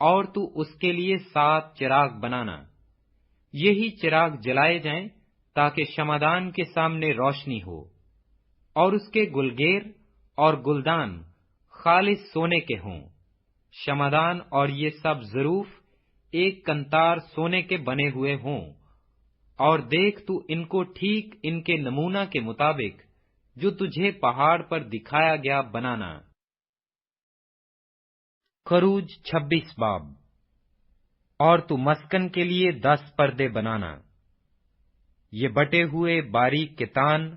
اور تو اس کے لیے 7 چراغ بنانا، یہی چراغ جلائے جائیں تاکہ شمعدان کے سامنے روشنی ہو، اور اس کے گلگیر اور گلدان خالص سونے کے ہوں۔ شمعدان اور یہ سب ظروف ایک کنتار سونے کے بنے ہوئے ہوں، اور دیکھ تو ان کو ٹھیک ان کے نمونہ کے مطابق جو تجھے پہاڑ پر دکھایا گیا بنانا۔ خروج 26 باب۔ اور تو مسکن کے لیے 10 پردے بنانا، یہ بٹے ہوئے باریک کتان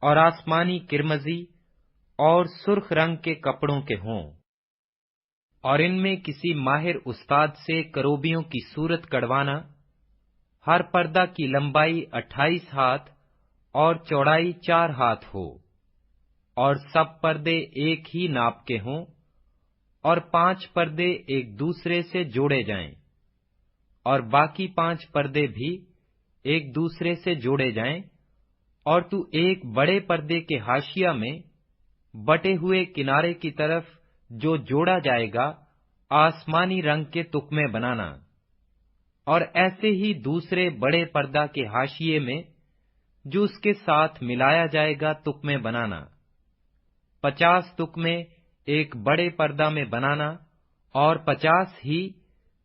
اور آسمانی کرمزی اور سرخ رنگ کے کپڑوں کے ہوں، اور ان میں کسی ماہر استاد سے کروبیوں کی صورت کڑوانا۔ ہر پردہ کی لمبائی 28 ہاتھ اور چوڑائی 4 ہاتھ ہو، اور سب پردے ایک ہی ناپ کے ہوں، اور 5 پردے ایک دوسرے سے جوڑے جائیں، اور باقی 5 پردے بھی ایک دوسرے سے جوڑے جائیں۔ اور تو ایک بڑے پردے کے حاشیہ میں بٹے ہوئے کنارے کی طرف جو جوڑا جائے گا آسمانی رنگ کے تکمے بنانا، اور ایسے ہی دوسرے بڑے پردہ کے حاشیے میں جو اس کے ساتھ ملایا جائے گا تکمے بنانا۔ 50 تکمے ایک بڑے پردہ میں بنانا، اور 50 ہی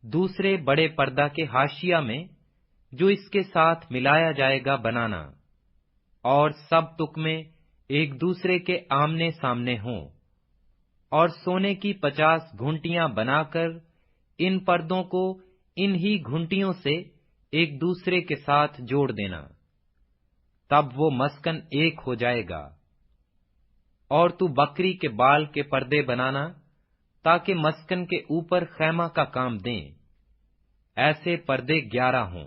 دوسرے بڑے پردہ کے حاشیہ میں جو اس کے ساتھ ملایا جائے گا بنانا، اور سب تکمے ایک دوسرے کے آمنے سامنے ہوں۔ اور سونے کی 50 گھنٹیاں بنا کر ان پردوں کو ان ہی گھنٹیوں سے ایک دوسرے کے ساتھ جوڑ دینا، تب وہ مسکن ایک ہو جائے گا۔ اور تو بکری کے بال کے پردے بنانا تاکہ مسکن کے اوپر خیمہ کا کام دیں، ایسے پردے 11 ہوں،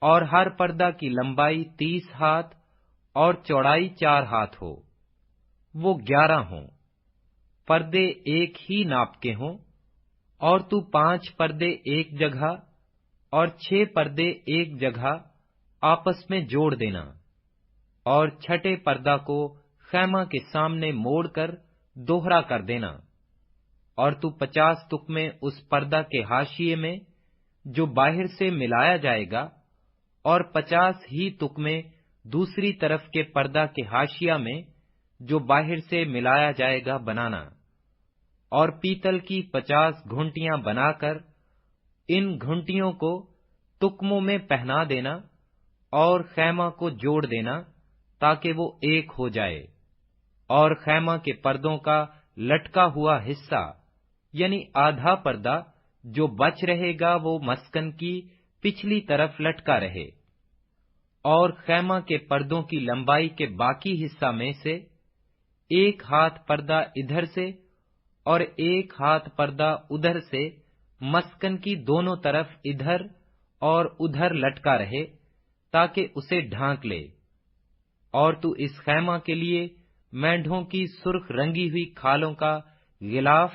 اور ہر پردہ کی لمبائی 30 ہاتھ اور چوڑائی 4 ہاتھ ہو، وہ 11 ہوں، پردے ایک ہی ناپ کے ہوں۔ اور تو 5 پردے ایک جگہ اور 6 پردے ایک جگہ آپس میں جوڑ دینا، اور چھٹے پردہ کو خیمہ کے سامنے موڑ کر دوہرا کر دینا۔ اور تو 50 تکمے اس پردہ کے حاشیے میں جو باہر سے ملایا جائے گا، اور 50 ہی تکمے دوسری طرف کے پردہ کے حاشیہ میں جو باہر سے ملایا جائے گا بنانا، اور پیتل کی 50 گھنٹیاں بنا کر ان گھنٹیوں کو تکموں میں پہنا دینا، اور خیمہ کو جوڑ دینا تاکہ وہ ایک ہو جائے۔ اور خیمہ کے پردوں کا لٹکا ہوا حصہ یعنی آدھا پردہ جو بچ رہے گا وہ مسکن کی پچھلی طرف لٹکا رہے، اور خیمہ کے پردوں کی لمبائی کے باقی حصہ میں سے 1 ہاتھ پردہ ادھر سے اور 1 ہاتھ پردہ ادھر سے مسکن کی دونوں طرف ادھر اور ادھر لٹکا رہے تاکہ اسے ڈھانک لے۔ اور تو اس خیمہ کے لیے مینڈھوں کی سرخ رنگی ہوئی کھالوں کا غلاف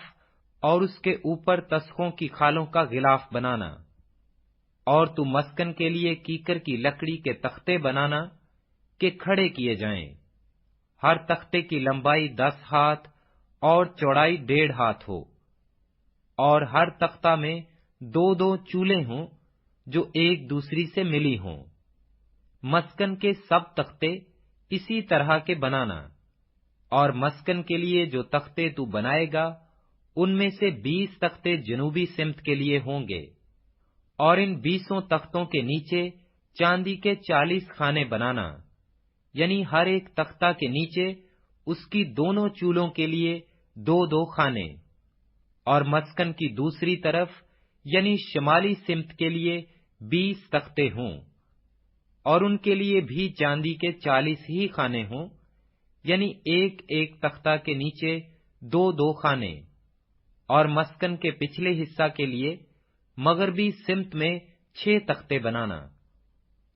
اور اس کے اوپر تسخوں کی کھالوں کا غلاف بنانا۔ اور تو مسکن کے لیے کیکر کی لکڑی کے تختے بنانا کہ کھڑے کیے جائیں، ہر تختے کی لمبائی 10 ہاتھ اور چوڑائی 1.5 ہاتھ ہو، اور ہر تختہ میں 2 چولے ہوں جو ایک دوسری سے ملی ہوں۔ مسکن کے سب تختے اسی طرح کے بنانا، اور مسکن کے لیے جو تختے تو بنائے گا ان میں سے 20 تختے جنوبی سمت کے لیے ہوں گے، اور ان 20 تختوں کے نیچے چاندی کے 40 خانے بنانا، یعنی ہر ایک تختہ کے نیچے اس کی دونوں چولوں کے لیے 2 خانے، اور مسکن کی دوسری طرف یعنی شمالی سمت کے لیے 20 تختے ہوں، اور ان کے لیے بھی چاندی کے 40 ہی خانے ہوں، یعنی ایک ایک تختہ کے نیچے 2 خانے۔ اور مسکن کے پچھلے حصہ کے لیے مغربی سمت میں 6 تختے بنانا،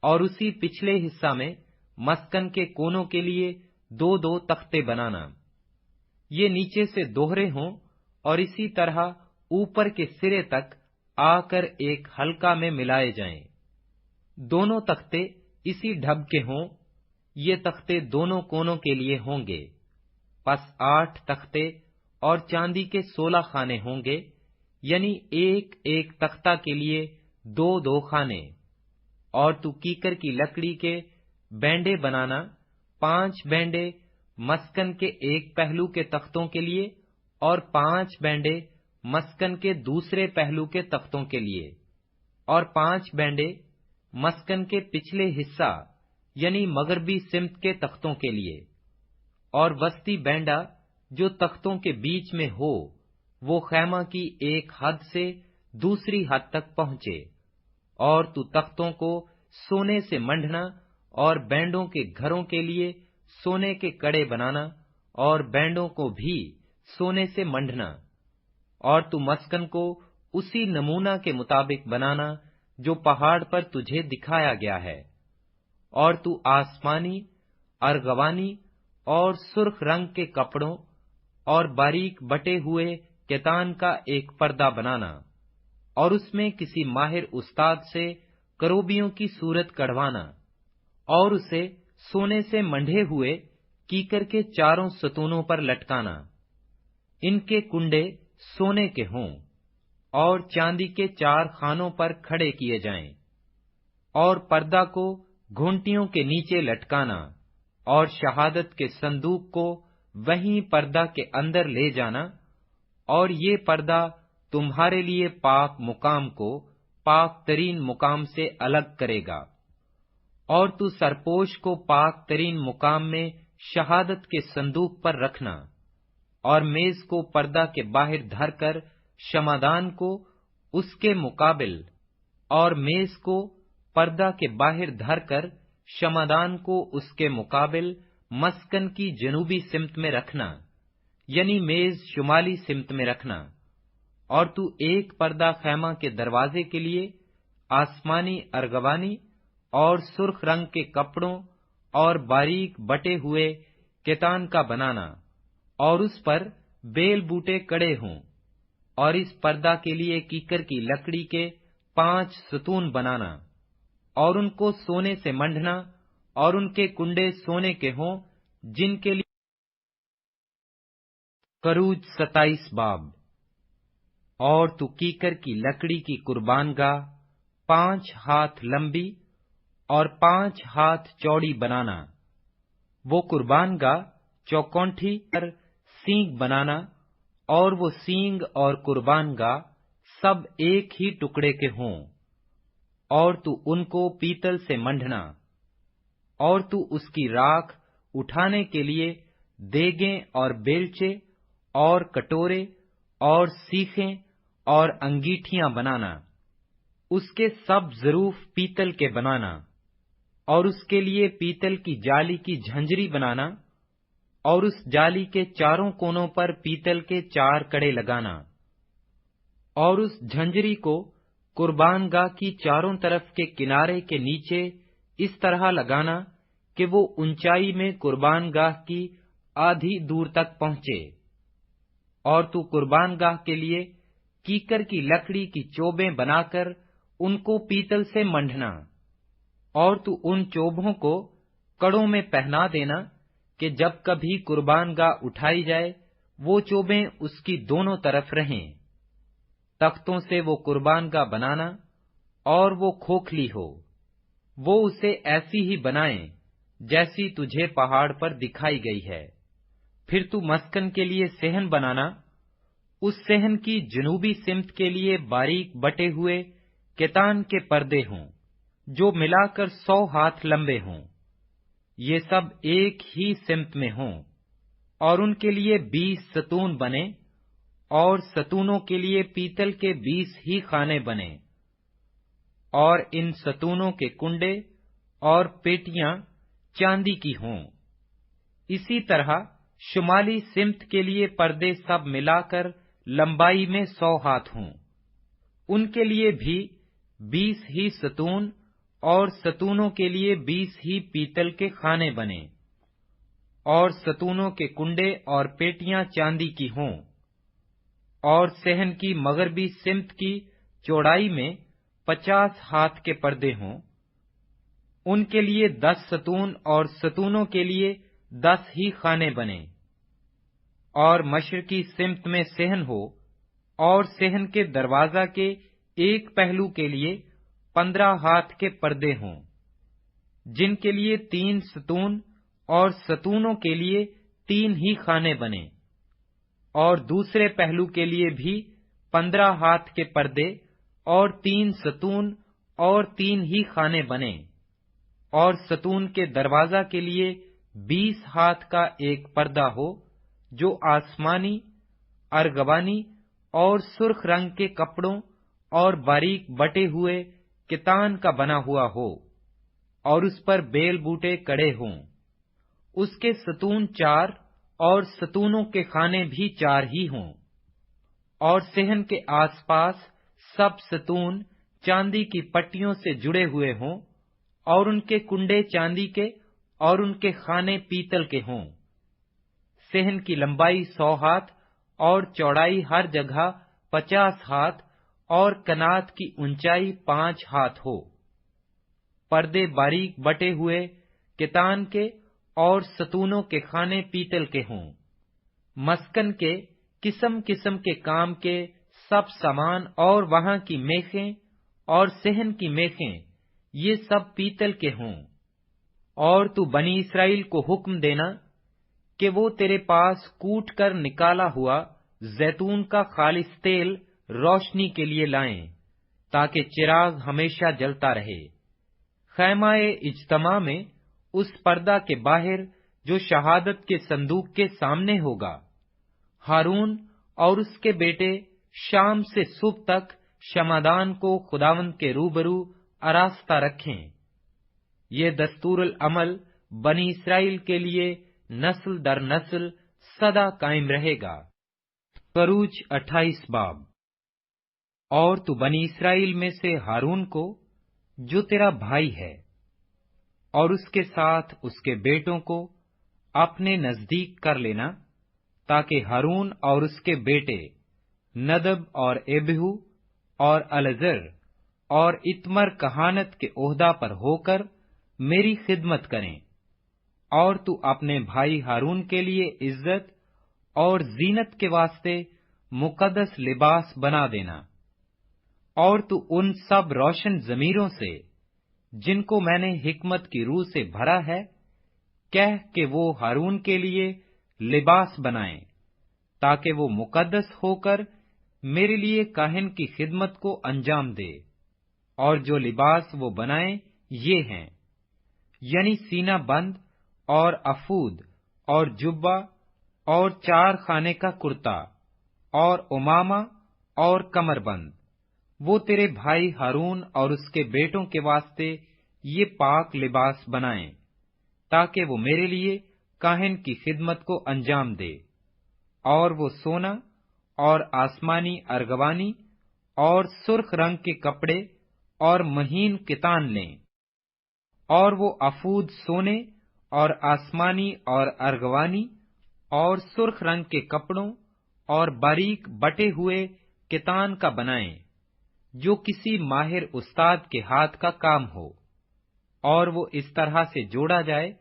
اور اسی پچھلے حصہ میں مسکن کے کونوں کے لیے 2 تختے بنانا، یہ نیچے سے دوہرے ہوں اور اسی طرح اوپر کے سرے تک آ کر ایک حلقہ میں ملائے جائیں۔ دونوں تختے اسی ڈھب کے ہوں، یہ تختے دونوں کونوں کے لیے ہوں گے۔ پس 8 تختے اور چاندی کے 16 خانے ہوں گے، یعنی ایک ایک تختہ کے لیے 2 خانے، اور تو کیکر کی لکڑی کے بینڈے بنانا، 5 بینڈے مسکن کے ایک پہلو کے تختوں کے لیے، اور 5 بینڈے مسکن کے دوسرے پہلو کے تختوں کے لیے، اور 5 بینڈے مسکن کے پچھلے حصہ یعنی مغربی سمت کے تختوں کے لیے، اور وسطی بینڈا جو تختوں کے بیچ میں ہو وہ خیمہ کی ایک حد سے دوسری حد تک پہنچے، اور تو تختوں کو سونے سے منڈنا، اور بینڈوں کے گھروں کے لیے سونے کے کڑے بنانا، اور بینڈوں کو بھی سونے سے منڈنا، اور تو مسکن کو اسی نمونہ کے مطابق بنانا جو پہاڑ پر تجھے دکھایا گیا ہے، اور تو آسمانی، ارغوانی اور سرخ رنگ کے کپڑوں اور باریک بٹے ہوئے کتان کا ایک پردہ بنانا، اور اس میں کسی ماہر استاد سے کروبیوں کی صورت کڑھوانا، اور اسے سونے سے منڈے ہوئے کیکر کے چاروں ستونوں پر لٹکانا، ان کے کنڈے سونے کے ہوں، اور چاندی کے 4 خانوں پر کھڑے کیے جائیں، اور پردہ کو گھونٹیوں کے نیچے لٹکانا، اور شہادت کے صندوق کو وہیں پردہ کے اندر لے جانا، اور یہ پردہ تمہارے لیے پاک مقام کو پاک ترین مقام سے الگ کرے گا، اور تو سرپوش کو پاک ترین مقام میں شہادت کے صندوق پر رکھنا، اور میز کو پردہ کے باہر دھر کر شمعدان کو اس کے مقابل، اور میز کو پردہ کے باہر دھر کر شمعدان کو اس کے مقابل مسکن کی جنوبی سمت میں رکھنا، یعنی میز شمالی سمت میں رکھنا، اور تو ایک پردہ خیمہ کے دروازے کے لیے آسمانی، ارغوانی اور سرخ رنگ کے کپڑوں اور باریک بٹے ہوئے کتان کا بنانا، اور اس پر بیل بوٹے کڑے ہوں، اور اس پردہ کے لیے کیکر کی لکڑی کے 5 ستون بنانا، اور ان کو سونے سے منڈنا، اور ان کے کنڈے سونے کے ہوں، جن کے لیے خروج 27 باب۔ اور تو کیکر کی لکڑی کی قربان گاہ 5 ہاتھ لمبی اور 5 ہاتھ چوڑی بنانا، وہ قربان گاہ چوکونٹھی پر سینگ بنانا، اور وہ سینگ اور قربان گاہ سب ایک ہی ٹکڑے کے ہوں، اور تو ان کو پیتل سے منڈنا، اور تو اس کی راکھ اٹھانے کے لیے دیگیں اور بیلچے اور کٹورے اور سیخیں اور انگیٹھیاں بنانا، اس کے سب ظروف پیتل کے بنانا، اور اس کے لیے پیتل کی جالی کی جھنجری بنانا، اور اس جالی کے چاروں کونوں پر پیتل کے 4 کڑے لگانا، اور اس جھنجری کو قربان گاہ کی چاروں طرف کے کنارے کے نیچے اس طرح لگانا کہ وہ اونچائی میں قربان گاہ کی آدھی دور تک پہنچے، اور تو قربان گاہ کے لیے کیکر کی لکڑی کی چوبیں بنا کر ان کو پیتل سے منڈنا، اور تو ان چوبوں کو کڑوں میں پہنا دینا کہ جب کبھی قربان گاہ اٹھائی جائے وہ چوبیں اس کی دونوں طرف رہیں۔ تختوں سے وہ قربان گاہ بنانا، اور وہ کھوکھلی ہو، وہ اسے ایسی ہی بنائیں جیسی تجھے پہاڑ پر دکھائی گئی ہے۔ پھر تو مسکن کے لیے صحن بنانا، اس صحن کی جنوبی سمت کے لیے باریک بٹے ہوئے کتان کے پردے ہوں، جو ملا کر 100 ہاتھ لمبے ہوں، یہ سب ایک ہی سمت میں ہوں، اور ان کے لیے 20 ستون بنے، اور ستونوں کے لیے پیتل کے 20 ہی خانے بنے، اور ان ستونوں کے کنڈے اور پیٹیاں چاندی کی ہوں۔ اسی طرح شمالی سمت کے لیے پردے سب ملا کر لمبائی میں 100 ہاتھ ہوں، ان کے لیے بھی 20 ہی ستون، اور ستونوں کے لیے 20 ہی پیتل کے خانے بنے، اور ستونوں کے کنڈے اور پیٹیاں چاندی کی ہوں، اور صحن کی مغربی سمت کی چوڑائی میں 50 ہاتھ کے پردے ہوں، ان کے لیے 10 ستون، اور ستونوں کے لیے 10 ہی خانے بنے، اور مشرقی سمت میں صحن ہو اور صحن کے دروازہ کے ایک پہلو کے لیے 15 ہاتھ کے پردے ہوں، جن کے لیے 3 ستون اور ستونوں کے لیے 3 ہی خانے بنے، اور دوسرے پہلو کے لیے بھی 15 ہاتھ کے پردے اور 3 ستون اور 3 ہی خانے بنے، اور ستون کے دروازہ کے لیے 20 ہاتھ کا ایک پردہ ہو جو آسمانی، ارغوانی اور سرخ رنگ کے کپڑوں اور باریک بٹے ہوئے کتان کا بنا ہوا ہو، اور اس پر بیل بوٹے کڑے ہوں۔ اس کے ستون 4 اور ستونوں کے خانے بھی 4 ہی ہوں، اور صحن کے آس پاس سب ستون چاندی کی پٹیوں سے جڑے ہوئے ہوں، اور ان کے کنڈے چاندی کے اور ان کے خانے پیتل کے ہوں۔ صحن کی لمبائی 100 ہاتھ اور چوڑائی ہر جگہ 50 ہاتھ اور کنات کی اونچائی 5 ہاتھ ہو۔ پردے باریک بٹے ہوئے کتان کے اور ستونوں کے خانے پیتل کے ہوں۔ مسکن کے قسم قسم کے کام کے سب سامان اور وہاں کی میخیں اور صحن کی میخیں یہ سب پیتل کے ہوں۔ اور تو بنی اسرائیل کو حکم دینا کہ وہ تیرے پاس کوٹ کر نکالا ہوا زیتون کا خالص تیل روشنی کے لیے لائیں، تاکہ چراغ ہمیشہ جلتا رہے۔ خیمہ اجتماع میں اس پردہ کے باہر جو شہادت کے صندوق کے سامنے ہوگا، ہارون اور اس کے بیٹے شام سے صبح تک شمعدان کو خداوند کے روبرو آراستہ رکھیں۔ یہ دستور العمل بنی اسرائیل کے لیے نسل در نسل سدا قائم رہے گا۔ خروج 28 باب۔ اور تو بنی اسرائیل میں سے ہارون کو جو تیرا بھائی ہے اور اس کے ساتھ اس کے بیٹوں کو اپنے نزدیک کر لینا، تاکہ ہارون اور اس کے بیٹے ندب اور ایبہو اور العزر اور اتمر کہانت کے عہدہ پر ہو کر میری خدمت کریں۔ اور تو اپنے بھائی ہارون کے لیے عزت اور زینت کے واسطے مقدس لباس بنا دینا۔ اور تو ان سب روشن ضمیروں سے جن کو میں نے حکمت کی روح سے بھرا ہے کہہ کہ وہ ہارون کے لیے لباس بنائیں، تاکہ وہ مقدس ہو کر میرے لیے کاہن کی خدمت کو انجام دے۔ اور جو لباس وہ بنائیں یہ ہیں، یعنی سینہ بند اور افود اور جبہ اور 4 خانے کا کرتا اور امامہ اور کمر بند۔ وہ تیرے بھائی ہارون اور اس کے بیٹوں کے واسطے یہ پاک لباس بنائیں، تاکہ وہ میرے لیے کاہن کی خدمت کو انجام دے۔ اور وہ سونا اور آسمانی ارغوانی اور سرخ رنگ کے کپڑے اور مہین کتان لیں، اور وہ افود سونے اور آسمانی اور ارغوانی اور سرخ رنگ کے کپڑوں اور باریک بٹے ہوئے کتان کا بنائیں، جو کسی ماہر استاد کے ہاتھ کا کام ہو، اور وہ اس طرح سے جوڑا جائے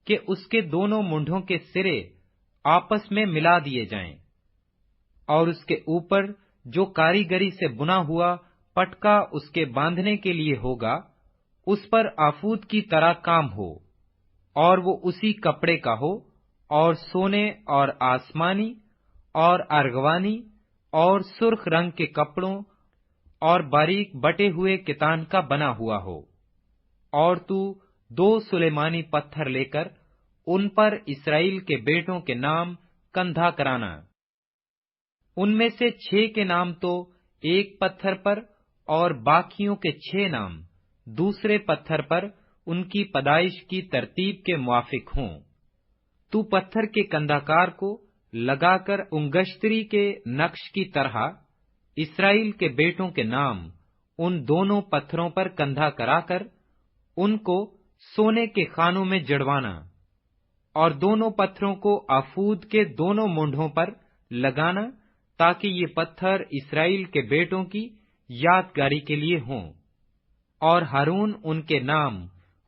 کہ اس کے دونوں منڈوں کے سرے آپس میں ملا دیے جائیں، اور اس کے اوپر جو کاریگری سے بنا ہوا پٹکا اس کے باندھنے کے لیے ہوگا اس پر آفود کی طرح کام ہو، اور وہ اسی کپڑے کا ہو، اور سونے اور آسمانی اور ارغوانی اور سرخ رنگ کے کپڑوں اور باریک بٹے ہوئے کتان کا بنا ہوا ہو۔ اور تو 2 سلیمانی پتھر لے کر ان پر اسرائیل کے بیٹوں کے نام کندھا کرانا۔ ان میں سے 6 کے نام تو ایک پتھر پر اور باقیوں کے 6 نام دوسرے پتھر پر ان کی پیدائش کی ترتیب کے موافق ہوں۔ تو پتھر کے کندھاکار کو لگا کر انگشتری کے نقش کی طرح اسرائیل کے بیٹوں کے نام ان دونوں پتھروں پر کندھا کرا کر ان کو سونے کے خانوں میں جڑوانا، اور دونوں پتھروں کو آفود کے دونوں منڈوں پر لگانا، تاکہ یہ پتھر اسرائیل کے بیٹوں کی یادگاری کے لیے ہوں۔ اور ہارون ان کے نام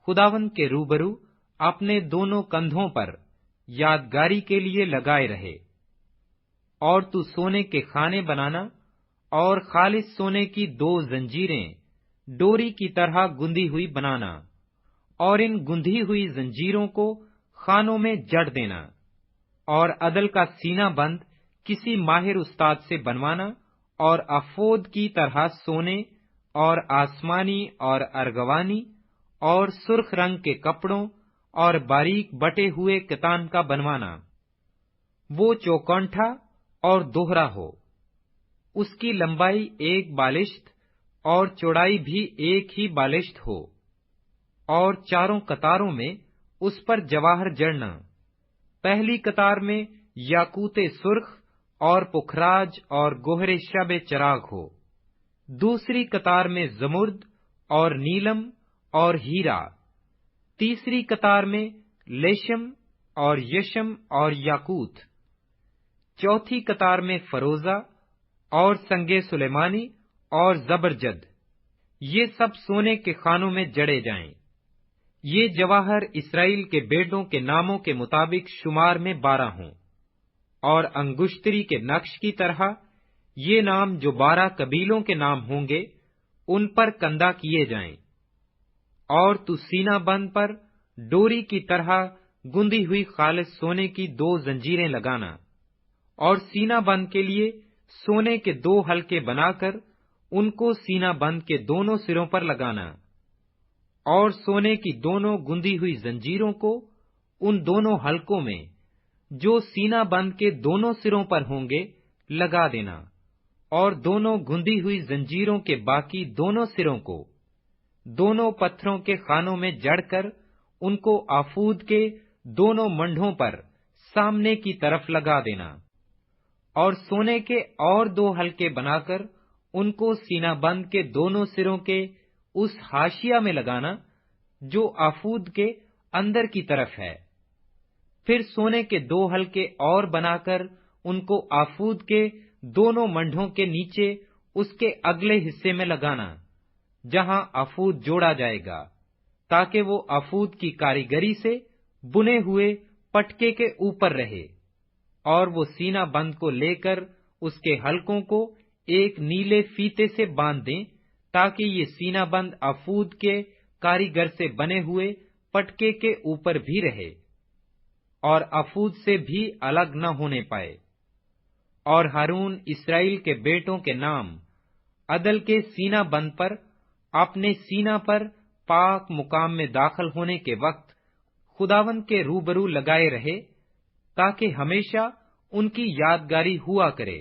خداوند کے روبرو اپنے دونوں کندھوں پر یادگاری کے لیے لگائے رہے۔ اور تو سونے کے خانے بنانا اور خالص سونے کی 2 زنجیریں ڈوری کی طرح گندھی ہوئی بنانا، اور ان گندھی ہوئی زنجیروں کو خانوں میں جڑ دینا، اور عدل کا سینہ بند کسی ماہر استاد سے بنوانا، اور افود کی طرح سونے اور آسمانی اور ارغوانی اور سرخ رنگ کے کپڑوں اور باریک بٹے ہوئے کتان کا بنوانا۔ وہ چوکونٹھا اور دوہرا ہو، اس کی لمبائی 1 بالشت اور چوڑائی بھی 1 ہی بالشت ہو، اور چاروں قطاروں میں اس پر جواہر جڑنا۔ پہلی قطار میں یاقوت سرخ اور پکھراج اور گوہر شب چراغ ہو، دوسری قطار میں زمرد اور نیلم اور ہیرا، تیسری قطار میں لیشم اور یشم اور یاقوت، چوتھی قطار میں فروزہ اور سنگ سلیمانی اور زبرجد، یہ سب سونے کے خانوں میں جڑے جائیں۔ یہ جواہر اسرائیل کے بیٹوں کے ناموں کے مطابق شمار میں 12 ہوں، اور انگشتری کے نقش کی طرح یہ نام جو 12 قبیلوں کے نام ہوں گے ان پر کندہ کیے جائیں۔ اور تو سینہ بند پر ڈوری کی طرح گندھی ہوئی خالص سونے کی 2 زنجیریں لگانا، اور سینہ بند کے لیے سونے کے 2 حلقے بنا کر ان کو سینہ بند کے دونوں سروں پر لگانا، اور سونے کی دونوں گندھی ہوئی زنجیروں کو ان دونوں حلقوں میں جو سینہ بند کے دونوں سروں پر ہوں گے لگا دینا، اور دونوں گندھی ہوئی زنجیروں کے باقی دونوں سروں کو دونوں پتھروں کے خانوں میں جڑ کر ان کو آفود کے دونوں منڈھوں پر سامنے کی طرف لگا دینا، اور سونے کے اور 2 حلقے بنا کر ان کو سینہ بند کے دونوں سروں کے اس حاشیہ میں لگانا جو آفود کے اندر کی طرف ہے۔ پھر سونے کے 2 حلقے اور بنا کر ان کو آفود کے دونوں منڈھوں کے نیچے اس کے اگلے حصے میں لگانا جہاں آفود جوڑا جائے گا، تاکہ وہ آفود کی کاریگری سے بنے ہوئے پٹکے کے اوپر رہے، اور وہ سینہ بند کو لے کر اس کے حلقوں کو ایک نیلے فیتے سے باندھ دیں، تاکہ یہ سینہ بند آفود کے کاریگر سے بنے ہوئے پٹکے کے اوپر بھی رہے اور آفود سے بھی الگ نہ ہونے پائے۔ اور ہارون اسرائیل کے بیٹوں کے نام عدل کے سینہ بند پر اپنے سینہ پر پاک مقام میں داخل ہونے کے وقت خداوند کے روبرو لگائے رہے، تاکہ ہمیشہ ان کی یادگاری ہوا کرے۔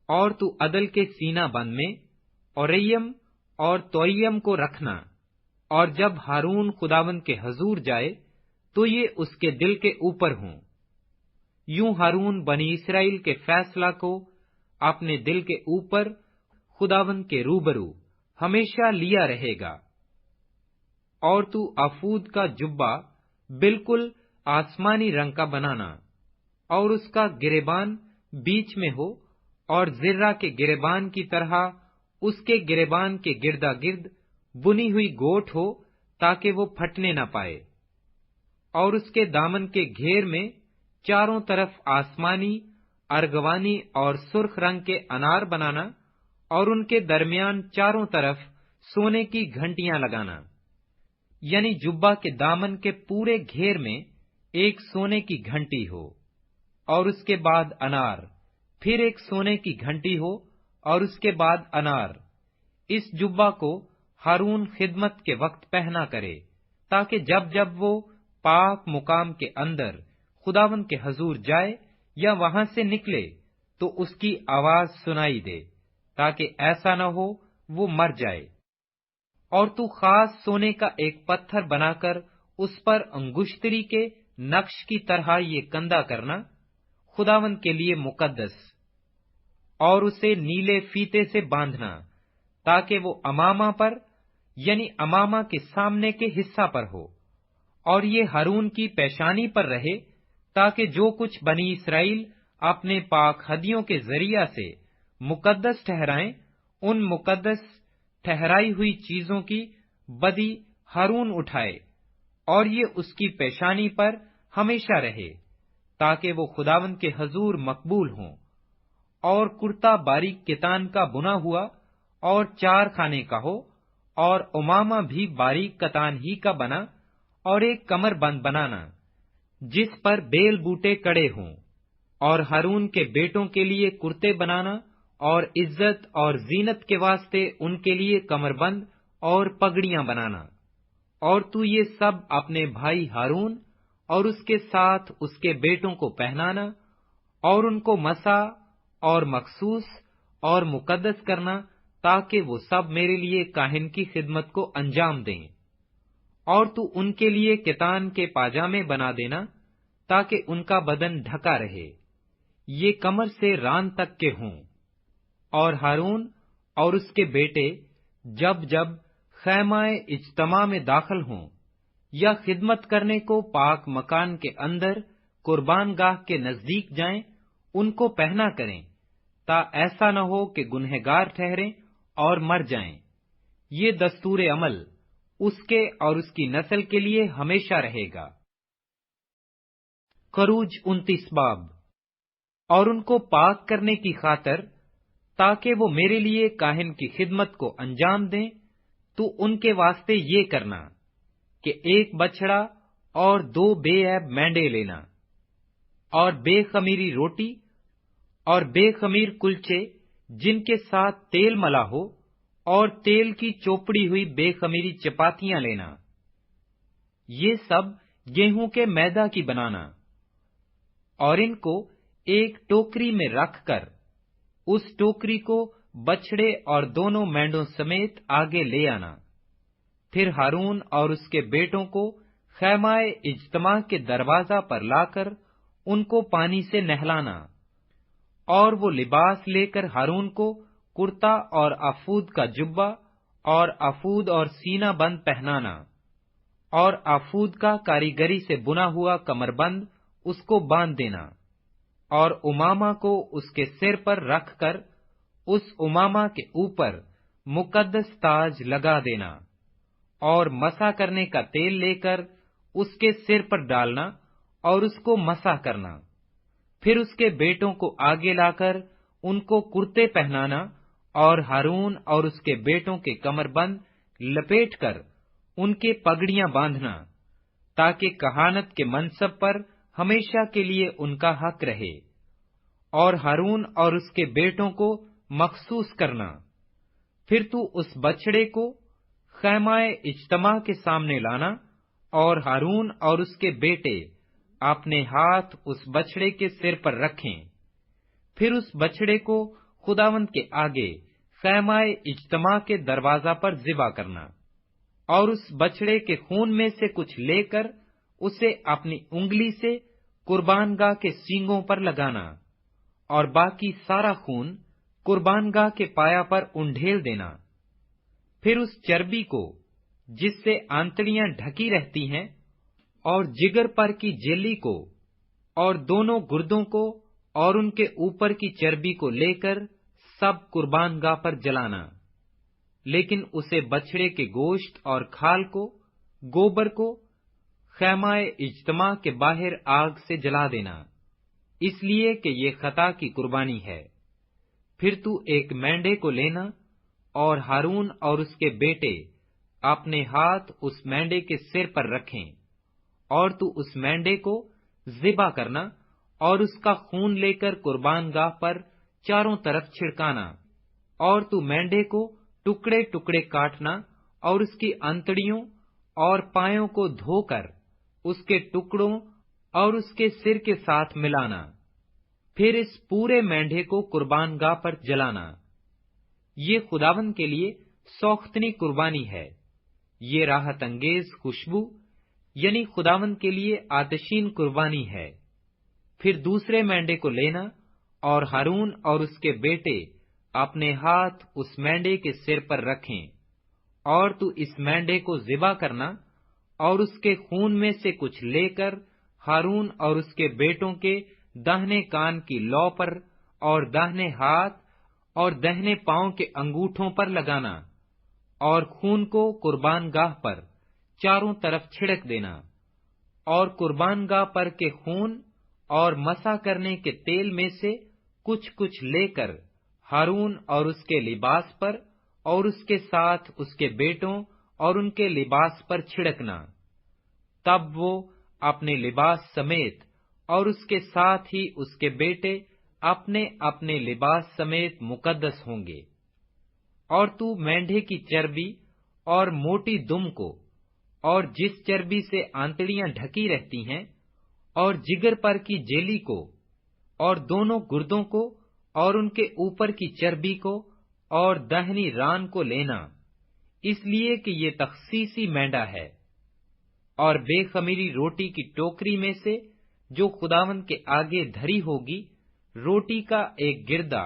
اور تو عدل کے سینہ بند میں اوریم اور توئیم کو رکھنا، اور جب ہارون خداوند کے حضور جائے تو یہ اس کے دل کے اوپر ہوں۔ یوں ہارون بنی اسرائیل کے فیصلہ کو اپنے دل کے اوپر خداوند کے روبرو ہمیشہ لیا رہے گا۔ اور تو آفود کا جبہ بالکل آسمانی رنگ کا بنانا، اور اس کا گریبان بیچ میں ہو، اور زرہ کے گریبان کی طرح اس کے گریبان کے گردا گرد بنی ہوئی گوٹ ہو، تاکہ وہ پھٹنے نہ پائے۔ اور اس کے دامن کے گھیر میں چاروں طرف آسمانی، ارغوانی اور سرخ رنگ کے انار بنانا، اور ان کے درمیان چاروں طرف سونے کی گھنٹیاں لگانا، یعنی جبہ کے دامن کے پورے گھیر میں ایک سونے کی گھنٹی ہو، اور اس کے بعد انار، پھر ایک سونے کی گھنٹی ہو، اور اس کے بعد انار۔ اس جبہ کو ہارون خدمت کے وقت پہنا کرے، تاکہ جب جب وہ پاک مقام کے اندر خداوند کے حضور جائے یا وہاں سے نکلے تو اس کی آواز سنائی دے، تاکہ ایسا نہ ہو وہ مر جائے۔ اور تو خاص سونے کا ایک پتھر بنا کر اس پر انگشتری کے نقش کی طرح یہ کندہ کرنا، خداوند کے لیے مقدس، اور اسے نیلے فیتے سے باندھنا، تاکہ وہ امامہ پر یعنی امامہ کے سامنے کے حصہ پر ہو، اور یہ ہارون کی پیشانی پر رہے، تاکہ جو کچھ بنی اسرائیل اپنے پاک ہدیوں کے ذریعہ سے مقدس ٹھہرائیں، ان مقدس ٹھہرائی ہوئی چیزوں کی بدی ہارون اٹھائے، اور یہ اس کی پیشانی پر ہمیشہ رہے، تاکہ وہ خداوند کے حضور مقبول ہوں۔ اور کرتا باریک کتان کا بنا ہوا اور 4 خانے کا ہو، اور امامہ بھی باریک کتان ہی کا بنا، اور ایک کمر بند بنانا جس پر بیل بوٹے کڑے ہوں، اور ہارون کے بیٹوں کے لیے کرتے بنانا، اور عزت اور زینت کے واسطے ان کے لیے کمر بند اور پگڑیاں بنانا۔ اور تو یہ سب اپنے بھائی ہارون اور اس کے ساتھ اس کے بیٹوں کو پہنانا، اور ان کو مسح اور مخصوص اور مقدس کرنا، تاکہ وہ سب میرے لیے کاہن کی خدمت کو انجام دیں۔ اور تو ان کے لیے کتان کے پاجامے بنا دینا، تاکہ ان کا بدن ڈھکا رہے، یہ کمر سے ران تک کے ہوں۔ اور ہارون اور اس کے بیٹے جب جب خیمہ اجتماع میں داخل ہوں یا خدمت کرنے کو پاک مکان کے اندر قربان گاہ کے نزدیک جائیں، ان کو پہنا کریں، تا ایسا نہ ہو کہ گنہگار ٹھہریں اور مر جائیں۔ یہ دستور عمل اس کے اور اس کی نسل کے لیے ہمیشہ رہے گا۔ خروج 29 باب۔ اور ان کو پاک کرنے کی خاطر، تاکہ وہ میرے لیے کاہن کی خدمت کو انجام دیں، تو ان کے واسطے یہ کرنا کہ 1 بچڑا اور 2 بے عیب مینڈے لینا، اور بے خمیری روٹی اور بے خمیر کلچے جن کے ساتھ تیل ملا ہو، اور تیل کی چوپڑی ہوئی بے خمیری چپاتیاں لینا، یہ سب گیہوں کے میدا کی بنانا، اور ان کو ایک ٹوکری میں رکھ کر اس ٹوکری کو بچڑے اور دونوں مینڈوں سمیت آگے لے آنا۔ پھر ہارون اور اس کے بیٹوں کو خیمہ اجتماع کے دروازہ پر لا کر ان کو پانی سے نہلانا، اور وہ لباس لے کر ہارون کو کرتا اور افود کا جبہ اور افود اور سینہ بند پہنانا، اور افود کا کاریگری سے بنا ہوا کمر بند اس کو باندھ دینا، اور امامہ کو اس کے سر پر رکھ کر اس امامہ کے اوپر مقدس تاج لگا دینا، اور مسح کرنے کا تیل لے کر اس کے سر پر ڈالنا اور اس کو مسح کرنا۔ پھر اس کے بیٹوں کو آگے لا کر ان کو کرتے پہنانا، اور ہارون اور اس کے بیٹوں کے کمر بند لپیٹ کر ان کے پگڑیاں باندھنا، تاکہ کہانت کے منصب پر ہمیشہ کے لیے ان کا حق رہے، اور ہارون اور اس کے بیٹوں کو مخصوص کرنا۔ پھر تو اس بچڑے کو خیمہ اجتماع کے سامنے لانا، اور ہارون اور اس کے بیٹے اپنے ہاتھ اس بچڑے کے سر پر رکھیں۔ پھر اس بچڑے کو خداوند کے آگے خیمہ اجتماع کے دروازہ پر ذبح کرنا، اور اس بچڑے کے خون میں سے کچھ لے کر اسے اپنی انگلی سے قربان گاہ کے سینگوں پر لگانا، اور باقی سارا خون قربان گاہ کے پایا پر انڈھیل دینا۔ پھر اس چربی کو جس سے آنتڑیاں ڈھکی رہتی ہیں، اور جگر پر کی جیلی کو، اور دونوں گردوں کو، اور ان کے اوپر کی چربی کو لے کر سب قربان گاہ پر جلانا، لیکن اسے بچڑے کے گوشت اور کھال کو، گوبر کو خیمہ اجتماع کے باہر آگ سے جلا دینا، اس لیے کہ یہ خطا کی قربانی ہے۔ پھر تو ایک مینڈے کو لینا، اور ہارون اور اس کے بیٹے اپنے ہاتھ اس مینڈے کے سر پر رکھیں، اور تو اس مینڈے کو ذبح کرنا، اور اس کا خون لے کر قربان گاہ پر چاروں طرف چھڑکانا، اور تو مینڈے کو ٹکڑے ٹکڑے کاٹنا، اور اس کی انتڑیوں اور پایوں کو دھو کر اس کے ٹکڑوں اور اس کے سر کے ساتھ ملانا۔ پھر اس پورے مینڈے کو قربان گاہ پر جلانا۔ یہ خداوند کے لیے سوختنی قربانی ہے، یہ راحت انگیز خوشبو یعنی خداوند کے لیے آتشین قربانی ہے۔ پھر دوسرے مینڈے کو لینا، اور ہارون اور اس کے بیٹے اپنے ہاتھ اس مینڈے کے سر پر رکھیں، اور تو اس مینڈے کو ذبح کرنا، اور اس کے خون میں سے کچھ لے کر ہارون اور اس کے بیٹوں کے داہنے کان کی لو پر، اور داہنے ہاتھ اور داہنے پاؤں کے انگوٹھوں پر لگانا، اور خون کو قربان گاہ پر چاروں طرف چھڑک دینا، اور قربان گاہ پر کے خون اور مسح کرنے کے تیل میں سے کچھ کچھ لے کر ہارون اور اس کے لباس پر اور اس کے ساتھ اس کے بیٹوں اور ان کے لباس پر چھڑکنا۔ تب وہ اپنے لباس سمیت اور اس کے ساتھ ہی اس کے بیٹے اپنے اپنے لباس سمیت مقدس ہوں گے۔ اور تو مینڈھے کی چربی اور موٹی دم کو اور جس چربی سے آنتڑیاں ڈھکی رہتی ہیں اور جگر پر کی جیلی کو اور دونوں گردوں کو اور ان کے اوپر کی چربی کو اور داہنی ران کو لینا، اس لیے کہ یہ تخصیصی مینڈا ہے۔ اور بے خمیری روٹی کی ٹوکری میں سے جو خداوند کے آگے دھری ہوگی، روٹی کا ایک گردا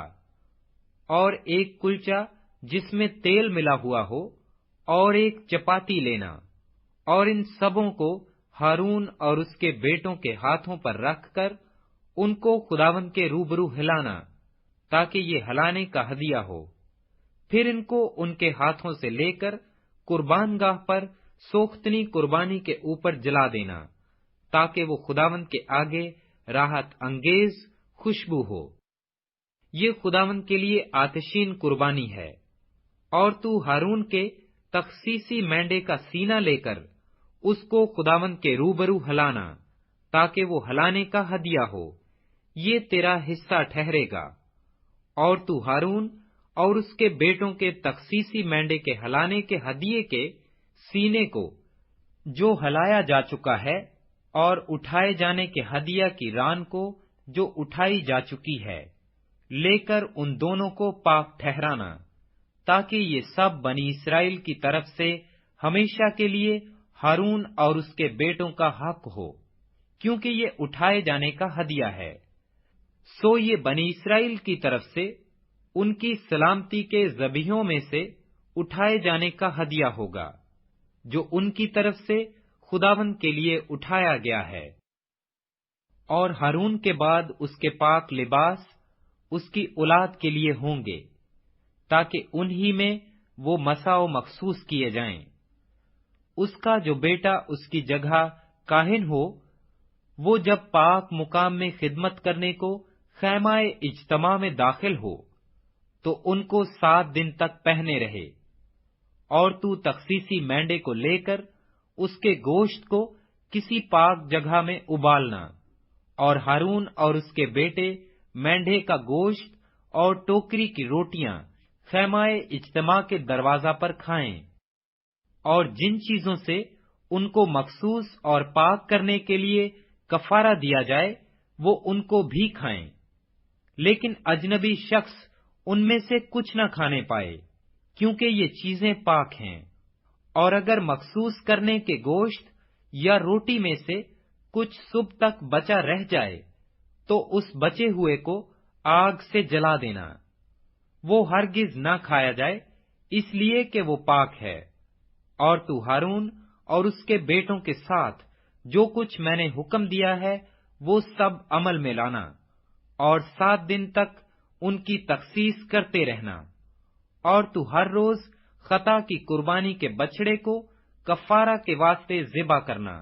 اور ایک کلچا جس میں تیل ملا ہوا ہو اور ایک چپاتی لینا، اور ان سبوں کو ہارون اور اس کے بیٹوں کے ہاتھوں پر رکھ کر ان کو خداوند کے روبرو ہلانا، تاکہ یہ ہلانے کا ہدیہ ہو۔ پھر ان کو ان کے ہاتھوں سے لے کر قربان گاہ پر سوختنی قربانی کے اوپر جلا دینا، تاکہ وہ خداوند کے آگے راحت انگیز خوشبو ہو۔ یہ خداوند کے لیے آتشین قربانی ہے۔ اور تو ہارون کے تخصیصی مینڈے کا سینہ لے کر اس کو خداوند کے روبرو ہلانا، تاکہ وہ ہلانے کا ہدیہ ہو، یہ تیرا حصہ ٹھہرے گا۔ اور تو ہارون اور اس کے بیٹوں کے تخصیصی مینڈے کے ہلانے کے ہدیے کے سینے کو جو ہلایا جا چکا ہے اور اٹھائے جانے کے ہدیہ کی ران کو جو اٹھائی جا چکی ہے، لے کر ان دونوں کو پاک ٹھہرانا، تاکہ یہ سب بنی اسرائیل کی طرف سے ہمیشہ کے لیے ہارون اور اس کے بیٹوں کا حق ہو، کیونکہ یہ اٹھائے جانے کا ہدیہ ہے۔ سو یہ بنی اسرائیل کی طرف سے ان کی سلامتی کے ذبیحوں میں سے اٹھائے جانے کا ہدیہ ہوگا، جو ان کی طرف سے خداوند کے لیے اٹھایا گیا ہے۔ اور ہارون کے بعد اس کے پاک لباس اس کی اولاد کے لیے ہوں گے، تاکہ انہی میں وہ مسح و مخصوص کیے جائیں۔ اس کا جو بیٹا اس کی جگہ کاہن ہو، وہ جب پاک مقام میں خدمت کرنے کو خیمہ اجتماع میں داخل ہو تو ان کو 7 دن تک پہنے رہے۔ اور تو تخصیصی مینڈے کو لے کر اس کے گوشت کو کسی پاک جگہ میں ابالنا، اور ہارون اور اس کے بیٹے مینڈے کا گوشت اور ٹوکری کی روٹیاں خیمہ اجتماع کے دروازہ پر کھائیں۔ اور جن چیزوں سے ان کو مخصوص اور پاک کرنے کے لیے کفارہ دیا جائے وہ ان کو بھی کھائیں، لیکن اجنبی شخص ان میں سے کچھ نہ کھانے پائے، کیونکہ یہ چیزیں پاک ہیں۔ اور اگر مخصوص کرنے کے گوشت یا روٹی میں سے کچھ صبح تک بچا رہ جائے تو اس بچے ہوئے کو آگ سے جلا دینا، وہ ہرگز نہ کھایا جائے، اس لیے کہ وہ پاک ہے۔ اور تو ہارون اور اس کے بیٹوں کے ساتھ جو کچھ میں نے حکم دیا ہے وہ سب عمل میں لانا، اور 7 دن تک ان کی تخصیص کرتے رہنا۔ اور تو ہر روز خطا کی قربانی کے بچڑے کو کفارہ کے واسطے ذبح کرنا،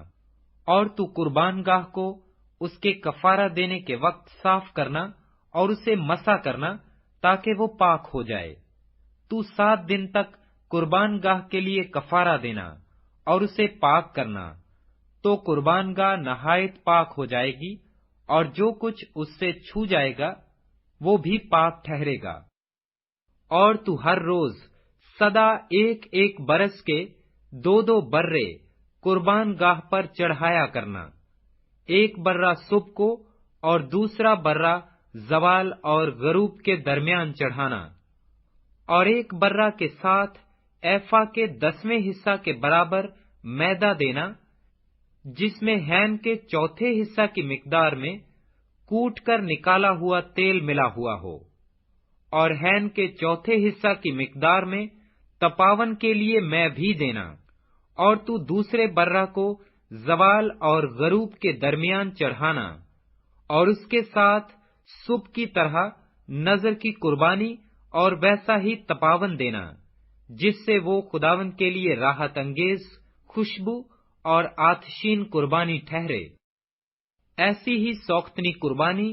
اور تو قربان گاہ کو اس کے کفارہ دینے کے وقت صاف کرنا اور اسے مسح کرنا، تاکہ وہ پاک ہو جائے۔ تو 7 دن تک قربان گاہ کے لیے کفارہ دینا اور اسے پاک کرنا، تو قربان گاہ نہایت پاک ہو جائے گی، اور جو کچھ اس سے چھو جائے گا وہ بھی پاک ٹھہرے گا۔ اور تو ہر روز سدا 1 برس کے 2 برے قربان گاہ پر چڑھایا کرنا، 1 برہ صبح کو اور دوسرا برہ زوال اور غروب کے درمیان چڑھانا، اور 1 برہ کے ساتھ ایفا کے 10ویں حصہ کے برابر میدا دینا، جس میں ہین کے 4تھے حصہ کی مقدار میں کوٹ کر نکالا ہوا تیل ملا ہوا ہو، اور ہین کے 4تھے حصہ کی مقدار میں تپاون کے لیے میں بھی دینا۔ اور تو دوسرے برہ کو زوال اور غروب کے درمیان چڑھانا، اور اس کے ساتھ صبح کی طرح نذر کی قربانی اور ویسا ہی تپاون دینا، جس سے وہ خداوند کے لیے راحت انگیز خوشبو اور آتشین قربانی ٹھہرے۔ ایسی ہی سوختنی قربانی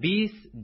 20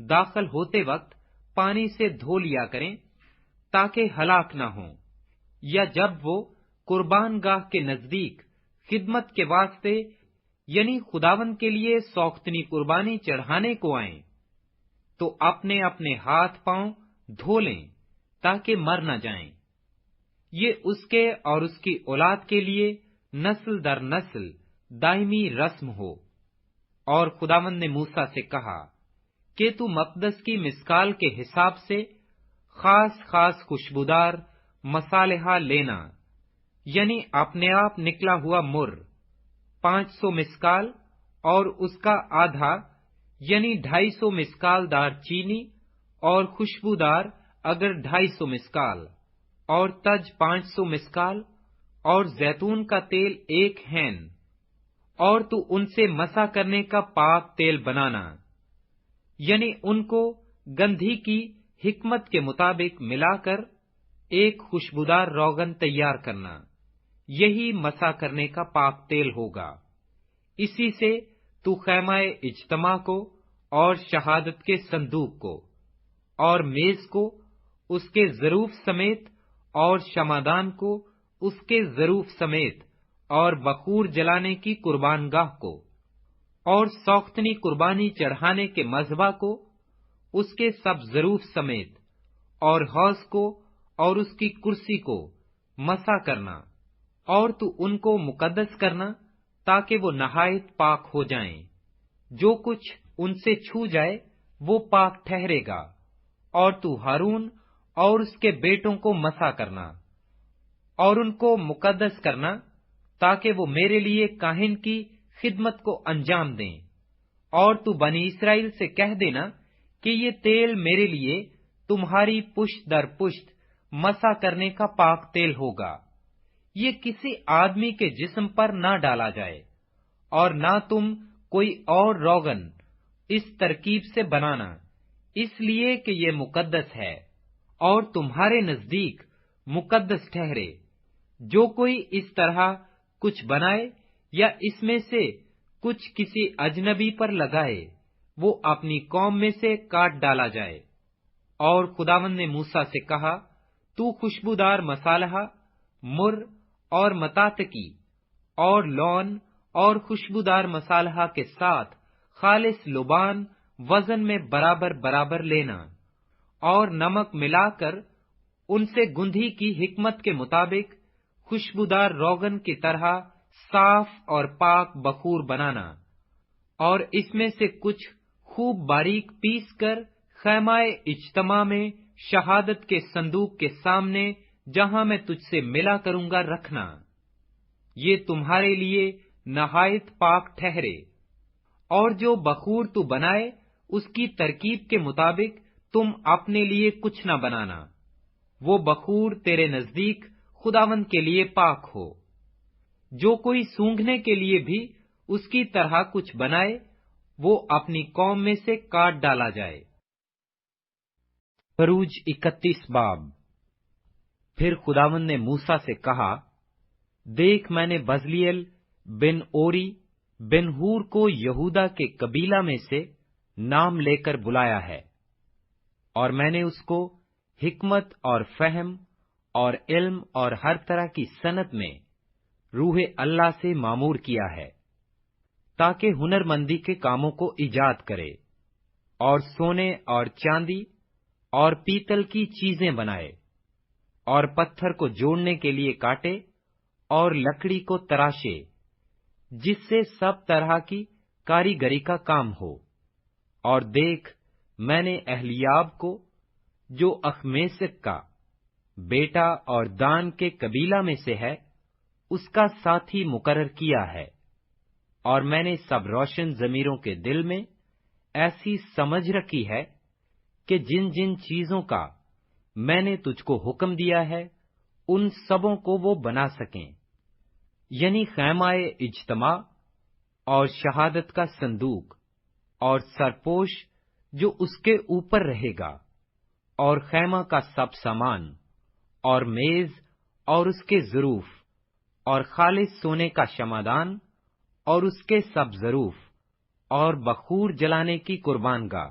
داخل ہوتے وقت پانی سے دھو لیا کریں تاکہ ہلاک نہ ہوں، یا جب وہ قربان گاہ کے نزدیک خدمت کے واسطے یعنی خداوند کے لیے سوختنی قربانی چڑھانے کو آئیں تو اپنے اپنے ہاتھ پاؤں دھو لیں تاکہ مر نہ جائیں۔ یہ اس کے اور اس کی اولاد کے لیے نسل در نسل دائمی رسم ہو۔ اور خداوند نے موسیٰ سے کہا کہ تو مقدس کی مثقال کے حساب سے خاص خاص خوشبودار مصالحہ لینا، یعنی اپنے آپ نکلا ہوا مر 500 مسکال، اور اس کا آدھا یعنی 250 مسکال دار چینی، اور خوشبودار اگر 250 مسکال، اور تج 500 مسکال، اور زیتون کا تیل 1 ہین، اور تو ان سے مسح کرنے کا پاک تیل بنانا، یعنی ان کو گندھی کی حکمت کے مطابق ملا کر ایک خوشبودار روغن تیار کرنا، یہی مسح کرنے کا پاک تیل ہوگا۔ اسی سے تو خیمہ اجتماع کو اور شہادت کے صندوق کو اور میز کو اس کے ظروف سمیت اور شمعدان کو اس کے ظروف سمیت اور بخور جلانے کی قربان گاہ کو اور سوختنی قربانی چڑھانے کے مذبح کو اس کے سب ظروف سمیت اور حوض کو اور اس کی کرسی کو مسح کرنا، اور تو ان کو مقدس کرنا تاکہ وہ نہایت پاک ہو جائیں۔ جو کچھ ان سے چھو جائے وہ پاک ٹھہرے گا، اور تو ہارون اور اس کے بیٹوں کو مسح کرنا اور ان کو مقدس کرنا تاکہ وہ میرے لیے کاہن کی خدمت کو انجام دیں۔ اور تو بنی اسرائیل سے کہہ دینا کہ یہ تیل میرے لیے تمہاری پشت در پشت مسح کرنے کا پاک تیل ہوگا، یہ کسی آدمی کے جسم پر نہ ڈالا جائے، اور نہ تم کوئی اور روغن اس ترکیب سے بنانا، اس لیے کہ یہ مقدس ہے اور تمہارے نزدیک مقدس ٹھہرے۔ جو کوئی اس طرح کچھ بنائے یا اس میں سے کچھ کسی اجنبی پر لگائے، وہ اپنی قوم میں سے کاٹ ڈالا جائے۔ اور خداوند نے موسیٰ سے کہا، تو خوشبودار مصالحہ، مر اور متاتکی اور لون اور خوشبودار مصالحہ کے ساتھ خالص لبان وزن میں برابر برابر لینا، اور نمک ملا کر ان سے گندھی کی حکمت کے مطابق خوشبودار روغن کی طرح صاف اور پاک بخور بنانا، اور اس میں سے کچھ خوب باریک پیس کر خیمہ اجتماع میں شہادت کے صندوق کے سامنے جہاں میں تجھ سے ملا کروں گا رکھنا۔ یہ تمہارے لیے نہایت پاک ٹھہرے۔ اور جو بخور تو بنائے اس کی ترکیب کے مطابق تم اپنے لیے کچھ نہ بنانا، وہ بخور تیرے نزدیک خداوند کے لیے پاک ہو۔ جو کوئی سونگھنے کے لیے بھی اس کی طرح کچھ بنائے، وہ اپنی قوم میں سے کاٹ ڈالا جائے۔ خروج 31 باب۔ پھر خداوند نے موسیٰ سے کہا، دیکھ میں نے بزلیل بن اوری بن ہور کو یہودا کے قبیلہ میں سے نام لے کر بلایا ہے، اور میں نے اس کو حکمت اور فہم اور علم اور ہر طرح کی صنعت میں روح اللہ سے معمور کیا ہے، تاکہ ہنر مندی کے کاموں کو ایجاد کرے، اور سونے اور چاندی اور پیتل کی چیزیں بنائے، اور پتھر کو جوڑنے کے لیے کاٹے اور لکڑی کو تراشے، جس سے سب طرح کی کاریگری کا کام ہو۔ اور دیکھ میں نے اہلیاب کو، جو اخمیسک کا بیٹا اور دان کے قبیلہ میں سے ہے، اس کا ساتھی مقرر کیا ہے، اور میں نے سب روشن ضمیروں کے دل میں ایسی سمجھ رکھی ہے کہ جن جن چیزوں کا میں نے تجھ کو حکم دیا ہے ان سبوں کو وہ بنا سکیں، یعنی خیمہ اجتماع اور شہادت کا صندوق اور سرپوش جو اس کے اوپر رہے گا، اور خیمہ کا سب سامان اور میز اور اس کے ظروف اور خالص سونے کا شمعدان اور اس کے سب ظروف اور بخور جلانے کی قربان گاہ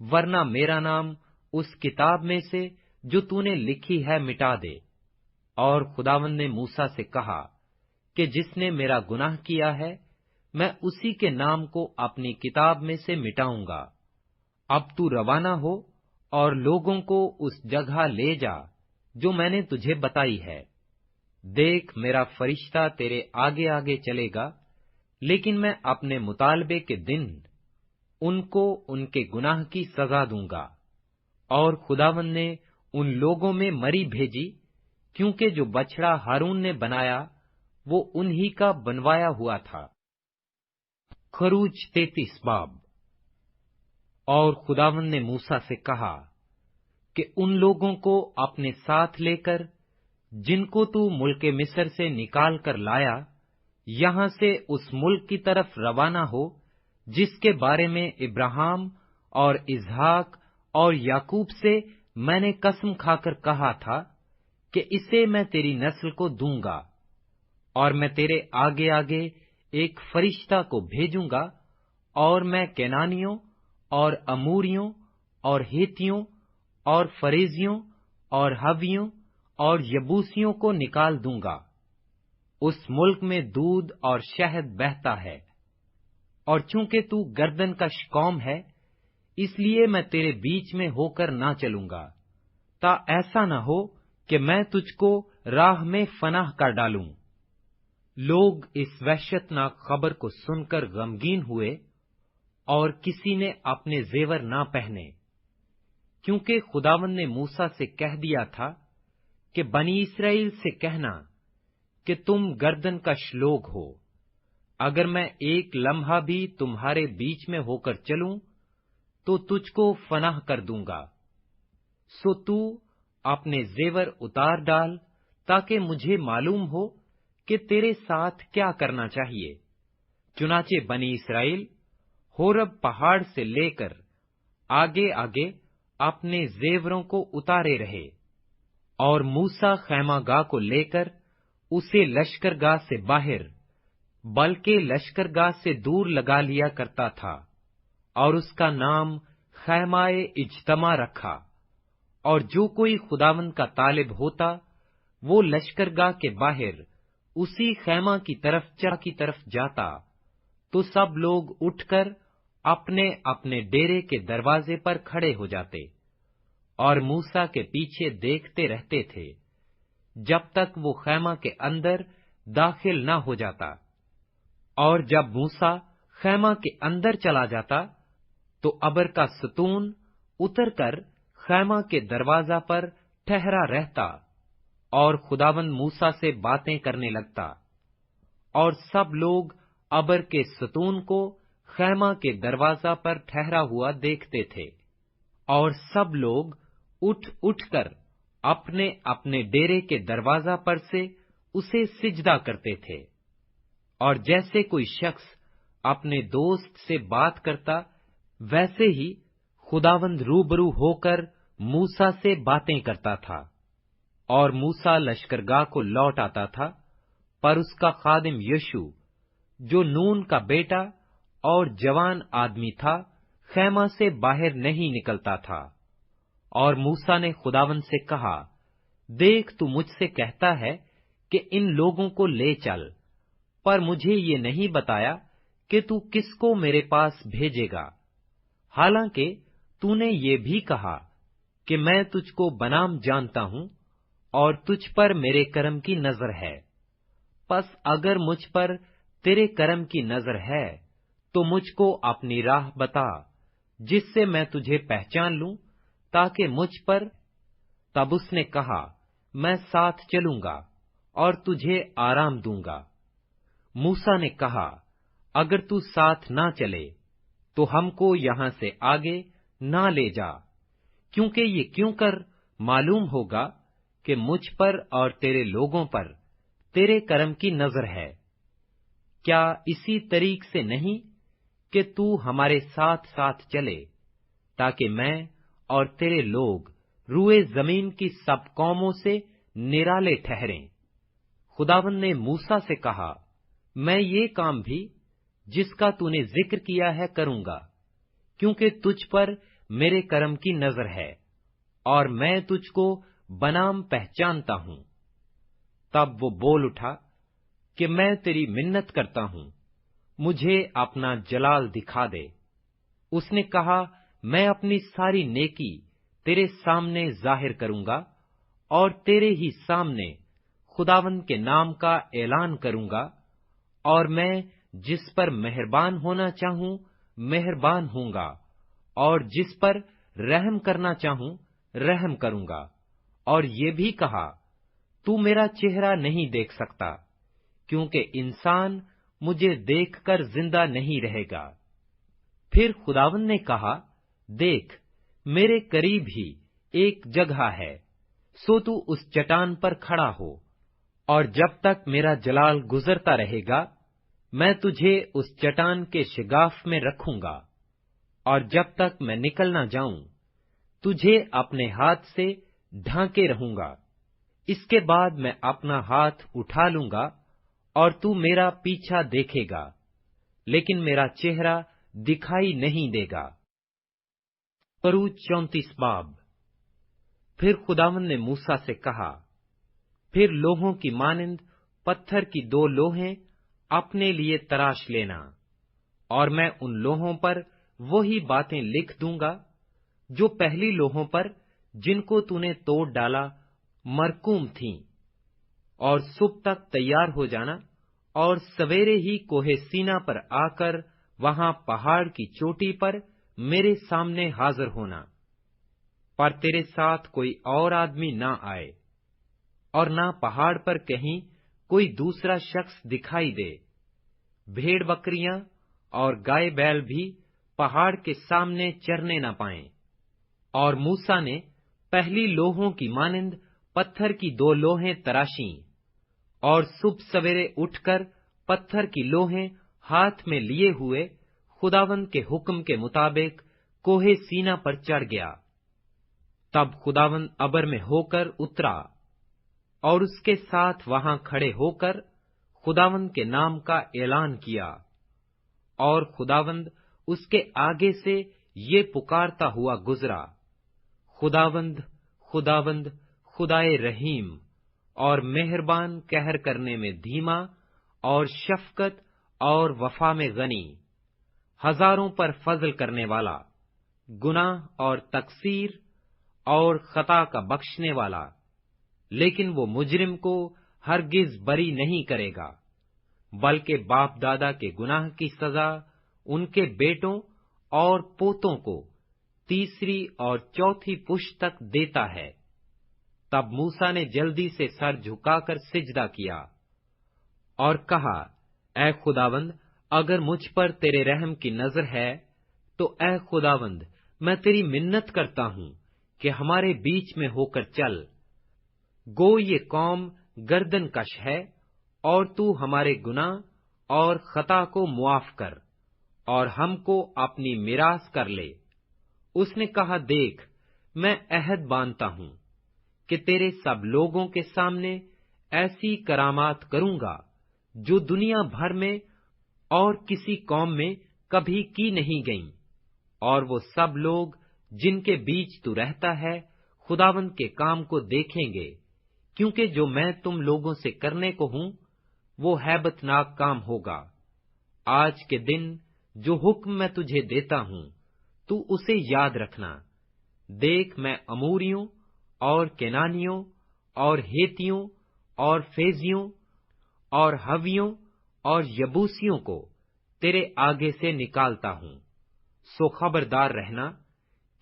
ورنہ میرا نام اس کتاب میں سے جو تو نے لکھی ہے مٹا دے۔ اور خداوند نے موسیٰ سے کہا کہ جس نے میرا گناہ کیا ہے میں اسی کے نام کو اپنی کتاب میں سے مٹاؤں گا۔ اب تو روانہ ہو اور لوگوں کو اس جگہ لے جا جو میں نے تجھے بتائی ہے۔ دیکھ میرا فرشتہ تیرے آگے آگے چلے گا، لیکن میں اپنے مطالبے کے دن ان کو ان کے گناہ کی سزا دوں گا۔ اور خداوند نے ان لوگوں میں مری بھیجی، کیونکہ جو بچڑا ہارون نے بنایا وہ انہی کا بنوایا ہوا تھا۔ خروج 33 باب۔ اور خداوند نے موسیٰ سے کہا کہ ان لوگوں کو اپنے ساتھ لے کر جن کو تو ملک مصر سے نکال کر لایا، یہاں سے اس ملک کی طرف روانہ ہو جس کے بارے میں ابراہیم اور اسحاق اور یعقوب سے میں نے قسم کھا کر کہا تھا کہ اسے میں تیری نسل کو دوں گا، اور میں تیرے آگے آگے ایک فرشتہ کو بھیجوں گا، اور میں کینانیوں اور اموریوں اور ہیتیوں اور فریزیوں اور حویوں اور یبوسیوں کو نکال دوں گا۔ اس ملک میں دودھ اور شہد بہتا ہے، اور چونکہ تو گردن کش قوم ہے، اس لیے میں تیرے بیچ میں ہو کر نہ چلوں گا، تا ایسا نہ ہو کہ میں تجھ کو راہ میں فنا کر ڈالوں۔ لوگ اس وحشتناک خبر کو سن کر غمگین ہوئے، اور کسی نے اپنے زیور نہ پہنے، کیونکہ خداوند نے موسیٰ سے کہہ دیا تھا کہ بنی اسرائیل سے کہنا کہ تم گردن کش لوگ ہو، اگر میں ایک لمحہ بھی تمہارے بیچ میں ہو کر چلوں تو تجھ کو فنا کر دوں گا۔ سو تو اپنے زیور اتار ڈال تاکہ مجھے معلوم ہو کہ تیرے ساتھ کیا کرنا چاہیے۔ چنانچہ بنی اسرائیل ہورب پہاڑ سے لے کر آگے آگے اپنے زیوروں کو اتارے رہے، اور موسیٰ خیمہ گاہ کو لے کر اسے لشکرگاہ سے باہر بلکہ لشکرگاہ سے دور لگا لیا کرتا تھا، اور اس کا نام خیمہ اجتماع رکھا۔ اور جو کوئی خداوند کا طالب ہوتا وہ لشکرگاہ کے باہر اسی خیمہ کی طرف جاتا، تو سب لوگ اٹھ کر اپنے اپنے ڈیرے کے دروازے پر کھڑے ہو جاتے، اور موسیٰ کے پیچھے دیکھتے رہتے تھے جب تک وہ خیمہ کے اندر داخل نہ ہو جاتا۔ اور جب موسیٰ خیمہ کے اندر چلا جاتا تو ابر کا ستون اتر کر خیمہ کے دروازہ پر ٹھہرا رہتا، اور خداوند موسیٰ سے باتیں کرنے لگتا، اور سب لوگ ابر کے ستون کو خیمہ کے دروازہ پر ٹھہرا ہوا دیکھتے تھے، اور سب لوگ اٹھ کر اپنے اپنے ڈیرے کے دروازہ پر سے اسے سجدہ کرتے تھے۔ اور جیسے کوئی شخص اپنے دوست سے بات کرتا، ویسے ہی خداوند روبرو ہو کر موسیٰ سے باتیں کرتا تھا۔ اور موسیٰ لشکرگاہ کو لوٹ آتا تھا، پر اس کا خادم یشوع جو نون کا بیٹا اور جوان آدمی تھا، خیمہ سے باہر نہیں نکلتا تھا۔ اور موسیٰ نے خداوند سے کہا، دیکھ تو مجھ سے کہتا ہے کہ ان لوگوں کو لے چل، پر مجھے یہ نہیں بتایا کہ تو کس کو میرے پاس بھیجے گا، حالانکہ تو نے یہ بھی کہا کہ میں تجھ کو بنام جانتا ہوں اور تجھ پر میرے کرم کی نظر ہے۔ پس اگر مجھ پر تیرے کرم کی نظر ہے تو مجھ کو اپنی راہ بتا، جس سے میں تجھے پہچان لوں، تاکہ مجھ پر۔ تب اس نے کہا، میں ساتھ چلوں گا اور تجھے آرام دوں گا۔ موسیٰ نے کہا، اگر تو ساتھ نہ چلے تو ہم کو یہاں سے آگے نہ لے جا، کیونکہ یہ کیوں کر معلوم ہوگا کہ مجھ پر اور تیرے لوگوں پر تیرے کرم کی نظر ہے۔ کیا اسی طریق سے نہیں کہ تو ہمارے ساتھ ساتھ چلے، تاکہ میں اور تیرے لوگ روئے زمین کی سب قوموں سے نرالے ٹھہریں۔ خداوند نے موسیٰ سے کہا، میں یہ کام بھی جس کا تو نے ذکر کیا ہے کروں گا، کیونکہ تجھ پر میرے کرم کی نظر ہے اور میں تجھ کو بنام پہچانتا ہوں۔ تب وہ بول اٹھا کہ میں تیری منت کرتا ہوں، مجھے اپنا جلال دکھا دے۔ اس نے کہا، میں اپنی ساری نیکی تیرے سامنے ظاہر کروں گا اور تیرے ہی سامنے خداوند کے نام کا اعلان کروں گا، اور میں جس پر مہربان ہونا چاہوں مہربان ہوں گا، اور جس پر رحم کرنا چاہوں رحم کروں گا۔ اور یہ بھی کہا، تو میرا چہرہ نہیں دیکھ سکتا، کیونکہ انسان مجھے دیکھ کر زندہ نہیں رہے گا۔ پھر خداوند نے کہا، دیکھ، میرے قریب ہی ایک جگہ ہے، سو تو اس چٹان پر کھڑا ہو، اور جب تک میرا جلال گزرتا رہے گا میں تجھے اس چٹان کے شگاف میں رکھوں گا، اور جب تک میں نکل نہ جاؤں تجھے اپنے ہاتھ سے ڈھانکے رہوں گا۔ اس کے بعد میں اپنا ہاتھ اٹھا لوں گا اور تو میرا پیچھا دیکھے گا، لیکن میرا چہرہ دکھائی نہیں دے گا۔ خروج 34 باب۔ پھر خداوند نے موسیٰ سے کہا، پھر لوہوں کی مانند پتھر کی 2 لوہیں اپنے لیے تراش لینا، اور میں ان لوہوں پر وہی باتیں لکھ دوں گا جو پہلی لوہوں پر جن کو تو نے توڑ ڈالا مرقوم تھیں، اور صبح تک تیار ہو جانا، اور سویرے ہی کوہ سینا پر آ کر وہاں پہاڑ کی چوٹی پر میرے سامنے حاضر ہونا، پر تیرے ساتھ کوئی اور آدمی نہ آئے، اور نہ پہاڑ پر کہیں کوئی دوسرا شخص دکھائی دے۔ بھیڑ بکریاں اور گائے بیل بھی پہاڑ کے سامنے چرنے نہ پائیں۔ اور موسیٰ نے پہلی لوہوں کی مانند پتھر کی 2 لوہیں تراشیں، اور صبح سویرے اٹھ کر پتھر کی لوہیں ہاتھ میں لیے ہوئے خداوند کے حکم کے مطابق کوہ سینا پر چڑھ گیا۔ تب خداوند ابر میں ہو کر اترا، اور اس کے ساتھ وہاں کھڑے ہو کر خداوند کے نام کا اعلان کیا، اور خداوند اس کے آگے سے یہ پکارتا ہوا گزرا، خداوند خداوند خدائے رحیم اور مہربان، قہر کرنے میں دھیما اور شفقت اور وفا میں غنی، ہزاروں پر فضل کرنے والا، گناہ اور تقصیر اور خطا کا بخشنے والا، لیکن وہ مجرم کو ہرگز بری نہیں کرے گا، بلکہ باپ دادا کے گناہ کی سزا ان کے بیٹوں اور پوتوں کو 3 اور 4 پشت تک دیتا ہے۔ تب موسیٰ نے جلدی سے سر جھکا کر سجدہ کیا اور کہا، اے خداوند، اگر مجھ پر تیرے رحم کی نظر ہے تو اے خداوند، میں تیری منت کرتا ہوں کہ ہمارے بیچ میں ہو کر چل، گو یہ قوم گردن کش ہے، اور تو ہمارے گناہ اور خطا کو معاف کر اور ہم کو اپنی میراث کر لے۔ اس نے کہا، دیکھ، میں عہد باندھتا ہوں کہ تیرے سب لوگوں کے سامنے ایسی کرامات کروں گا جو دنیا بھر میں اور کسی قوم میں کبھی کی نہیں گئیں، اور وہ سب لوگ جن کے بیچ تو رہتا ہے خداوند کے کام کو دیکھیں گے، کیونکہ جو میں تم لوگوں سے کرنے کو ہوں وہ ہیبت ناک کام ہوگا۔ آج کے دن جو حکم میں تجھے دیتا ہوں تو اسے یاد رکھنا۔ دیکھ، میں اموریوں اور کنانیوں اور ہیتیوں اور فیزیوں اور ہویوں اور یبوسیوں کو تیرے آگے سے نکالتا ہوں، سو خبردار رہنا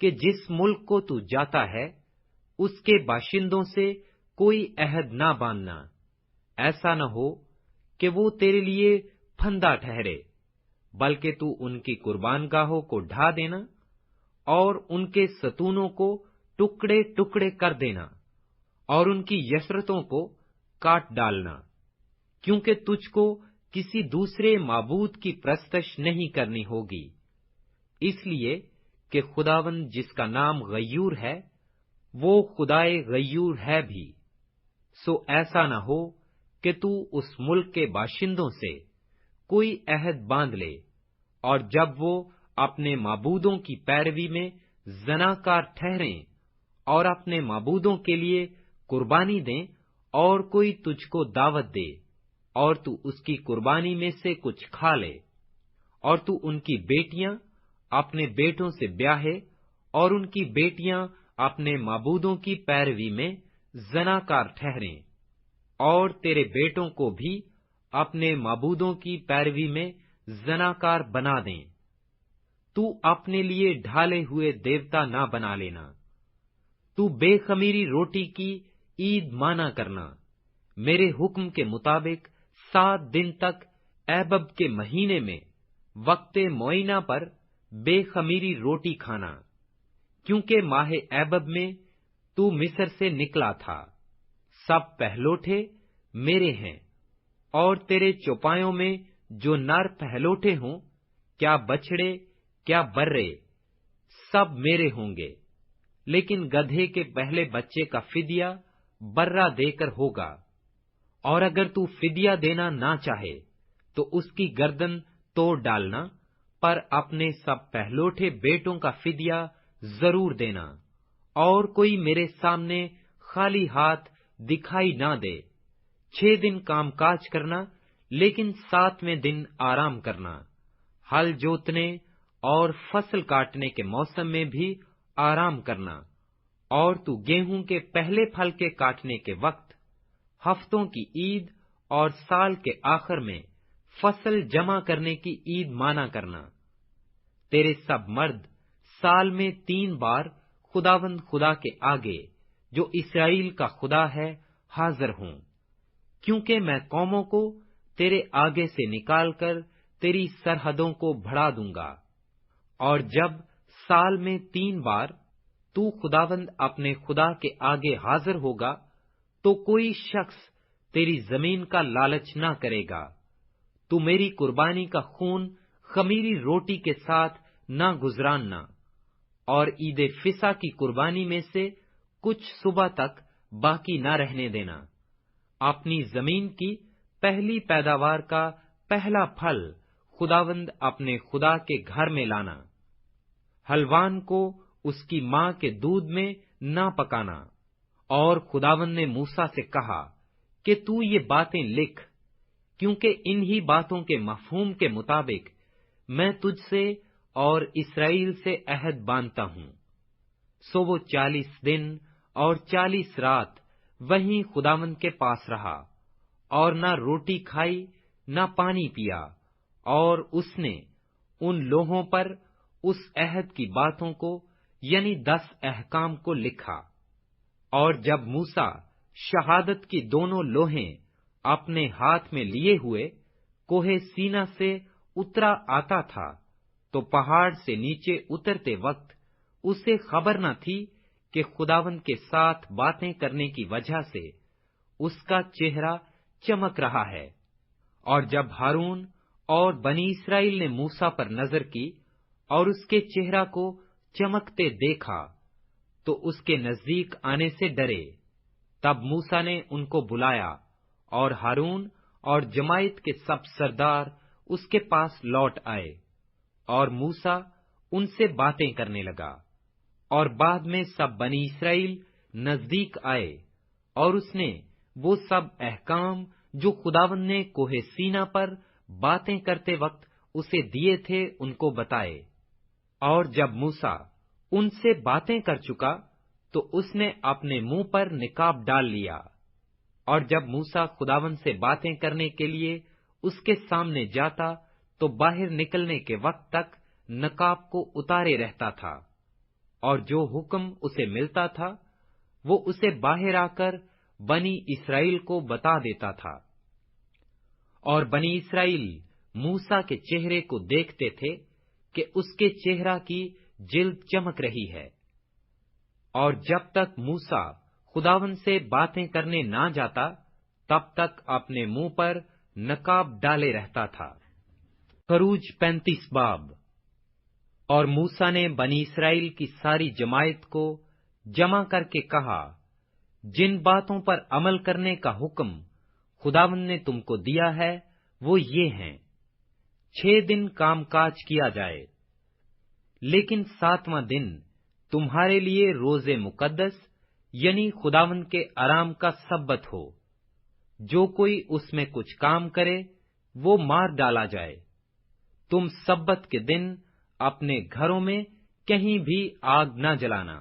کہ جس ملک کو تو جاتا ہے اس کے باشندوں سے کوئی عہد نہ باندھنا، ایسا نہ ہو کہ وہ تیرے لیے پھندا ٹھہرے، بلکہ تو ان کی قربان گاہوں کو ڈھا دینا اور ان کے ستونوں کو ٹکڑے ٹکڑے کر دینا اور ان کی یسرتوں کو کاٹ ڈالنا، کیونکہ تجھ کو کسی دوسرے معبود کی پرستش نہیں کرنی ہوگی، اس لیے کہ خداوند جس کا نام غیور ہے وہ خدائے غیور ہے بھی۔ سو ایسا نہ ہو کہ تو اس ملک کے باشندوں سے کوئی عہد باندھ لے، اور جب وہ اپنے معبودوں کی پیروی میں زناکار ٹھہریں اور اپنے معبودوں کے لیے قربانی دیں، اور کوئی تجھ کو دعوت دے اور تو اس کی قربانی میں سے کچھ کھا لے، اور تو ان کی بیٹیاں اپنے بیٹوں سے بیاہے، اور ان کی بیٹیاں اپنے معبودوں کی پیروی میں زناکار ٹھہریں، اور تیرے بیٹوں کو بھی اپنے معبودوں کی پیروی میں زناکار بنا دیں۔ تو اپنے لیے ڈھالے ہوئے دیوتا نہ بنا لینا۔ تو بے خمیری روٹی کی عید مانا کرنا، میرے حکم کے مطابق 7 دن تک ایبب کے مہینے میں وقت معینہ پر بے خمیری روٹی کھانا، کیونکہ ماہ ایبب میں تو مصر سے نکلا تھا۔ سب پہلوٹے میرے ہیں، اور تیرے چوپایوں میں جو نر پہلوٹے ہوں، کیا بچڑے کیا برے، سب میرے ہوں گے، لیکن گدھے کے پہلے بچے کا فدیہ برہ دے کر ہوگا۔ اور اگر تو فدیہ دینا نہ چاہے تو اس کی گردن توڑ ڈالنا، پر اپنے سب پہلوٹے بیٹوں کا فدیہ ضرور دینا، اور کوئی میرے سامنے خالی ہاتھ دکھائی نہ دے۔ 6 دن کام کاج کرنا، لیکن 7ویں دن آرام کرنا۔ ہل جوتنے اور فصل کاٹنے کے موسم میں بھی آرام کرنا، اور تو گیہوں کے پہلے پھل کے کاٹنے کے وقت، ہفتوں کی عید اور سال کے آخر میں فصل جمع کرنے کی عید مانا کرنا۔ تیرے سب مرد سال میں 3 بار خداوند خدا کے آگے، جو اسرائیل کا خدا ہے، حاضر ہوں، کیونکہ میں قوموں کو تیرے آگے سے نکال کر تیری سرحدوں کو بڑھا دوں گا۔ اور جب سال میں 3 بار تو خداوند اپنے خدا کے آگے حاضر ہوگا، تو کوئی شخص تیری زمین کا لالچ نہ کرے گا۔ تو میری قربانی کا خون خمیری روٹی کے ساتھ نہ گزراننا، اور عید فصح کی قربانی میں سے کچھ صبح تک باقی نہ رہنے دینا۔ اپنی زمین کی پہلی پیداوار کا پہلا پھل خداوند اپنے خدا کے گھر میں لانا۔ حلوان کو اس کی ماں کے دودھ میں نہ پکانا۔ اور خداوند نے موسیٰ سے کہا کہ تو یہ باتیں لکھ، کیونکہ انہی باتوں کے مفہوم کے مطابق میں تجھ سے اور اسرائیل سے عہد باندھتا ہوں۔ سو وہ 40 دن اور 40 رات وہیں خداوند کے پاس رہا، اور نہ روٹی کھائی نہ پانی پیا، اور اس نے ان لوہوں پر اس عہد کی باتوں کو یعنی 10 احکام کو لکھا۔ اور جب موسیٰ شہادت کی دونوں لوہیں اپنے ہاتھ میں لیے ہوئے کوہ سینا سے اترا آتا تھا، تو پہاڑ سے نیچے اترتے وقت اسے خبر نہ تھی کہ خداوند کے ساتھ باتیں کرنے کی وجہ سے اس کا چہرہ چمک رہا ہے۔ اور جب ہارون اور بنی اسرائیل نے موسیٰ پر نظر کی اور اس کے چہرہ کو چمکتے دیکھا، تو اس کے نزدیک آنے سے ڈرے۔ تب موسیٰ نے ان کو بلایا، اور ہارون اور جماعت کے سب سردار اس کے پاس لوٹ آئے، اور موسیٰ ان سے باتیں کرنے لگا۔ اور بعد میں سب بنی اسرائیل نزدیک آئے، اور اس نے وہ سب احکام جو خداوند نے کوہ سینا پر باتیں کرتے وقت اسے دیے تھے ان کو بتائے۔ اور جب موسیٰ ان سے باتیں کر چکا تو اس نے اپنے منہ پر نقاب ڈال لیا۔ اور جب موسیٰ خداوند سے باتیں کرنے کے لیے اس کے سامنے جاتا تو باہر نکلنے کے وقت تک نقاب کو اتارے رہتا تھا، اور جو حکم اسے ملتا تھا وہ اسے باہر آ کر بنی اسرائیل کو بتا دیتا تھا۔ اور بنی اسرائیل موسیٰ کے چہرے کو دیکھتے تھے کہ اس کے چہرہ کی جلد چمک رہی ہے۔ اور جب تک موسیٰ خداوند سے باتیں کرنے نہ جاتا تب تک اپنے منہ پر نقاب ڈالے رہتا تھا۔ خروج 35 باب۔ اور موسیٰ نے بنی اسرائیل کی ساری جماعت کو جمع کر کے کہا، جن باتوں پر عمل کرنے کا حکم خداوند نے تم کو دیا ہے وہ یہ ہیں: 6 دن کام کاج کیا جائے، لیکن 7واں دن تمہارے لیے روز مقدس یعنی خداوند کے آرام کا سبت ہو۔ جو کوئی اس میں کچھ کام کرے وہ مار ڈالا جائے۔ تم سبت کے دن اپنے گھروں میں کہیں بھی آگ نہ جلانا۔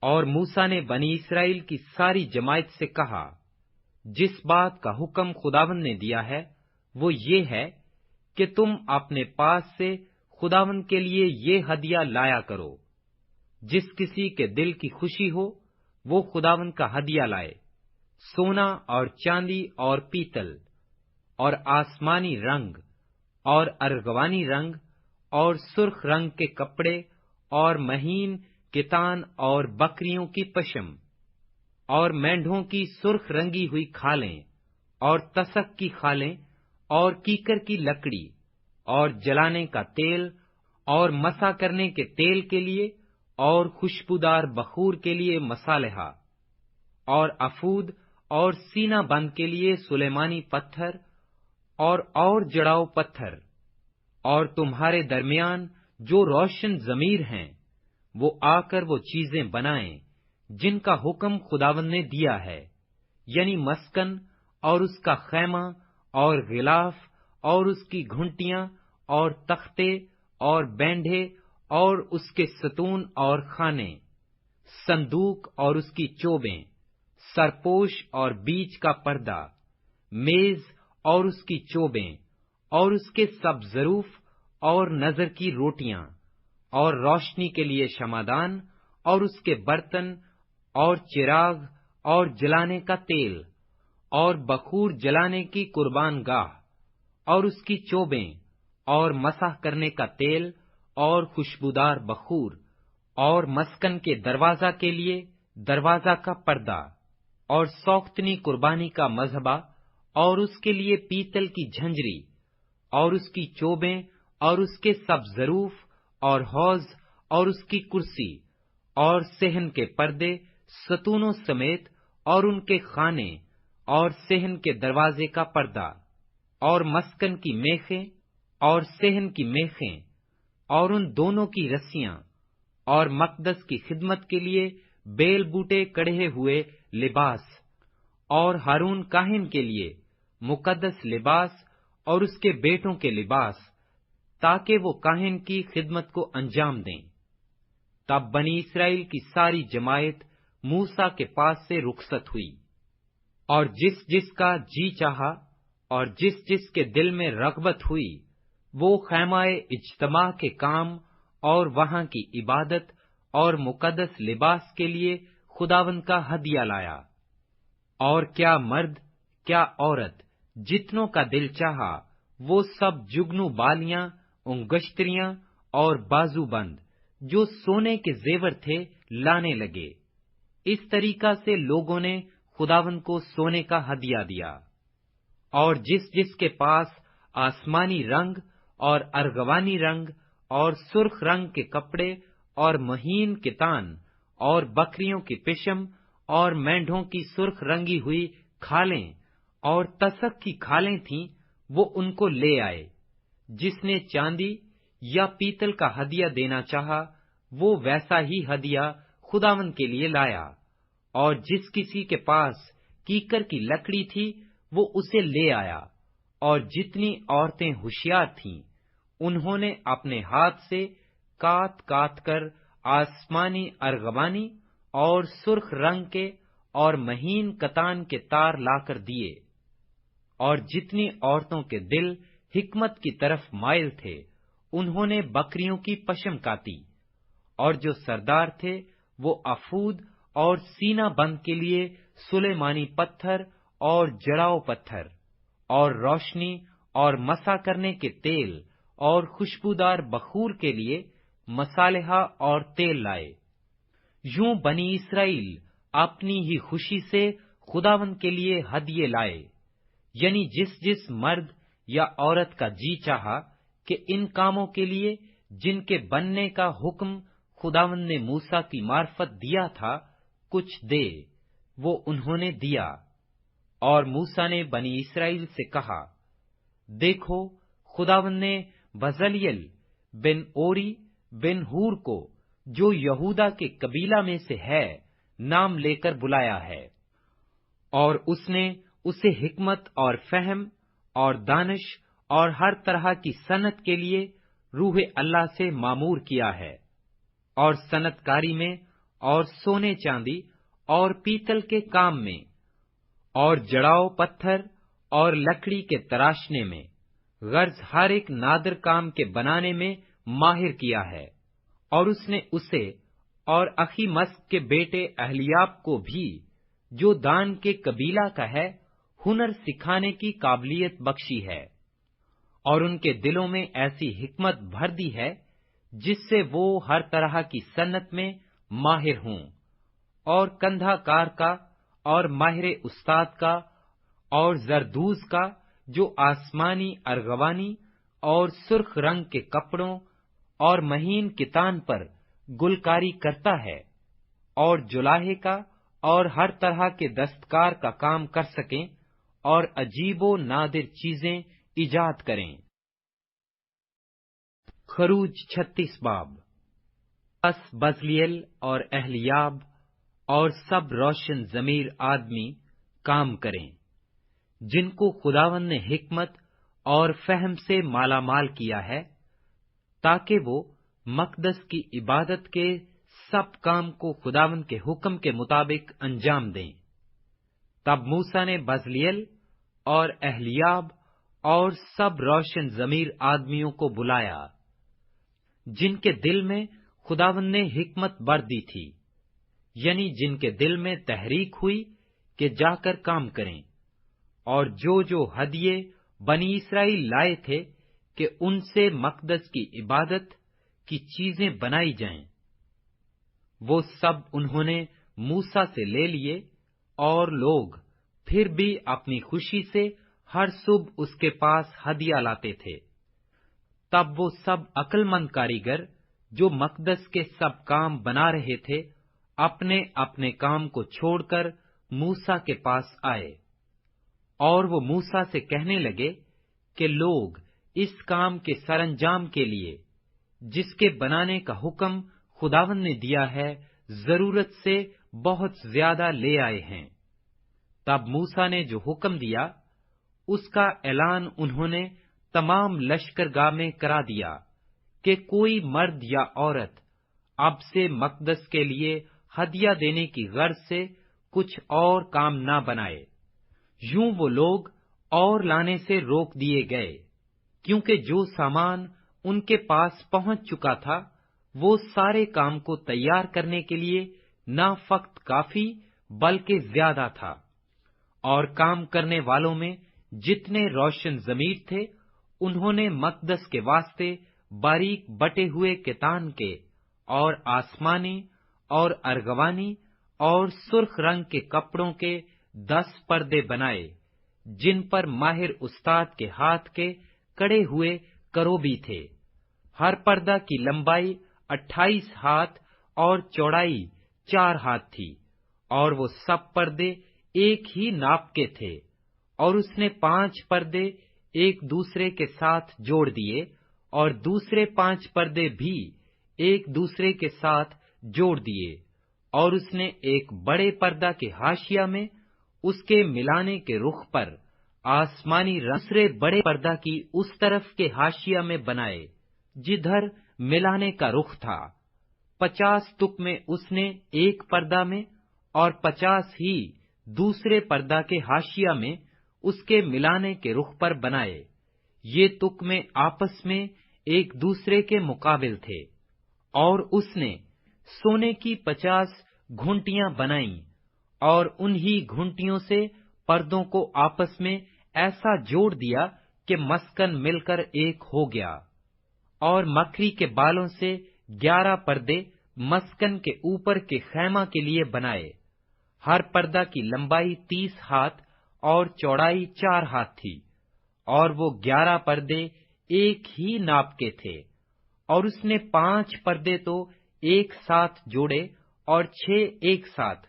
اور موسیٰ نے بنی اسرائیل کی ساری جماعت سے کہا، جس بات کا حکم خداوند نے دیا ہے وہ یہ ہے کہ تم اپنے پاس سے خداوند کے لیے یہ ہدیہ لایا کرو۔ جس کسی کے دل کی خوشی ہو وہ خداوند کا ہدیہ لائے، سونا اور چاندی اور پیتل اور آسمانی رنگ اور ارغوانی رنگ اور سرخ رنگ کے کپڑے اور مہین کتان اور بکریوں کی پشم اور مینڈھوں کی سرخ رنگی ہوئی کھالیں اور تسک کی کھالیں اور کیکر کی لکڑی اور جلانے کا تیل اور مسح کرنے کے تیل کے لیے اور خوشبودار بخور کے لیے مصالحہ اور افود اور سینہ بند کے لیے سلیمانی پتھر اور جڑاؤ پتھر، اور تمہارے درمیان جو روشن ضمیر ہیں وہ آ کر وہ چیزیں بنائیں جن کا حکم خداوند نے دیا ہے، یعنی مسکن اور اس کا خیمہ اور غلاف اور اس کی گھنٹیاں اور تختے اور بینڈے اور اس کے ستون اور خانے، صندوق اور اس کی چوبیں، سرپوش اور بیچ کا پردہ، میز اور اس کی چوبیں اور اس کے سب ظروف اور نظر کی روٹیاں، اور روشنی کے لیے شمعدان اور اس کے برتن اور چراغ اور جلانے کا تیل اور بخور جلانے کی قربان گاہ اور اس کی چوبیں اور مسح کرنے کا تیل اور خوشبودار بخور، اور مسکن کے دروازہ کے لیے دروازہ کا پردہ اور سوختنی قربانی کا مذبح اور اس کے لیے پیتل کی جھنجری اور اس کی چوبیں اور اس کے سب ظروف اور حوض اور اس کی کرسی اور صحن کے پردے ستونوں سمیت اور ان کے خانے اور صحن کے دروازے کا پردہ اور مسکن کی میخیں اور صحن کی میخیں اور ان دونوں کی رسیاں اور مقدس کی خدمت کے لیے بیل بوٹے کڑھے ہوئے لباس اور ہارون کاہن کے لیے مقدس لباس اور اس کے بیٹوں کے لباس، تاکہ وہ کاہن کی خدمت کو انجام دیں۔ تب بنی اسرائیل کی ساری جماعت موسیٰ کے پاس سے رخصت ہوئی، اور جس جس کا جی چاہا اور جس جس کے دل میں رغبت ہوئی وہ خیمہ اجتماع کے کام اور وہاں کی عبادت اور مقدس لباس کے لیے خداوند کا ہدیہ لایا۔ اور کیا مرد کیا عورت جتنوں کا دل چاہا وہ سب جگنو بالیاں، انگشتریاں اور بازو بند جو سونے کے زیور تھے لانے لگے۔ اس طریقہ سے لوگوں نے خداوند کو سونے کا ہدیہ دیا۔ اور جس جس کے پاس آسمانی رنگ اور ارغوانی رنگ اور سرخ رنگ کے کپڑے اور مہین کتان اور بکریوں کی پشم اور مینڈھوں کی سرخ رنگی ہوئی کھالیں اور تسک کی کھالیں تھیں وہ ان کو لے آئے۔ جس نے چاندی یا پیتل کا ہدیہ دینا چاہا وہ ویسا ہی ہدیہ خداوند کے لیے لایا، اور جس کسی کے پاس کیکر کی لکڑی تھی وہ اسے لے آیا۔ اور جتنی عورتیں ہوشیار تھیں انہوں نے اپنے ہاتھ سے کاٹ کاٹ کر آسمانی ارغوانی اور سرخ رنگ کے اور مہین کتان کے تار لا کر دیے۔ اور جتنی عورتوں کے دل حکمت کی طرف مائل تھے انہوں نے بکریوں کی پشم کاتی، اور جو سردار تھے وہ افود اور سینہ بند کے لیے سلیمانی پتھر اور جڑاؤ پتھر اور روشنی اور مسح کرنے کے تیل اور خوشبودار بخور کے لیے مصالحہ اور تیل لائے۔ یوں بنی اسرائیل اپنی ہی خوشی سے خداوند کے لیے ہدیے لائے، یعنی جس جس مرد یا عورت کا جی چاہا کہ ان کاموں کے لیے جن کے بننے کا حکم خداوند نے موسیٰ کی معرفت دیا تھا کچھ دے، وہ انہوں نے دیا۔ اور موسیٰ نے بنی اسرائیل سے کہا، دیکھو خداوند نے بزلیل بن اوری بن ہور کو جو یہودا کے قبیلہ میں سے ہے نام لے کر بلایا ہے، اور اس نے اسے حکمت اور فہم اور دانش اور ہر طرح کی صنعت کے لیے روح اللہ سے معمور کیا ہے، اور صنعت کاری میں اور سونے چاندی اور پیتل کے کام میں اور جڑاؤ پتھر اور لکڑی کے تراشنے میں، غرض ہر ایک نادر کام کے بنانے میں ماہر کیا ہے۔ اور اس نے اسے اور اخی مسک کے بیٹے اہلیاب کو بھی، جو دان کے قبیلہ کا ہے، ہنر سکھانے کی قابلیت بخشی ہے، اور ان کے دلوں میں ایسی حکمت بھر دی ہے جس سے وہ ہر طرح کی صنعت میں ماہر ہوں، اور کندھا کار کا اور ماہر استاد کا اور زردوز کا، جو آسمانی ارغوانی اور سرخ رنگ کے کپڑوں اور مہین کتان پر گلکاری کرتا ہے، اور جولاہے کا اور ہر طرح کے دستکار کا کام کر سکیں اور عجیب و نادر چیزیں ایجاد کریں۔ خروج 36 باب۔ پس بزلیل اور اہلیاب اور سب روشن ضمیر آدمی کام کریں، جن کو خداوند نے حکمت اور فہم سے مالا مال کیا ہے، تاکہ وہ مقدس کی عبادت کے سب کام کو خداوند کے حکم کے مطابق انجام دیں۔ تب موسیٰ نے بزلیل اور اہلیاب اور سب روشن ضمیر آدمیوں کو بلایا، جن کے دل میں خداوند نے حکمت بر دی تھی، یعنی جن کے دل میں تحریک ہوئی کہ جا کر کام کریں، اور جو ہدیے بنی اسرائیل لائے تھے کہ ان سے مقدس کی عبادت کی چیزیں بنائی جائیں، وہ سب انہوں نے موسیٰ سے لے لیے، اور لوگ پھر بھی اپنی خوشی سے ہر صبح اس کے پاس ہدیہ لاتے تھے۔ تب وہ سب عقل مند کاریگر جو مقدس کے سب کام بنا رہے تھے، اپنے اپنے کام کو چھوڑ کر موسیٰ کے پاس آئے، اور وہ موسیٰ سے کہنے لگے کہ لوگ اس کام کے سرانجام کے لیے جس کے بنانے کا حکم خداوند نے دیا ہے، ضرورت سے بہت زیادہ لے آئے ہیں۔ تب موسیٰ نے جو حکم دیا، اس کا اعلان انہوں نے تمام لشکرگاہ میں کرا دیا کہ کوئی مرد یا عورت اب سے مقدس کے لیے ہدیہ دینے کی غرض سے کچھ اور کام نہ بنائے۔ یوں وہ لوگ اور لانے سے روک دیے گئے، کیونکہ جو سامان ان کے پاس پہنچ چکا تھا، وہ سارے کام کو تیار کرنے کے لیے نہ فقط کافی بلکہ زیادہ تھا۔ اور کام کرنے والوں میں جتنے روشن ضمیر تھے، انہوں نے مقدس کے واسطے باریک بٹے ہوئے کتان کے اور آسمانی اور ارغوانی اور سرخ رنگ کے کپڑوں کے 10 پردے بنائے، جن پر ماہر استاد کے ہاتھ کے کڑے ہوئے کروبی تھے۔ ہر پردہ کی لمبائی 28 ہاتھ اور چوڑائی 4 ہاتھ تھی، اور وہ سب پردے ایک ہی ناپ کے تھے۔ اور اس نے 5 پردے ایک دوسرے کے ساتھ جوڑ دیے، اور دوسرے 5 پردے بھی ایک دوسرے کے ساتھ جوڑ دیے، اور اس نے ایک بڑے پردہ کے حاشیہ میں اس کے ملانے کے رخ پر آسمانی دوسرے بڑے پردہ کی اس طرف کے حاشیہ میں بنائے جدھر ملانے کا رخ تھا۔ 50 تک میں اس نے ایک پردہ میں اور 50 ہی دوسرے پردہ کے حاشیہ میں اس کے ملانے کے رخ پر بنائے۔ یہ تک میں آپس میں ایک دوسرے کے مقابل تھے۔ اور اس نے سونے کی 50 گھنٹیاں بنائیں، اور انہی گھنٹیوں سے پردوں کو آپس میں ایسا جوڑ دیا کہ مسکن مل کر ایک ہو گیا۔ اور مکری کے بالوں سے 11 پردے مسکن کے اوپر کے خیمہ کے لیے بنائے۔ ہر پردہ کی لمبائی 30 ہاتھ اور چوڑائی 4 ہاتھ تھی، اور وہ 11 پردے ایک ہی ناپ کے تھے۔ اور اس نے 5 پردے تو ایک ساتھ جوڑے اور 6 ایک ساتھ،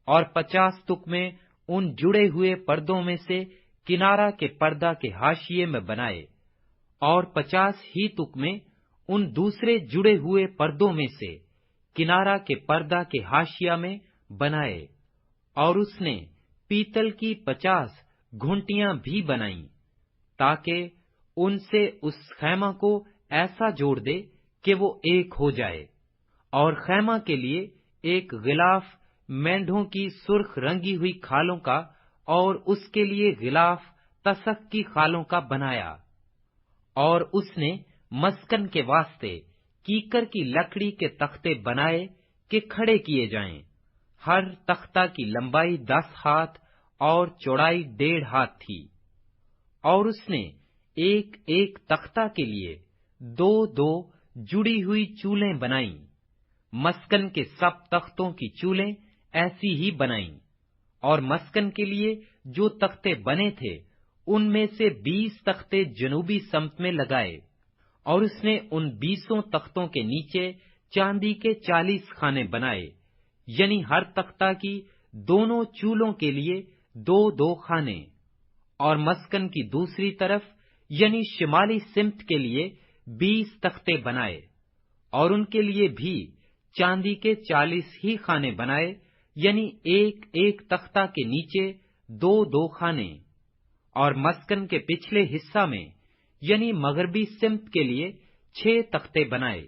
اور 50 تک میں ان جڑے ہوئے پردوں میں سے کنارہ کے پردہ کے حاشیے میں بنائے، اور 50 ہی تک میں ان دوسرے جڑے ہوئے پردوں میں سے کنارہ کے پردہ کے حاشیہ میں بنائے، اور اس نے پیتل کی 50 گھنٹیاں بھی بنائیں، تاکہ ان سے اس خیمہ کو ایسا جوڑ دے کہ وہ ایک ہو جائے، اور خیمہ کے لیے ایک غلاف مینڈھوں کی سرخ رنگی ہوئی کھالوں کا اور اس کے لیے غلاف تسک کی خالوں کا بنایا۔ اور اس نے مسکن کے واسطے کیکر کی لکڑی کے تختے بنائے کہ کھڑے کیے جائیں، ہر تختہ کی لمبائی 10 ہاتھ اور چوڑائی 1.5 ہاتھ تھی، اور اس نے ایک ایک تختہ کے لیے 2 جڑی ہوئی چولیں بنائیں، مسکن کے سب تختوں کی چولیں ایسی ہی بنائیں، اور مسکن کے لیے جو تختے بنے تھے ان میں سے 20 تختے جنوبی سمت میں لگائے، اور اس نے ان 20 تختوں کے نیچے چاندی کے 40 خانے بنائے، یعنی ہر تختہ کی دونوں چولوں کے لیے 2 خانے، اور مسکن کی دوسری طرف یعنی شمالی سمت کے لیے 20 تختے بنائے، اور ان کے لیے بھی چاندی کے 40 ہی خانے بنائے، یعنی ایک ایک تختہ کے نیچے 2 خانے، اور مسکن کے پچھلے حصہ میں یعنی مغربی سمت کے لیے 6 تختے بنائے،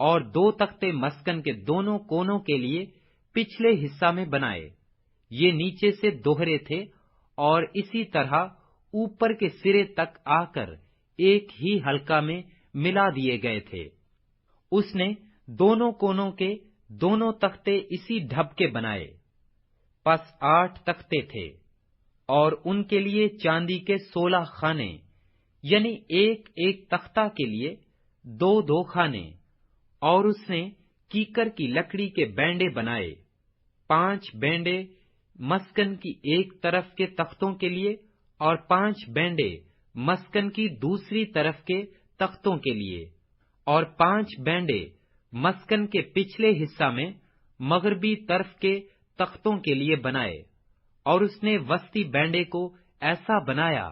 اور 2 تختے مسکن کے دونوں کونوں کے لیے پچھلے حصہ میں بنائے، یہ نیچے سے دوہرے تھے اور اسی طرح اوپر کے سرے تک آ کر ایک ہی حلقہ میں ملا دیے گئے تھے۔ اس نے دونوں کونوں کے دونوں تختے اسی ڈھب کے بنائے، پس 8 تختے تھے، اور ان کے لیے چاندی کے 16 خانے، یعنی ایک ایک تختہ کے لیے 2 خانے، اور اس نے کیکر کی لکڑی کے بینڈے بنائے، 5 بینڈے مسکن کی ایک طرف کے تختوں کے لیے اور 5 بینڈے مسکن کی دوسری طرف کے تختوں کے لیے، اور 5 بینڈے مسکن کے پچھلے حصہ میں مغربی طرف کے تختوں کے لیے بنائے، اور اس نے وسطی بینڈے کو ایسا بنایا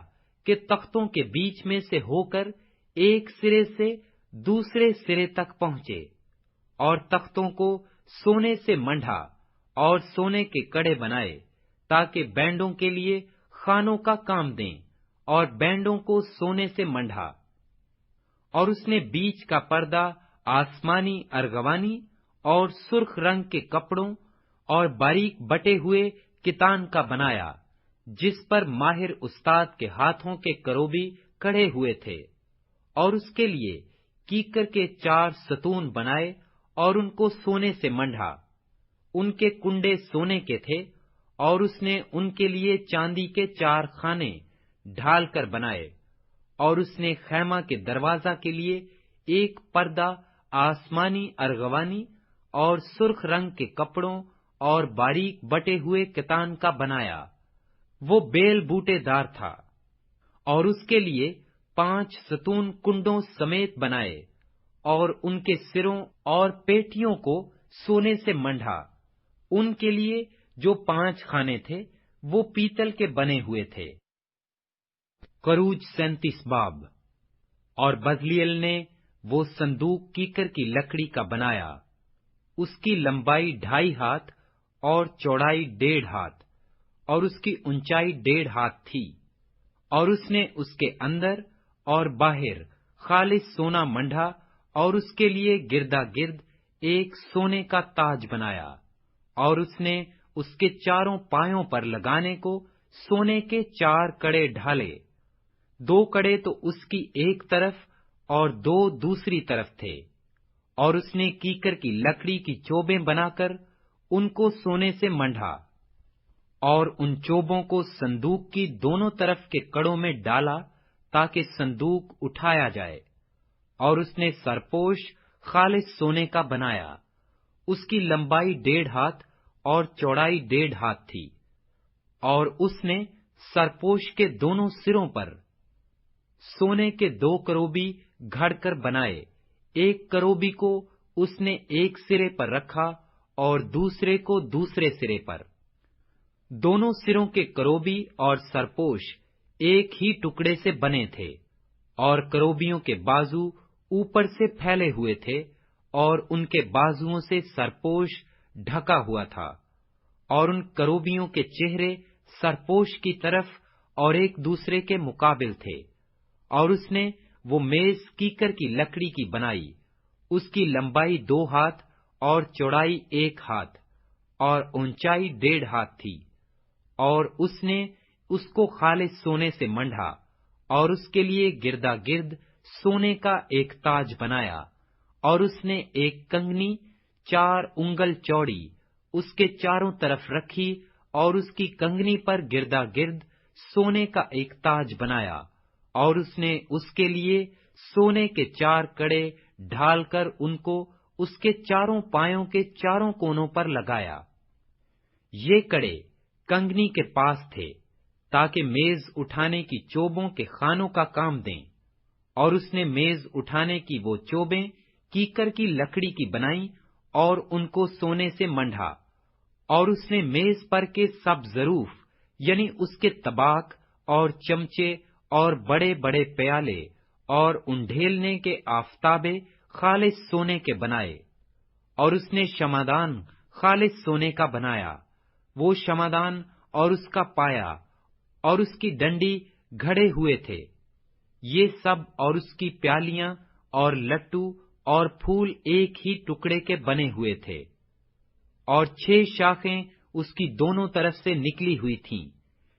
کہ تختوں کے بیچ میں سے ہو کر ایک سرے سے دوسرے سرے تک پہنچے، اور تختوں کو سونے سے منڈھا اور سونے کے کڑے بنائے تاکہ بینڈوں کے لیے خانوں کا کام دیں، اور بینڈوں کو سونے سے منڈھا۔ اور اس نے بیچ کا پردہ آسمانی ارغوانی اور سرخ رنگ کے کپڑوں اور باریک بٹے ہوئے کتان کا بنایا، جس پر ماہر استاد کے ہاتھوں کے کروبی کڑے ہوئے تھے، اور اس کے لیے کیکر کے 4 ستون بنائے اور ان کو سونے سے منڈھا، ان کے کنڈے سونے کے تھے، اور اس نے ان کے لیے چاندی کے 4 خانے ڈھال کر بنائے، اور اس نے خیمہ کے دروازہ کے لیے ایک پردہ آسمانی ارغوانی اور سرخ رنگ کے کپڑوں اور باریک بٹے ہوئے کتان کا بنایا، وہ بیل بوٹے دار تھا، اور اس کے لیے 5 ستون کنڈوں سمیت بنائے، اور ان کے سروں اور پیٹیوں کو سونے سے منڈھا، ان کے لیے جو 5 خانے تھے وہ پیتل کے بنے ہوئے تھے۔ خروج 37 باب۔ اور بزلیل نے وہ صندوق کیکر کی لکڑی کا بنایا، اس کی لمبائی 2.5 ہاتھ اور چوڑائی 1.5 ہاتھ، اور اس کی اونچائی 1.5 ہاتھ تھی، اور اس نے اس کے اندر اور باہر خالص سونا منڈھا، اور اس کے لیے گردا گرد ایک سونے کا تاج بنایا، اور اس نے اس کے چاروں پایوں پر لگانے کو سونے کے 4 کڑے ڈھالے، 2 کڑے تو اس کی ایک طرف اور 2 دوسری طرف تھے، اور اس نے کیکر کی لکڑی کی چوبیں بنا کر ان کو سونے سے منڈھا، اور ان چوبوں کو صندوق کی دونوں طرف کے کڑوں میں ڈالا تاکہ صندوق اٹھایا جائے، اور اس نے سرپوش خالص سونے کا بنایا، اس کی لمبائی 1.5 ہاتھ اور چوڑائی 1.5 ہاتھ تھی، اور اس نے سرپوش کے دونوں سروں پر سونے کے 2 کروبی گھڑ کر بنائے، ایک کروبی کو اس نے ایک سرے پر رکھا اور دوسرے کو دوسرے سرے پر، دونوں سروں کے کروبی اور سرپوش ایک ہی ٹکڑے سے بنے تھے، اور کروبیوں کے بازو اوپر سے پھیلے ہوئے تھے، اور ان کے بازوؤں سے سرپوش ڈھکا ہوا تھا، اور ان کروبیوں کے چہرے سرپوش کی طرف اور ایک دوسرے کے مقابل تھے۔ اور اس نے وہ میز کیکر کی لکڑی کی بنائی، اس کی لمبائی 2 ہاتھ اور چوڑائی 1 ہاتھ اور اونچائی 1.5 ہاتھ تھی، اور اس نے اس کو خالص سونے سے منڈھا، اور اس کے لیے گردا گرد سونے کا ایک تاج بنایا، اور اس نے ایک کنگنی 4 انگل چوڑی اس کے چاروں طرف رکھی، اور اس کی کنگنی پر گردا گرد سونے کا ایک تاج بنایا، اور اس نے اس کے لیے سونے کے 4 کڑے ڈھال کر ان کو اس کے چاروں پایوں کے چاروں کونوں پر لگایا۔ یہ کڑے کنگنی کے پاس تھے تاکہ میز اٹھانے کی چوبوں کے خانوں کا کام دیں، اور اس نے میز اٹھانے کی وہ چوبیں کیکر کی لکڑی کی بنائیں اور ان کو سونے سے منڈھا، اور اس نے میز پر کے سب ظروف یعنی اس کے طباق اور چمچے اور بڑے بڑے پیالے اور انڈھیلنے کے آفتابے خالص سونے کے بنائے، اور اس نے شمعدان خالص سونے کا بنایا، وہ شمعدان اور اس کا پایا اور اس کی ڈنڈی گھڑے ہوئے تھے، یہ سب اور اس کی پیالیاں اور لٹو اور پھول ایک ہی ٹکڑے کے بنے ہوئے تھے، اور 6 شاخیں اس کی دونوں طرف سے نکلی ہوئی تھیں،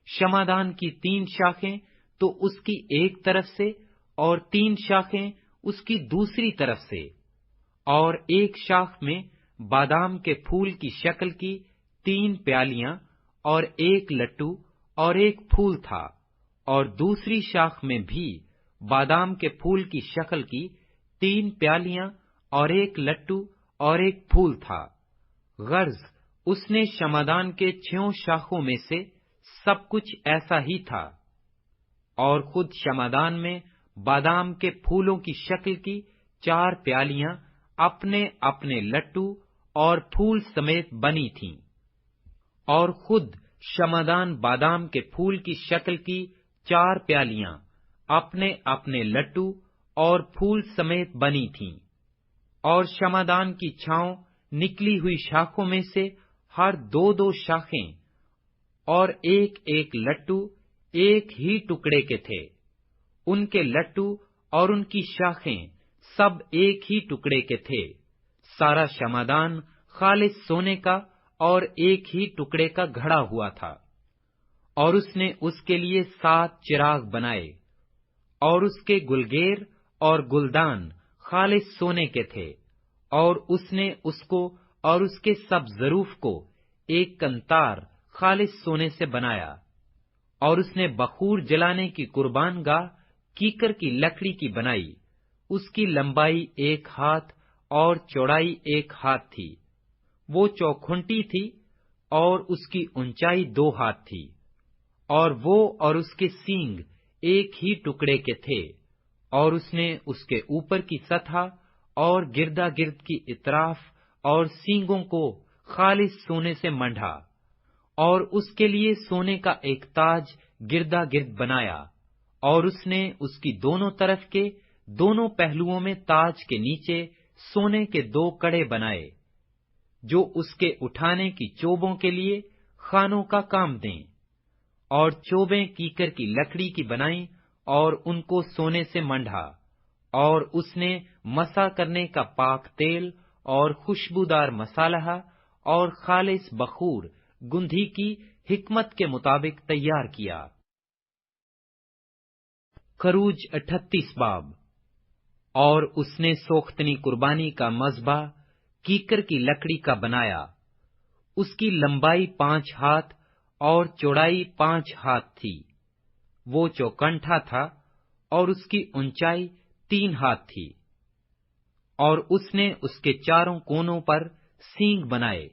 شمعدان کی 3 شاخیں تو اس کی ایک طرف سے اور 3 شاخیں اس کی دوسری طرف سے، اور ایک شاخ میں بادام کے پھول کی شکل کی 3 پیالیاں اور ایک لٹو اور ایک پھول تھا، اور دوسری شاخ میں بھی بادام کے پھول کی شکل کی 3 پیالیاں اور ایک لٹو اور ایک پھول تھا۔ غرض اس نے شمعدان کے 6 شاخوں میں سے سب کچھ ایسا ہی تھا، اور خود شمعدان میں بادام کے پھولوں کی شکل کی 4 پیالیاں اپنے اپنے لٹو اور پھول سمیت بنی تھیں، اور خود شمعدان بادام کے پھول کی شکل کی 4 پیالیاں اپنے اپنے لٹو اور پھول سمیت بنی تھیں، اور شمعدان کی چھاؤں نکلی ہوئی شاخوں میں سے ہر 2 شاخیں اور ایک ایک لٹو ایک ہی ٹکڑے کے تھے، ان کے لٹو اور ان کی شاخیں سب ایک ہی ٹکڑے کے تھے، سارا شمعدان خالص سونے کا اور ایک ہی ٹکڑے کا گھڑا ہوا تھا۔ اور اس نے اس کے لیے 7 چراغ بنائے، اور اس کے گلگیر اور گلدان خالص سونے کے تھے، اور اس نے اس کو اور اس کے سب ظروف کو ایک کنتار خالص سونے سے بنایا، اور اس نے بخور جلانے کی قربان گاہ کیکر کی لکڑی کی بنائی، اس کی لمبائی 1 ہاتھ اور چوڑائی 1 ہاتھ تھی، وہ چوکھنٹی تھی اور اس کی اونچائی 2 ہاتھ تھی، اور وہ اور اس کے سینگ ایک ہی ٹکڑے کے تھے، اور اس نے اس کے اوپر کی سطح اور گردا گرد کی اطراف اور سینگوں کو خالص سونے سے منڈھا، اور اس کے لیے سونے کا ایک تاج گردا گرد بنایا، اور اس نے اس کی دونوں طرف کے دونوں پہلوؤں میں تاج کے نیچے سونے کے 2 کڑے بنائے، جو اس کے اٹھانے کی چوبوں کے لیے خانوں کا کام دیں، اور چوبیں کیکر کی لکڑی کی بنائیں اور ان کو سونے سے منڈھا، اور اس نے مسا کرنے کا پاک تیل اور خوشبودار مصالحہ اور خالص بخور گندھی کی حکمت کے مطابق تیار کیا۔ خروج 38 باب۔ اور اس نے سوختنی قربانی کا مذبح کیکر کی لکڑی کا بنایا، اس کی لمبائی 5 ہاتھ اور چوڑائی 5 ہاتھ تھی، وہ چوکنٹھا تھا اور اس کی اونچائی 3 ہاتھ تھی، اور اس نے اس کے چاروں کونوں پر سینگ بنائے،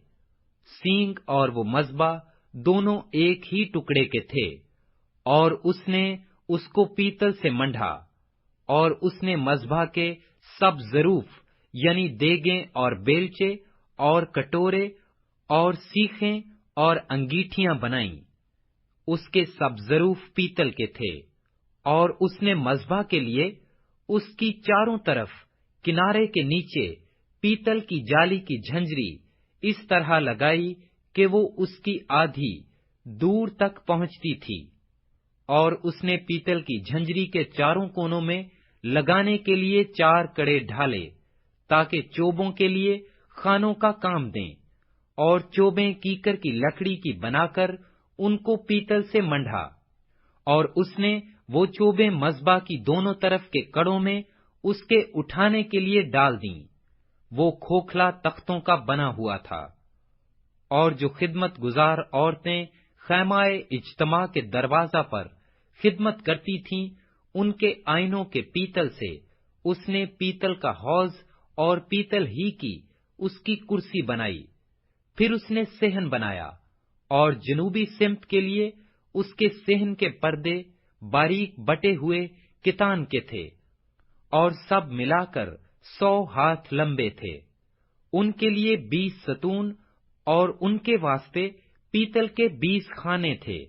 سینگ اور وہ مذبح دونوں ایک ہی ٹکڑے کے تھے، اور اس نے اس کو پیتل سے منڈھا، اور اس نے مذبح کے سب ظروف یعنی دیگیں اور بیلچے اور کٹورے اور سیخیں اور انگیٹھیاں بنائیں، اس کے سب ظروف پیتل کے تھے، اور اس نے مذبح کے لیے اس کی چاروں طرف کنارے کے نیچے پیتل کی جالی کی جھنجری اس طرح لگائی کہ وہ اس کی آدھی دور تک پہنچتی تھی، اور اس نے پیتل کی جھنجری کے چاروں کونوں میں لگانے کے لیے 4 کڑے ڈھالے، تاکہ چوبوں کے لیے خانوں کا کام دیں، اور چوبیں کیکر کی لکڑی کی بنا کر ان کو پیتل سے منڈھا، اور اس نے وہ چوبیں مذبح کی دونوں طرف کے کڑوں میں اس کے اٹھانے کے لیے ڈال دیں۔ وہ کھوکھلا تختوں کا بنا ہوا تھا۔ اور جو خدمت گزار عورتیں خیمہ اجتماع کے دروازہ پر خدمت کرتی تھیں، ان کے آئینوں کے پیتل سے اس نے پیتل کا حوض اور پیتل ہی کی اس کی کرسی بنائی۔ پھر اس نے صحن بنایا، اور جنوبی سمت کے لیے اس کے صحن کے پردے باریک بٹے ہوئے کتان کے تھے، اور سب ملا کر 100 ہاتھ لمبے تھے۔ ان کے لیے 20 ستون، اور ان کے واسطے پیتل کے 20 خانے تھے،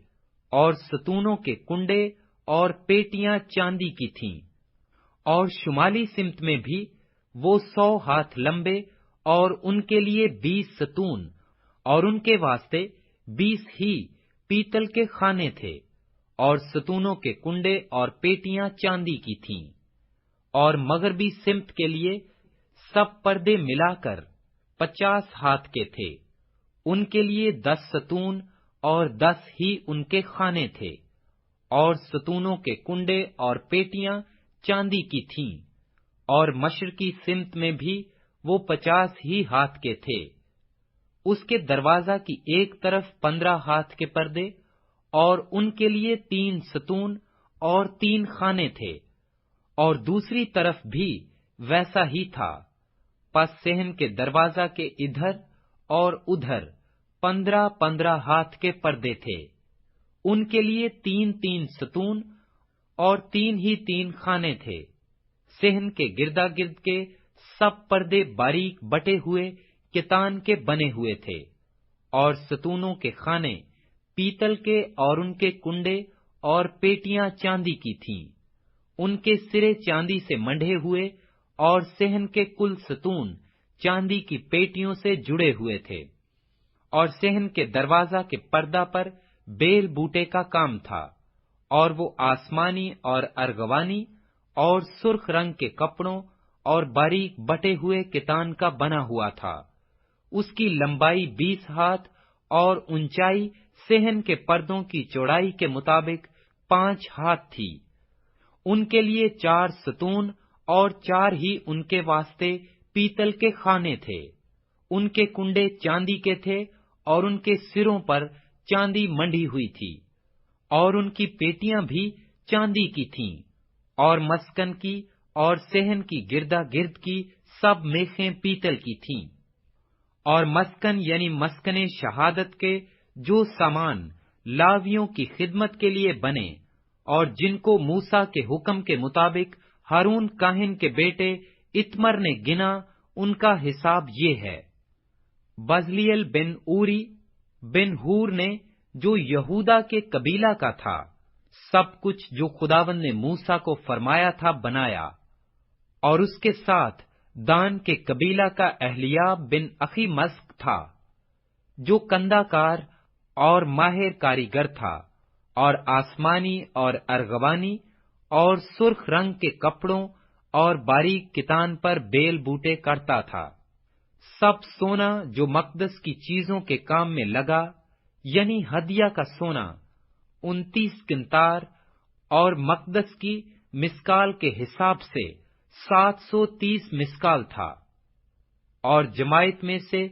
اور ستونوں کے کنڈے اور پیٹیاں چاندی کی تھیں۔ اور شمالی سمت میں بھی وہ 100 ہاتھ لمبے، اور ان کے لیے 20 ستون، اور ان کے واسطے 20 ہی پیتل کے خانے تھے، اور ستونوں کے کنڈے اور پیٹیاں چاندی کی تھیں۔ اور مغربی سمت کے لیے سب پردے ملا کر 50 ہاتھ کے تھے، ان کے لیے 10 ستون اور 10 ہی ان کے خانے تھے، اور ستونوں کے کنڈے اور پیٹیاں چاندی کی تھیں۔ اور مشرقی سمت میں بھی وہ 50 ہی ہاتھ کے تھے۔ اس کے دروازہ کی ایک طرف 15 ہاتھ کے پردے، اور ان کے لیے 3 ستون اور 3 خانے تھے، اور دوسری طرف بھی ویسا ہی تھا۔ پس صحن کے دروازہ کے ادھر اور ادھر 15 ہاتھ کے پردے تھے، ان کے لیے 3 ستون اور 3 ہی 3 خانے تھے۔ صحن کے گردا گرد کے سب پردے باریک بٹے ہوئے کتان کے بنے ہوئے تھے، اور ستونوں کے خانے پیتل کے، اور ان کے کنڈے اور پیٹیاں چاندی کی تھیں، ان کے سرے چاندی سے منڈے ہوئے، اور صحن کے کل ستون چاندی کی پیٹیوں سے جڑے ہوئے تھے۔ اور صحن کے دروازہ کے پردہ پر بیل بوٹے کا کام تھا، اور وہ آسمانی اور ارغوانی اور سرخ رنگ کے کپڑوں اور باریک بٹے ہوئے کتان کا بنا ہوا تھا۔ اس کی لمبائی 20 ہاتھ اور اونچائی صحن کے پردوں کی چوڑائی کے مطابق 5 ہاتھ تھی۔ ان کے لیے 4 ستون اور 4 ہی ان کے واسطے پیتل کے خانے تھے، ان کے کنڈے چاندی کے تھے، اور ان کے سروں پر چاندی منڈی ہوئی تھی، اور ان کی پیٹیاں بھی چاندی کی تھیں، اور مسکن کی اور صحن کی گردا گرد کی سب میخیں پیتل کی تھیں۔ اور مسکن یعنی مسکن شہادت کے جو سامان لاویوں کی خدمت کے لیے بنے، اور جن کو موسیٰ کے حکم کے مطابق ہارون کاہن کے بیٹے اتمر نے گنا، ان کا حساب یہ ہے۔ بزلیل بن اوری بن ہور نے، جو یہودا کے قبیلہ کا تھا، سب کچھ جو خداوند نے موسیٰ کو فرمایا تھا بنایا۔ اور اس کے ساتھ دان کے قبیلہ کا اہلیاب بن اخی مسک تھا، جو کندہ کار اور ماہر کاریگر تھا، اور آسمانی اور ارغوانی اور سرخ رنگ کے کپڑوں اور باریک کتان پر بیل بوٹے کرتا تھا۔ سب سونا جو مقدس کی چیزوں کے کام میں لگا، یعنی ہدیہ کا سونا 29 قنطار، اور مقدس کی مسکال کے حساب سے 730 مسکال تھا۔ اور جماعت میں سے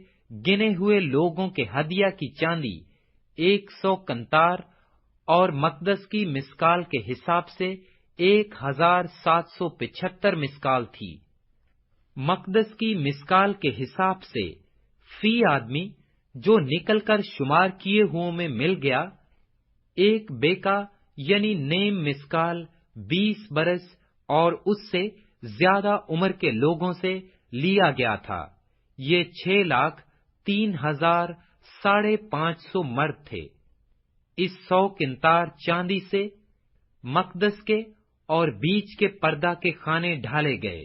گنے ہوئے لوگوں کے ہدیہ کی چاندی 100 قنطار، اور مقدس کی مسکال کے حساب سے 1775 مسکال تھی۔ مقدس کی مسکال کے حساب سے فی آدمی جو نکل کر شمار کیے ہوئوں میں مل گیا، ایک بیکا یعنی نیم مسکال 20 برس اور اس سے زیادہ عمر کے لوگوں سے لیا گیا تھا۔ یہ 6,03,550 مرد تھے۔ اس 100 قنطار چاندی سے مقدس کے اور بیچ کے پردہ کے خانے ڈھالے گئے۔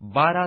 12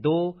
2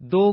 2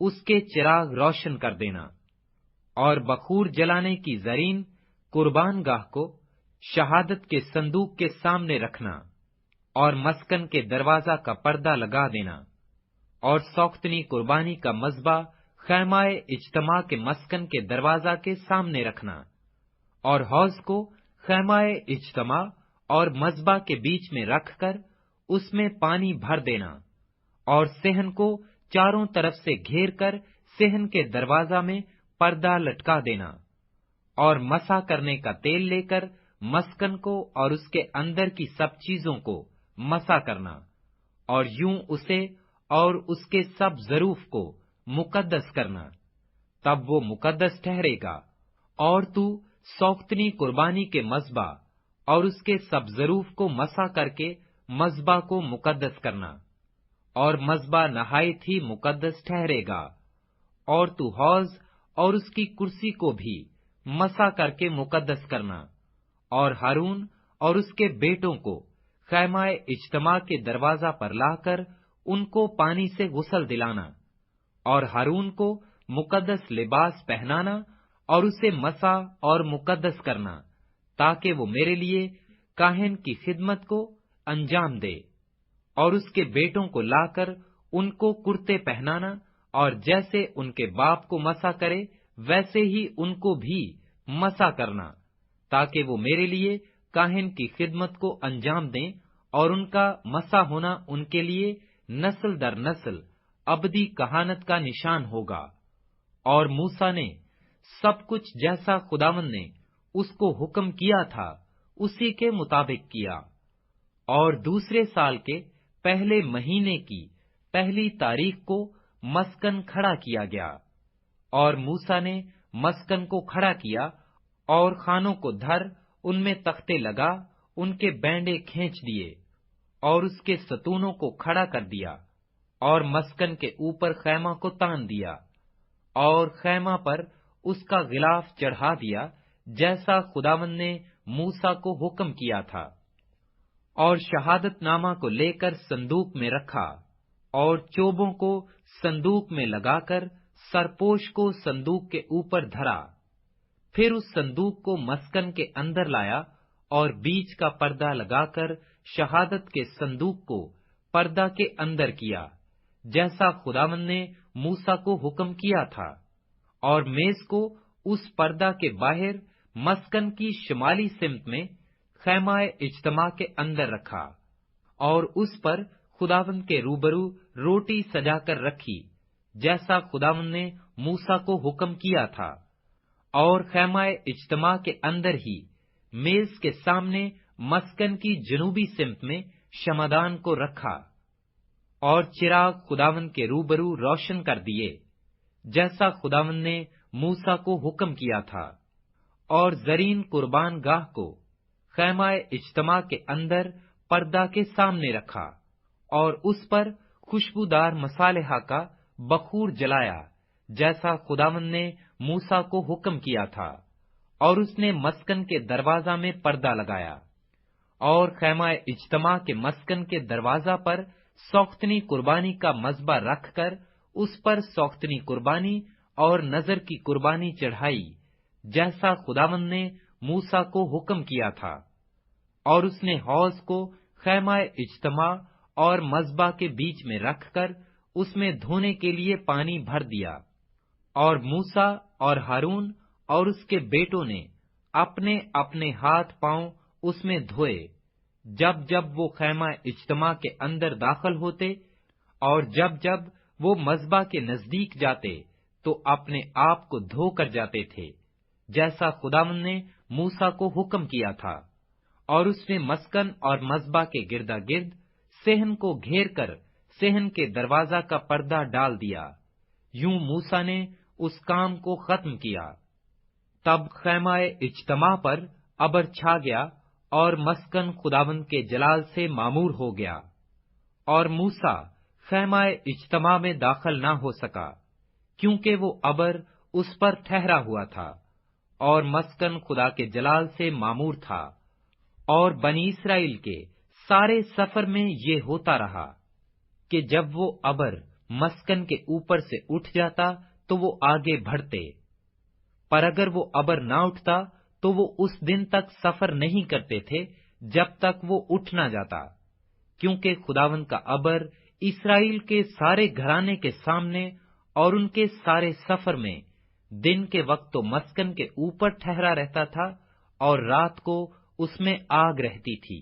اس کے چراغ روشن کر دینا، اور بخور جلانے کی زرین قربان گاہ کو شہادت کے صندوق کے سامنے رکھنا، اور مسکن کے دروازہ کا پردہ لگا دینا، اور سوختنی قربانی کا مذبح خیمہ اجتماع کے مسکن کے دروازہ کے سامنے رکھنا، اور حوض کو خیمہ اجتماع اور مذبح کے بیچ میں رکھ کر اس میں پانی بھر دینا، اور صحن کو چاروں طرف سے گھیر کر صحن کے دروازہ میں پردہ لٹکا دینا، اور مسح کرنے کا تیل لے کر مسکن کو اور اس کے اندر کی سب چیزوں کو مسح کرنا، اور یوں اسے اور اس کے سب ظروف کو مقدس کرنا، تب وہ مقدس ٹھہرے گا۔ اور تو سوختنی قربانی کے مذبح اور اس کے سب ظروف کو مسح کر کے مذبح کو مقدس کرنا، اور مذبح نہایت ہی مقدس ٹھہرے گا۔ اور تو حوض اور اس کی کرسی کو بھی مسح کر کے مقدس کرنا، اور ہارون اور اس کے بیٹوں کو خیمہ اجتماع کے دروازہ پر لا کر ان کو پانی سے غسل دلانا، اور ہارون کو مقدس لباس پہنانا اور اسے مسح اور مقدس کرنا، تاکہ وہ میرے لیے کاہن کی خدمت کو انجام دے، اور اس کے بیٹوں کو لا کر ان کو کرتے پہنانا، اور جیسے ان کے باپ کو مسح کرے ویسے ہی ان کو بھی مسح کرنا، تاکہ وہ میرے لیے کاہن کی خدمت کو انجام دیں، اور ان کا مسح ہونا ان کے لیے نسل در نسل ابدی کہانت کا نشان ہوگا۔ اور موسیٰ نے سب کچھ جیسا خداوند نے اس کو حکم کیا تھا اسی کے مطابق کیا۔ اور دوسرے سال کے پہلے مہینے کی پہلی تاریخ کو مسکن کھڑا کیا گیا، اور موسیٰ نے مسکن کو کھڑا کیا، اور خانوں کو دھر ان میں تختے لگا ان کے بینڈے کھینچ دیے، اور اس کے ستونوں کو کھڑا کر دیا، اور مسکن کے اوپر خیمہ کو تان دیا، اور خیمہ پر اس کا غلاف چڑھا دیا جیسا خداوند نے موسیٰ کو حکم کیا تھا، اور شہادت نامہ کو لے کر صندوق میں رکھا، اور چوبوں کو صندوق میں لگا کر سرپوش کو صندوق کے اوپر دھرا۔ پھر اس صندوق کو مسکن کے اندر لایا، اور بیچ کا پردہ لگا کر شہادت کے صندوق کو پردہ کے اندر کیا، جیسا خداوند نے موسیٰ کو حکم کیا تھا، اور میز کو اس پردہ کے باہر مسکن کی شمالی سمت میں خیمہ اجتماع کے اندر رکھا، اور اس پر خداوند کے روبرو روٹی سجا کر رکھی، جیسا خداوند نے موسیٰ کو حکم کیا تھا، اور خیمہ اجتماع کے اندر ہی میز کے سامنے مسکن کی جنوبی سمت میں شمعدان کو رکھا، اور چراغ خداوند کے روبرو روشن کر دیے، جیسا خداوند نے موسیٰ کو حکم کیا تھا، اور زرین قربان گاہ کو خیمہ اجتماع کے اندر پردہ کے سامنے رکھا، اور اس پر خوشبودار مصالحہ کا بخور جلایا، جیسا خداوند نے موسیٰ کو حکم کیا تھا، اور اس نے مسکن کے دروازہ میں پردہ لگایا، اور خیمہ اجتماع کے مسکن کے دروازہ پر سوختنی قربانی کا مذبح رکھ کر اس پر سوختنی قربانی اور نذر کی قربانی چڑھائی، جیسا خداوند نے موسیٰ کو حکم کیا تھا، اور اس نے حوض کو خیمہ اجتماع اور مذبح کے بیچ میں رکھ کر اس میں دھونے کے لیے پانی بھر دیا، اور موسیٰ اور ہارون اور اس کے بیٹوں نے اپنے اپنے ہاتھ پاؤں اس میں دھوئے، جب جب وہ خیمہ اجتماع کے اندر داخل ہوتے، اور جب جب وہ مذبح کے نزدیک جاتے تو اپنے آپ کو دھو کر جاتے تھے، جیسا خداوند نے موسیٰ کو حکم کیا تھا۔ اور اس نے مسکن اور مذبح کے گردا گرد صحن کو گھیر کر صحن کے دروازہ کا پردہ ڈال دیا۔ یوں موسیٰ نے اس کام کو ختم کیا۔ تب خیمہ اجتماع پر ابر چھا گیا، اور مسکن خداوند کے جلال سے معمور ہو گیا، اور موسیٰ خیمہ اجتماع میں داخل نہ ہو سکا، کیونکہ وہ ابر اس پر ٹھہرا ہوا تھا، اور مسکن خدا کے جلال سے معمور تھا۔ اور بنی اسرائیل کے سارے سفر میں یہ ہوتا رہا کہ جب وہ ابر مسکن کے اوپر سے اٹھ جاتا تو وہ آگے بڑھتے، پر اگر وہ ابر نہ اٹھتا تو وہ اس دن تک سفر نہیں کرتے تھے جب تک وہ اٹھ نہ جاتا، کیونکہ خداوند کا ابر اسرائیل کے سارے گھرانے کے سامنے اور ان کے سارے سفر میں دن کے وقت تو مسکن کے اوپر ٹھہرا رہتا تھا اور رات کو اس میں آگ رہتی تھی۔